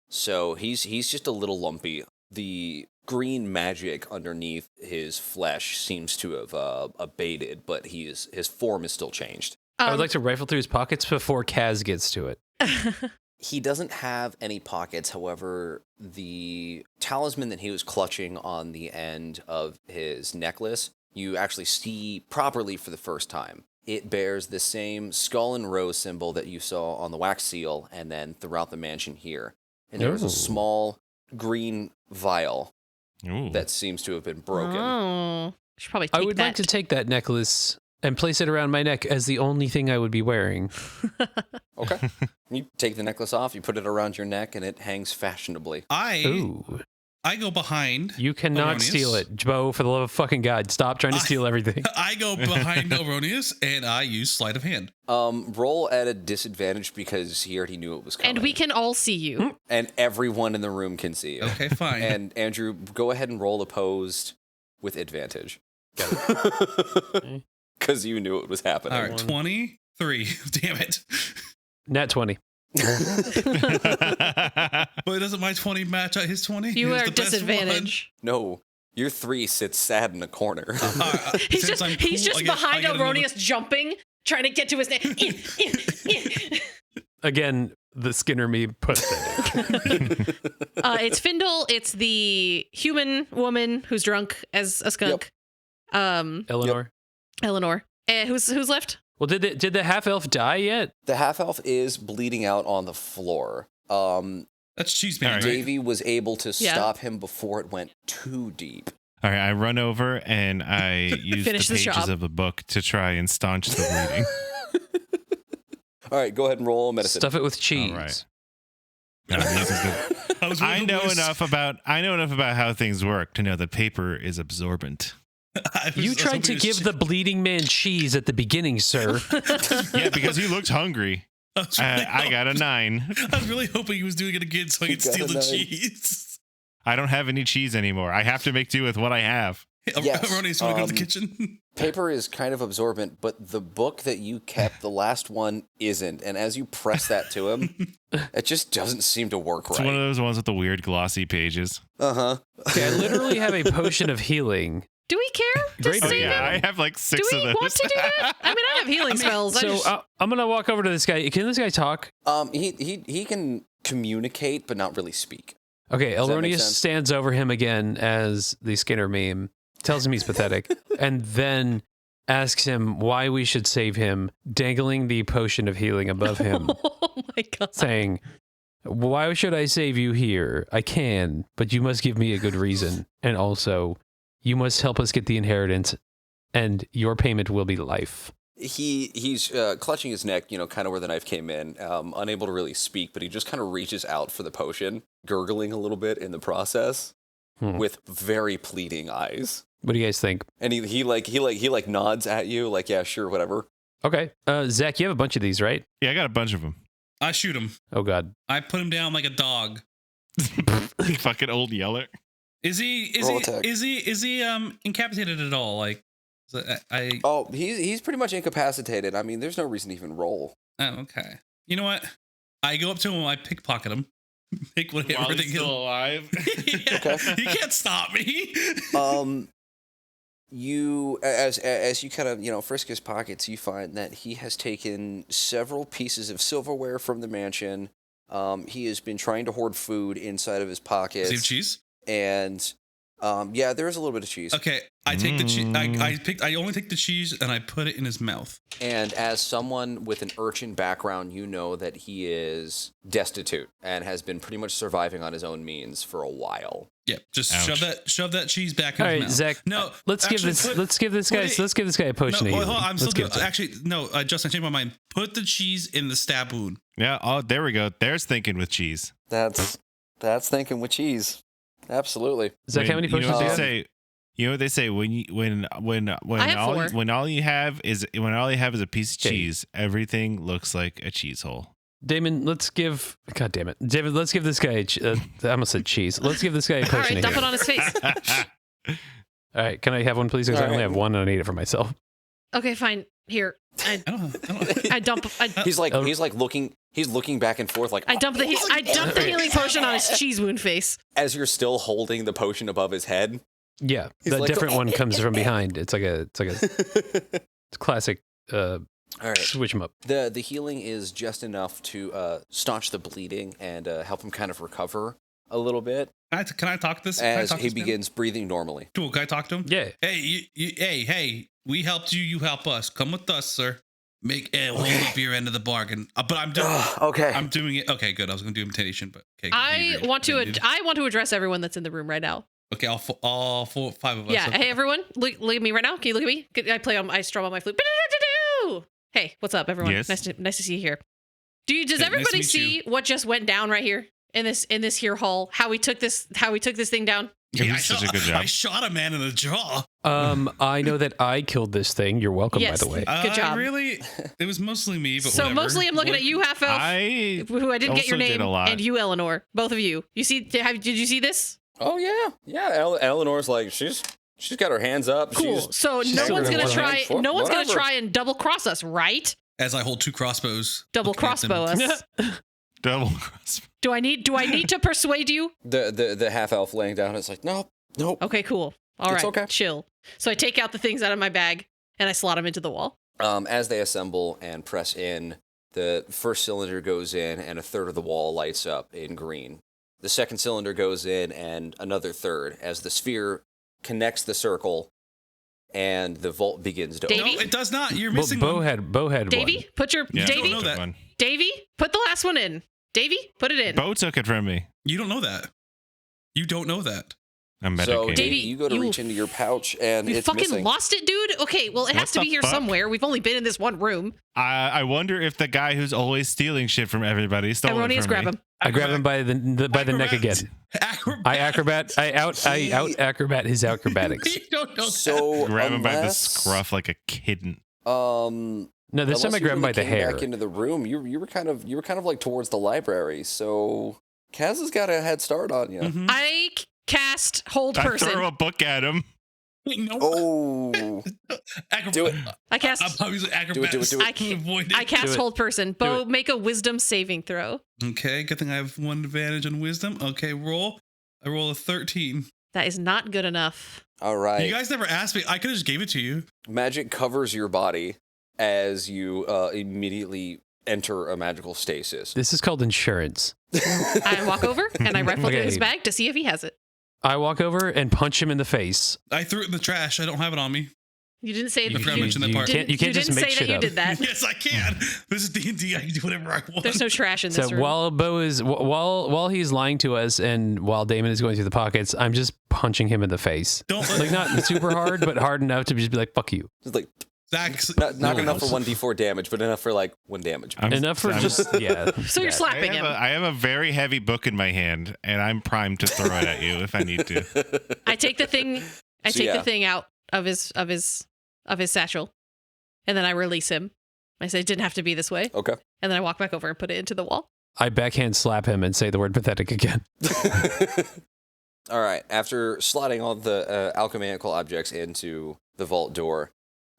So he's just a little lumpy. The green magic underneath his flesh seems to have abated, but his form is still changed. I would like to rifle through his pockets before Kaz gets to it. He doesn't have any pockets. However, the talisman that he was clutching on the end of his necklace, you actually see properly for the first time. It bears the same skull and rose symbol that you saw on the wax seal and then throughout the mansion here. And there was Ooh. a small green vial Ooh. that seems to have been broken. Oh, should probably take I would that. like to take that necklace and place it around my neck as the only thing I would be wearing. Okay. You take the necklace off, you put it around your neck, and it hangs fashionably. Ooh. I go behind. You cannot Erroneous. steal it. Bo, for the love of fucking God, stop trying to steal everything. I go behind Elronius and I use sleight of hand. Roll at a disadvantage because he already knew it was coming. And we can all see you. And everyone in the room can see you. Okay, fine. And Andrew, go ahead and roll opposed with advantage. Because you knew it was happening. All right, 23. Damn it. Nat 20. But doesn't my 20 match out his 20? You He was are the best disadvantage. No, your 3 sits sad in a corner. one. He's Since just I'm he's cool, just I get- behind I get another- Elronius jumping, trying to get to his neck. Again, the Skinner me pathetic. It's Findle. It's the human woman who's drunk as a skunk. Eleanor. Eleanor. Who's left? Well, did the half elf die yet? The half-elf is bleeding out on the floor. That's cheese man, right? Davey was able to Yeah. stop him before it went too deep. All right, I run over and I use the Finish the pages job. of the book to try and staunch the bleeding. All right, go ahead and roll medicine. Stuff it with cheese. All right. No, this is good. I was I really know close. enough about how things work to know that paper is absorbent. You tried to give the bleeding man cheese at the beginning, sir. Yeah, because he looked hungry. I got a 9. I was really hoping he was doing it again so I could got steal a the 9. cheese. I don't have any cheese anymore. I have to make do with what I have. Yes, Elronius, you want to go to the kitchen? Paper is kind of absorbent, but the book that you kept, the last one, isn't. And as you press that to him, it just doesn't seem to work It's one of right. those ones with the weird glossy pages. Uh-huh. Okay, I literally have a potion of healing. Do we care? to Great Oh save yeah, him? I have like Do 6 we of those. want to do that? I mean, I have healing spells. I So just- I'm gonna walk over to this guy. Can this guy talk? He can communicate, but not really speak. Okay, Does that make Elronius sense? stands over him again as the Skinner meme, tells him he's pathetic, and then asks him why we should save him, dangling the potion of healing above him, oh my god. saying, "Why should I save you here? I can, but you must give me a good reason. And also, you must help us get the inheritance, and your payment will be life." He's clutching his neck, kind of where the knife came in, unable to really speak, but he just kind of reaches out for the potion, gurgling a little bit in the process, with very pleading eyes. What do you guys think? And he nods at you, like, yeah, sure, whatever. Okay, Zach, you have a bunch of these, right? Yeah, I got a bunch of them. I shoot him. Oh God. I put him down like a dog. Fucking old yeller. Is he Roll attack. incapacitated at all? Like, I Oh, he's pretty much incapacitated. I mean, there's no reason to even roll. oh, okay. You know what? I go up to him, I pickpocket him. Pick what everything alive. Yeah, Okay. he can't stop me. You, as you kind of, frisk his pockets, you find that he has taken several pieces of silverware from the mansion. He has been trying to hoard food inside of his pockets. Save cheese. And Yeah, there is a little bit of cheese. Okay, I take the cheese. I only take the cheese and I put it in his mouth. And as someone with an urchin background, you know that he is destitute and has been pretty much surviving on his own means for a while. Yeah, just Ouch. shove that cheese back in All his right, mouth. Zach. No, let's give this guy a potion. No, of hold on, healing. I'm still Let's give doing. it to him. Actually, no, Justin, I changed my mind. Put the cheese in the stab wound. Yeah. Oh, there we go. There's thinking with cheese. That's thinking with cheese. Absolutely. Zach, how many potions do you have? You know what they say when I have 4. when all you have is a piece of Okay. cheese, everything looks like a cheese hole. Damon, let's give. God damn it, David. Let's give this guy. I almost said cheese. Let's give this guy a All potion. right, of dump it healing. on his face. All right, can I have one, please? Because I All only right. have one, and I need it for myself. Okay, fine. Here, I don't. I dump. He's like looking. He's looking back and forth like. I dump the healing potion on his cheese wound face. As you're still holding the potion above his head. Yeah, He's the like, different one comes from behind. It's like a classic. All right. Switch them up. The healing is just enough to staunch the bleeding and help him kind of recover a little bit Can I talk this? as he begins breathing normally. Cool. Can I talk to him? Yeah. Hey, hey, we helped you. You help us. Come with us, sir. Hold up your end of the bargain. But I'm doing. Okay. I'm doing it. Okay, good. I was going to do imitation, but okay. I want to address everyone that's in the room right now. Okay, all 4, 5 of us. Yeah. Okay. Hey, everyone, look at me right now. Can you look at me? I strum on my flute. Hey, what's up, everyone? Yes. Nice to see you here. Does Hey, nice to everybody meet see what just went down right here in this here hall? How we took this thing down? It Yeah, was such a good job. I shot a man in the jaw. I know that I killed this thing. You're welcome, Yes. by the way. Good job. Really? It was mostly me, but So whatever. mostly I'm looking at you, half elf, who I didn't get your also did name, a lot. and you, Eleanor, both of you. You see? Did you see this? Oh yeah. Eleanor's like she's got her hands up. Cool. So she's no still one's gonna gonna run try. for- No one's gonna whatever. try and double cross us, right? As I hold 2 crossbows. Double looking at them. crossbow us. Double cross. Do I need to persuade you? The half elf laying down. It's like nope. Okay, cool. All It's right, okay. chill. So I take out the things out of my bag and I slot them into the wall. As they assemble and press in, the first cylinder goes in and a third of the wall lights up in green. The second cylinder goes in and another third as the sphere connects the circle and the vault begins to Davey? open. No, it does not. You're Well, missing Bo one. had Davey, one. put your Yeah, Davey, know that. One. Davey, put the last one in. Davey, put it in. Bo took it from me. You don't know that. You don't know that. I'm So medicated. Davey, you go to you- reach into your pouch and You it's fucking missing. lost it, dude. Okay, well it has What to be the here fuck? somewhere. We've only been in this one room. I wonder if the guy who's always stealing shit from everybody stole it Erroneous, from grab me. him. I grab him by the neck again. I acrobat. I out acrobat his acrobatics. You don't know that. So Grab him by the unless, scruff like a kitten. No, this time unless I you grab him by really the came hair. Back into the room. You were kind of like towards the library. So Kaz has got a head start on you. Mhm. I cast hold I person. throw a book at him. No. Oh, do it. I cast I'm probably using Do it, acrobatics do it. I to ca- avoid I it. cast it. hold person. Bo, make a wisdom saving throw. Okay, good thing I have 1 advantage on wisdom. Okay, roll. I roll a 13. That is not good enough. All right. You guys never asked me. I could have just gave it to you. Magic covers your body as you immediately enter a magical stasis. This is called insurance. I walk over and I rifle through Okay. his bag to see if he has it. I walk over and punch him in the face. I threw it in the trash. I don't have it on me. You didn't say I forgot to mention that part. You can't just didn't make say shit that you up. did that. Yes, I can. This is D&D. I can do whatever I want. There's no trash in this So room. while Bo is while he's lying to us and while Damon is going through the pockets, I'm just punching him in the face. Don't Like not super hard, but hard enough to just be like, "Fuck you." It's like Zach's, not No enough for else. 1d4 damage, but enough for like 1 damage. Enough for just yeah. so you're slapping I him. have a very heavy book in my hand, and I'm primed to throw it at you if I need to. I take the thing. I So, take yeah. the thing out of his satchel, and then I release him. I say it didn't have to be this way, Okay. and then I walk back over and put it into the wall. I backhand slap him and say the word pathetic again. All right. After slotting all the alchemical objects into the vault door,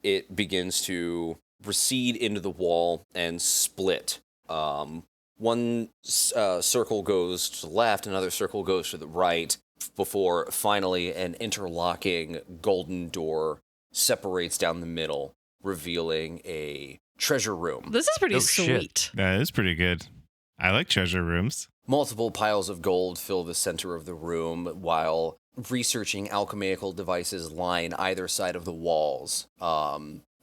it begins to recede into the wall and split. One circle goes to the left, another circle goes to the right, before finally an interlocking golden door separates down the middle, revealing a treasure room. This is pretty Oh, shit. sweet. That is pretty good. I like treasure rooms. Multiple piles of gold fill the center of the room, while researching alchemical devices line either side of the walls.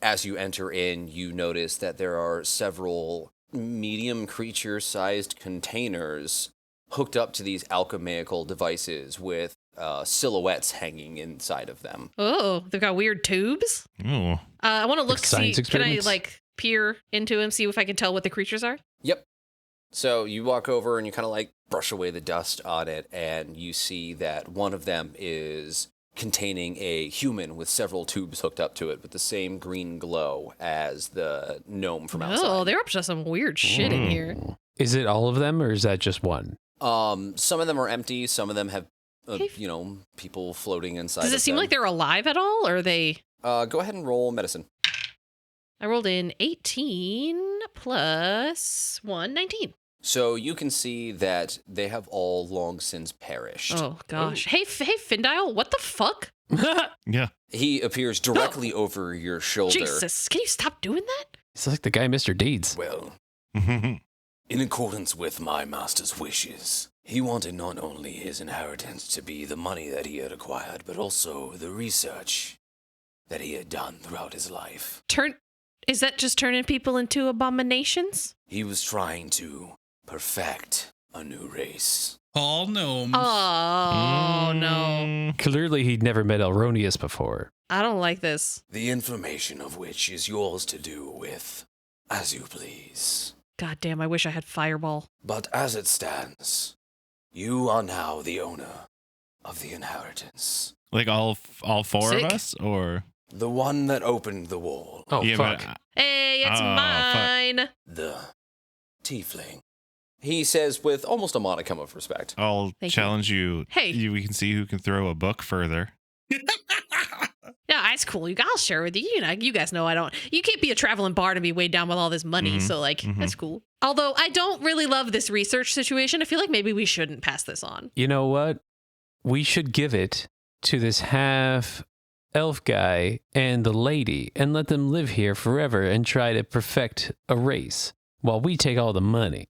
As you enter in, you notice that there are several medium creature-sized containers hooked up to these alchemical devices with silhouettes hanging inside of them. Oh, they've got weird tubes. Oh. I want to look. Like science See, can I experiments? peer into them, see if I can tell what the creatures are? Yep. So you walk over and you kind of brush away the dust on it, and you see that one of them is containing a human with several tubes hooked up to it with the same green glow as the gnome from outside. Oh, they're up to some weird shit in here. Is it all of them, or is that just one? Some of them are empty. Some of them have, Hey. people floating inside. Does it seem like they're alive at all, or are they? Go ahead and roll medicine. I rolled in 18 plus 1, 19. So you can see that they have all long since perished. Oh gosh. Hey, Findile, what the fuck? Yeah. He appears directly over your shoulder. Jesus, can you stop doing that? It's like the guy Mr. Deeds. Well, in accordance with my master's wishes, he wanted not only his inheritance to be the money that he had acquired, but also the research that he had done throughout his life. Is that just turning people into abominations? He was trying to perfect a new race. All gnomes. Oh no. Clearly, he'd never met Elronius before. I don't like this. The information of which is yours to do with as you please. God damn, I wish I had Fireball. But as it stands, you are now the owner of the inheritance. Like all four Sick. of us, or The one that opened the wall. Oh, yeah, fuck. but Hey, it's Oh, fuck. mine. The tiefling. He says with almost a modicum of respect. I'll Thank you. challenge you. Hey. We can see who can throw a book further. Yeah, that's cool. I'll share with you. You guys know I don't. You can't be a traveling bard and be weighed down with all this money. Mhm, So, that's cool. Although I don't really love this research situation. I feel like maybe we shouldn't pass this on. You know what? We should give it to this half elf guy and the lady and let them live here forever and try to perfect a race while we take all the money.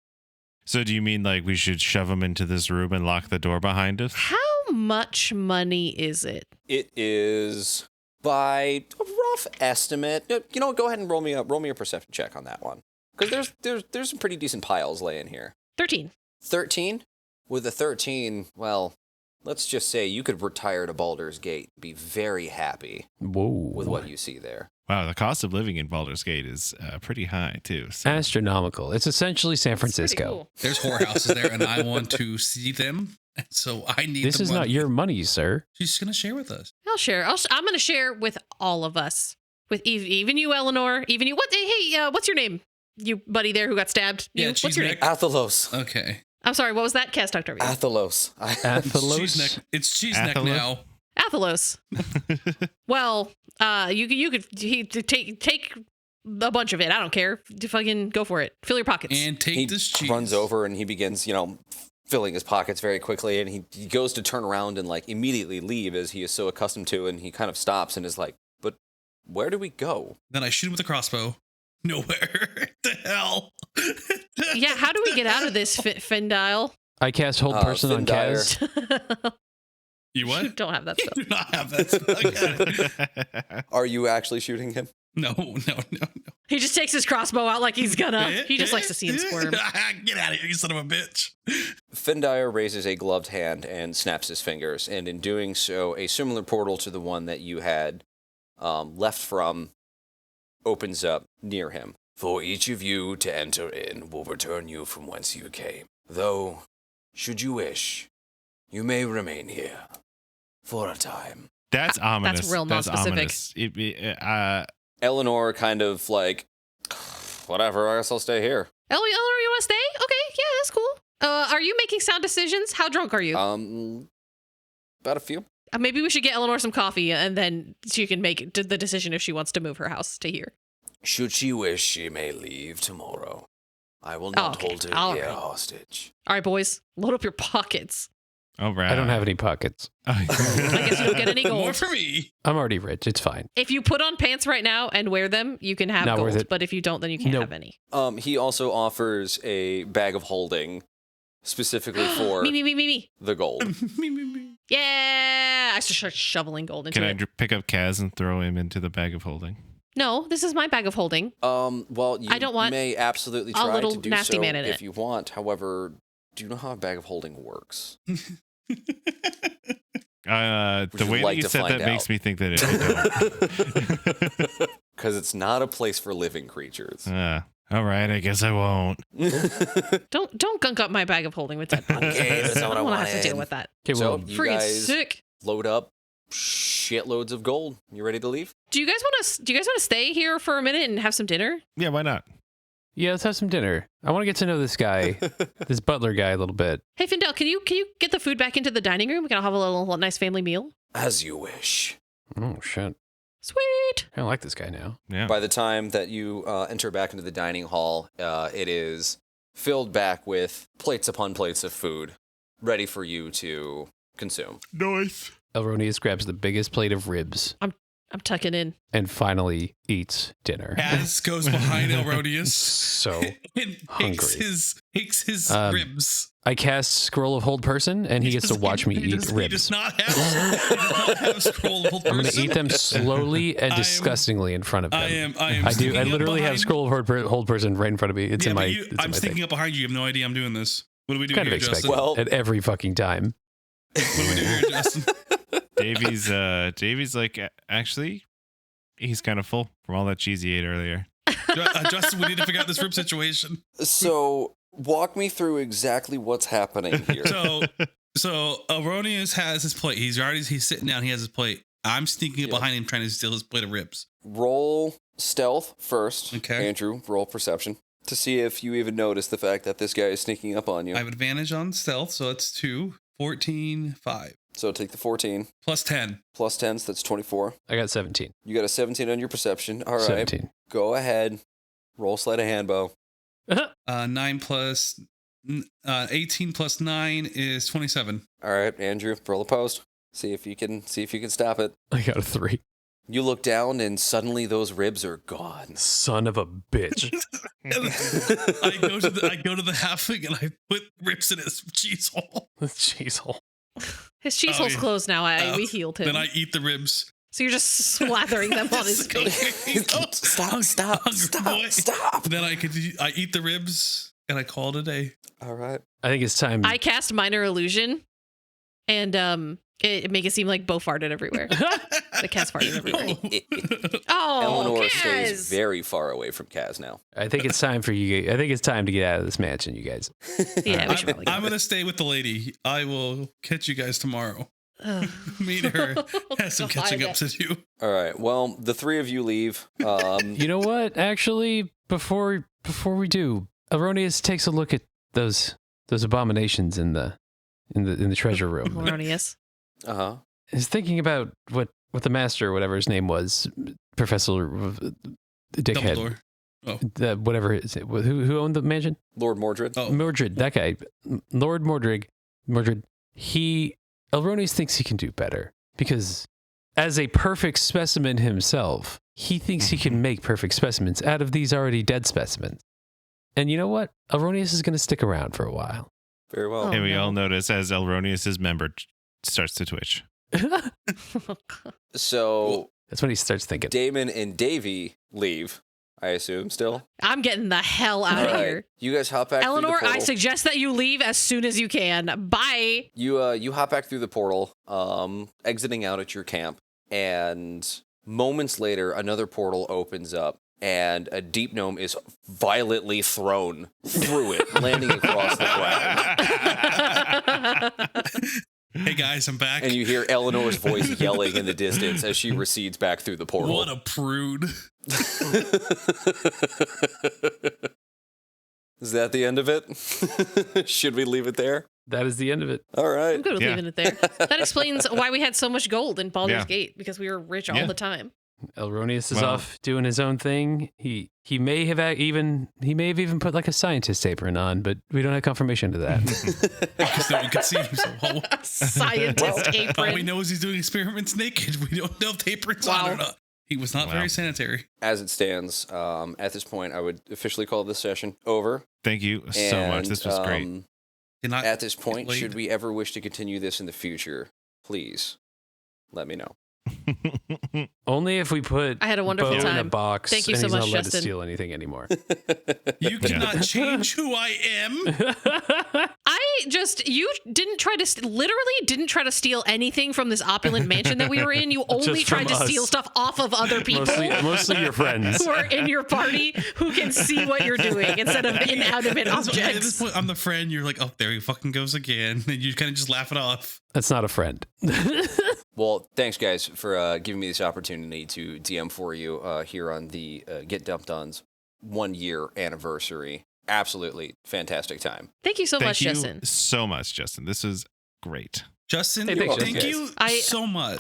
So do you mean like we should shove them into this room and lock the door behind us? How much money is it? It is, by a rough estimate, go ahead and roll me a perception check on that one. Because there's some pretty decent piles laying here. 13. 13? With a 13, well, let's just say you could retire to Baldur's Gate, be very happy Whoa. with what you see there. Wow, the cost of living in Baldur's Gate is pretty high too. So. Astronomical. It's essentially San That's pretty Francisco. cool. There's whorehouses there, and I want to see them. And so I need This the is money. not your money, sir. She's going to share with us. I'll share. I'm going to share with all of us. With even you, Eleanor. Even you. What? Hey, what's your name? You buddy there who got stabbed. Yeah, You, what's cheese your neck. name? Athalos. Okay. I'm sorry. What was that? Cast Octavia. Athalos. Athelos? Cheese neck. It's cheese neck Athelos? now. Athelos. Well, you could take a bunch of it. I don't care. Fucking go for it. Fill your pockets. And take He this cheese. runs over and he begins, filling his pockets very quickly, and he goes to turn around and immediately leave as he is so accustomed to, and he kind of stops and is like, but where do we go? Then I shoot him with a crossbow. Nowhere. The hell? Yeah, how do we get out of this, Findile? I cast Hold Person on Findire. Kaz. You what? You don't have that You stuff. do not have that spell. Are you actually shooting him? No. He just takes his crossbow out like he's gonna. He just likes to see him squirm. Get out of here, you son of a bitch. Findire raises a gloved hand and snaps his fingers, and in doing so, a similar portal to the one that you had left from opens up near him. For each of you to enter in will return you from whence you came. Though, should you wish, you may remain here for a time. That's ominous. That's real non-specific. Ominous. Eleanor kind of whatever, I guess I'll stay here. Eleanor, you want to stay? Okay, yeah, that's cool. Are you making sound decisions? How drunk are you? About a few. Maybe we should get Eleanor some coffee, and then she can make the decision if she wants to move her house to here. Should she wish, she may leave tomorrow. I will not Okay, hold her all here right. hostage. All right, boys, load up your pockets. All right. I don't have any pockets. I guess you don't get any More gold. for me. I'm already rich. It's fine. If you put on pants right now and wear them, you can have Not worth gold. it. But if you don't, then you can't Nope. have any. He also offers a bag of holding specifically for Me. the gold. Yeah. I start shoveling gold into Can I it. pick up Kaz and throw him into the bag of holding? No, this is my bag of holding. Well, you I don't want may absolutely a try little to do nasty so man in if it. you want. However, do you know how a bag of holding works? The Would you way like that you to said find that makes out? me think that it. Because it's not a place for living creatures. All right, I guess I won't. Don't gunk up my bag of holding with that. Okay, that's not what I don't want to have to wanted. deal with that. Okay, So well, you Freaking guys sick. load up shitloads of gold. You ready to leave? Do you guys want to stay here for a minute and have some dinner? Yeah, why not? yeah, let's have some dinner. I want to get to know this guy, this butler guy, a little bit. Hey Findel, can you get the food back into the dining room? We can all have a little nice family meal. As you wish. Oh shit! Sweet. I don't like this guy now. Yeah. By the time that you enter back into the dining hall, it is filled back with plates upon plates of food, ready for you to consume. Nice. Elronius grabs the biggest plate of ribs I'm tucking in. and finally eats dinner. Kaz goes behind Elrodius So and hungry. takes his ribs. I cast Scroll of Hold Person, and he gets to watch me eat He ribs. does not have scroll of hold I'm going to person. eat them slowly and I am- disgustingly in front of him. I am. I do. sneaking I up literally have behind- Scroll of Hold Person right in front of me. It's Yeah, in my. but It's in I'm my sneaking thing. up behind you. You have no idea I'm doing this. What do we do Kind here, of expect Justin? Well- at every fucking time. What do we do here, Justin? Davey's like, actually, he's kind of full from all that cheese he ate earlier. Justin, we need to figure out this rib situation. So, walk me through exactly what's happening here. So Aronius has his plate. He's sitting down. He has his plate. I'm sneaking up Yeah. behind him, trying to steal his plate of ribs. Roll stealth first. Okay. Andrew, roll perception to see if you even notice the fact that this guy is sneaking up on you. I have advantage on stealth, so that's 2, 14, 5. So take the 14 Plus 10. plus 10, so that's 24. I got 17. You got a 17 on your perception. All right. 17. Go ahead. Roll sleight of hand, Bo. 9 plus 18 plus 9 is 27. All right, Andrew, roll a post. See if you can stop it. I got a 3. You look down and suddenly those ribs are gone. Son of a bitch. I go to the halfling and I put ribs in his cheese hole. Jeez. His cheese Oh, hole's yeah. closed now. We healed him. Then I eat the ribs. So you're just slathering them on his face. Stop. Then I eat the ribs and I call it a day. All right. I think it's time. I cast minor illusion, and it make it seem like Bo farted everywhere. The cat's farted everywhere. Oh, Eleanor Kaz. stays very far away from Kaz now. I think it's time for you. I think it's time to get out of this mansion, you guys. Yeah, we should probably. I'm gonna stay with the lady. I will catch you guys tomorrow. Me and her has some catching up to do. All right. Well, the three of you leave. You know what? Actually, before we do, Aronius takes a look at those abominations in the treasure room. Erroneous. Uh-huh. He's thinking about what the master, whatever his name was, Professor Dickhead, Dumbledore. whatever is it, who owned the mansion? Lord Mordred. Oh, Mordred, that guy, Lord Mordred. Elronius thinks he can do better because, as a perfect specimen himself, he thinks he can make perfect specimens out of these already dead specimens. And you know what? Elronius is going to stick around for a while. Very well. Oh. And we no. all notice as Elronius's member starts to twitch. So That's when he starts thinking. Damon and Davy leave, I assume, still. I'm getting the hell out All of right. here. You guys hop back through Eleanor, the I portal. suggest that you leave as soon as you can. Bye. You hop back through the portal, exiting out at your camp, and moments later, another portal opens up, and a deep gnome is violently thrown through it, landing across the ground. hey guys, I'm back. And you hear Eleanor's voice yelling in the distance as she recedes back through the portal. What a prude. Is that the end of it? Should we leave it there? That is the end of it. All right. I'm good with Yeah. leaving it there. That explains why we had so much gold in Baldur's Yeah. Gate, because we were rich all Yeah. the time. Elronius is Well- off doing his own thing. He may have even put like a scientist apron on, but we don't have confirmation to that. Because no one can see him. So Scientist all we apron. know is he's doing experiments naked. We don't know if the apron's on or Wow. not. He was not Wow. very sanitary. As it stands, at this point, I would officially call this session over. Thank you so much. And, This was great. At this point, should we ever wish to continue this in the future, please let me know. Only if we put I had a wonderful Bo in a time. box. Thank you and so he's much, not allowed to Justin. steal anything anymore. You cannot change who I am. You didn't try to, literally didn't try to steal anything from this opulent mansion that we were in. You only Just from tried to us. steal stuff off of other people Mostly your friends. who are in your party who can see what you're doing instead of inanimate At this objects. point, I'm the friend. You're like, oh, there he fucking goes again. And you kind of just laugh it off. That's not a friend. Well, thanks, guys, for giving me this opportunity to DM for you here on the Get Dumped On's 1 year anniversary. Absolutely fantastic time. Thank you so much, Thank you Justin. so much, Justin. This is great. Justin, Hey, thanks, thank Justin. you I- so much.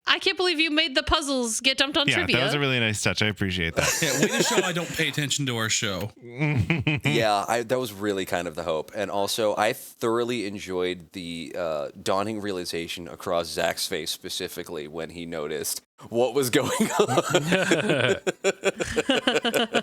I can't believe you made the puzzles Get Dumped on Yeah, trivia. that was a really nice touch. I appreciate that. Yeah, way to show I don't pay attention to our show. Yeah, that was really kind of the hope. And also, I thoroughly enjoyed the dawning realization across Zach's face specifically when he noticed what was going on.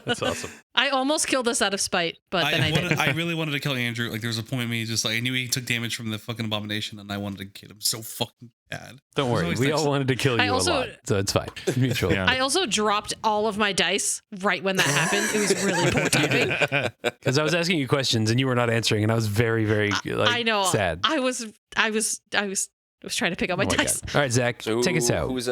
That's awesome. I almost killed us out of spite, but then I didn't. I really wanted to kill Andrew. Like, there was a point where he just like, I knew he took damage from the fucking abomination, and I wanted to kill him so fucking bad. Don't It was worry. always We nice. all wanted to kill you I also- a lot, so it's fine. Mutual. Yeah. I also dropped all of my dice right when that happened. It was really poor timing. Because I was asking you questions and you were not answering, and I was very, very I know. sad. I was trying to pick up my Oh my dice. God. All right, Zach, So take us out. Who's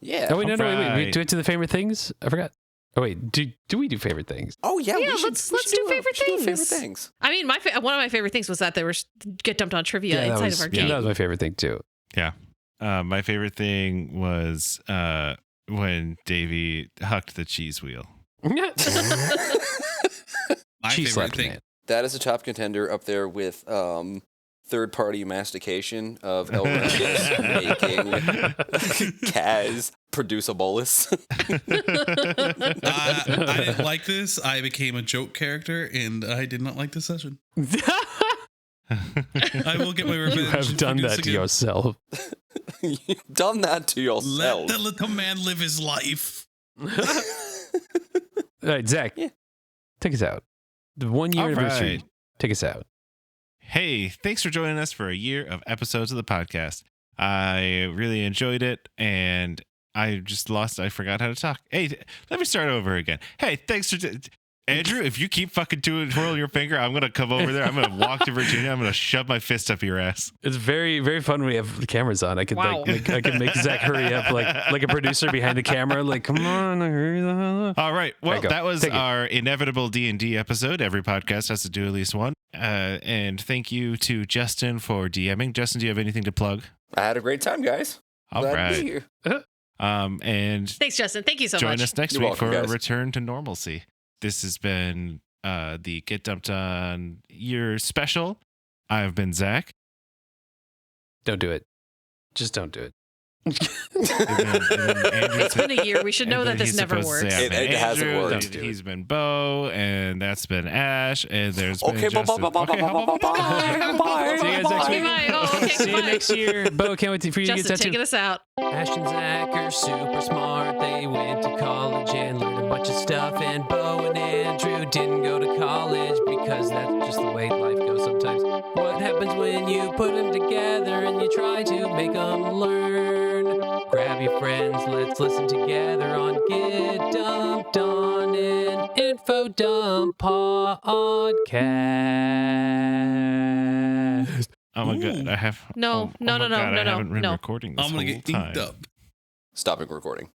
yeah. Oh wait, no, wait. We Alright. do it to the favorite things. I forgot. Oh wait, do we do favorite things? Oh yeah, Yeah, we should, let's we should do favorite we should do things. favorite things. I mean, one of my favorite things was that there was Get Dumped on trivia that inside was, of our yeah, game. that was my favorite thing too. My favorite thing was when Davey hucked the cheese wheel. My Cheese favorite slapped thing. man. That is a top contender up there with third-party mastication of El Reyes making Kaz produce a bolus. I didn't like this. I became a joke character, and I did not like this session. I will get my revenge. You have if we done do this that to again. yourself. You've done that to yourself. Let the little man live his life. All right, Zach, Yeah. take us out. The 1 year All anniversary. right. Take us out. Hey, thanks for joining us for a year of episodes of the podcast. I really enjoyed it, and I forgot how to talk. Hey, let me start over again. Hey, thanks for... Andrew, if you keep fucking twirling your finger, I'm going to come over there. I'm going to walk to Virginia. I'm going to shove my fist up your ass. It's very, very fun when we have the cameras on. I could Wow. I could make Zach hurry up like a producer behind the camera. Like, come on, hurry the hell up. All right. Well, go. that was Take it. our inevitable D&D episode. Every podcast has to do at least one. And thank you to Justin for DMing. Justin, do you have anything to plug? I had a great time, guys. All Glad to be right. here. And Thanks, Justin. Thank you so join much. us next You're week welcome, for a guys. return to normalcy. This has been the Get Dumped On Year Special. I've been Zach. Don't do it. Just don't do it. It's been a year. We should know that this never works. It hasn't worked. He's been Bo, and that's been Ash, and there's been Okay, bye, Justin. bye, bye, bye, Okay, bye, bye, bye, bye, See you guys next week. Bye. Oh, okay, See you goodbye. next year. Bo, can't wait for you to Justin, get taking tattooed. us out. Ash and Zach are super smart. They went to college and learned a bunch of stuff. And Bo and Andrew didn't go to college because that's just the way life goes sometimes. What happens when you put them together and you try to make them learn? Grab your friends, let's listen together on Get Dumped On an Info Dump podcast. Oh my god, I have. No, oh no, my no, God, no, I no, haven't been no. recording this I'm gonna whole get time. inked up. Stopping recording.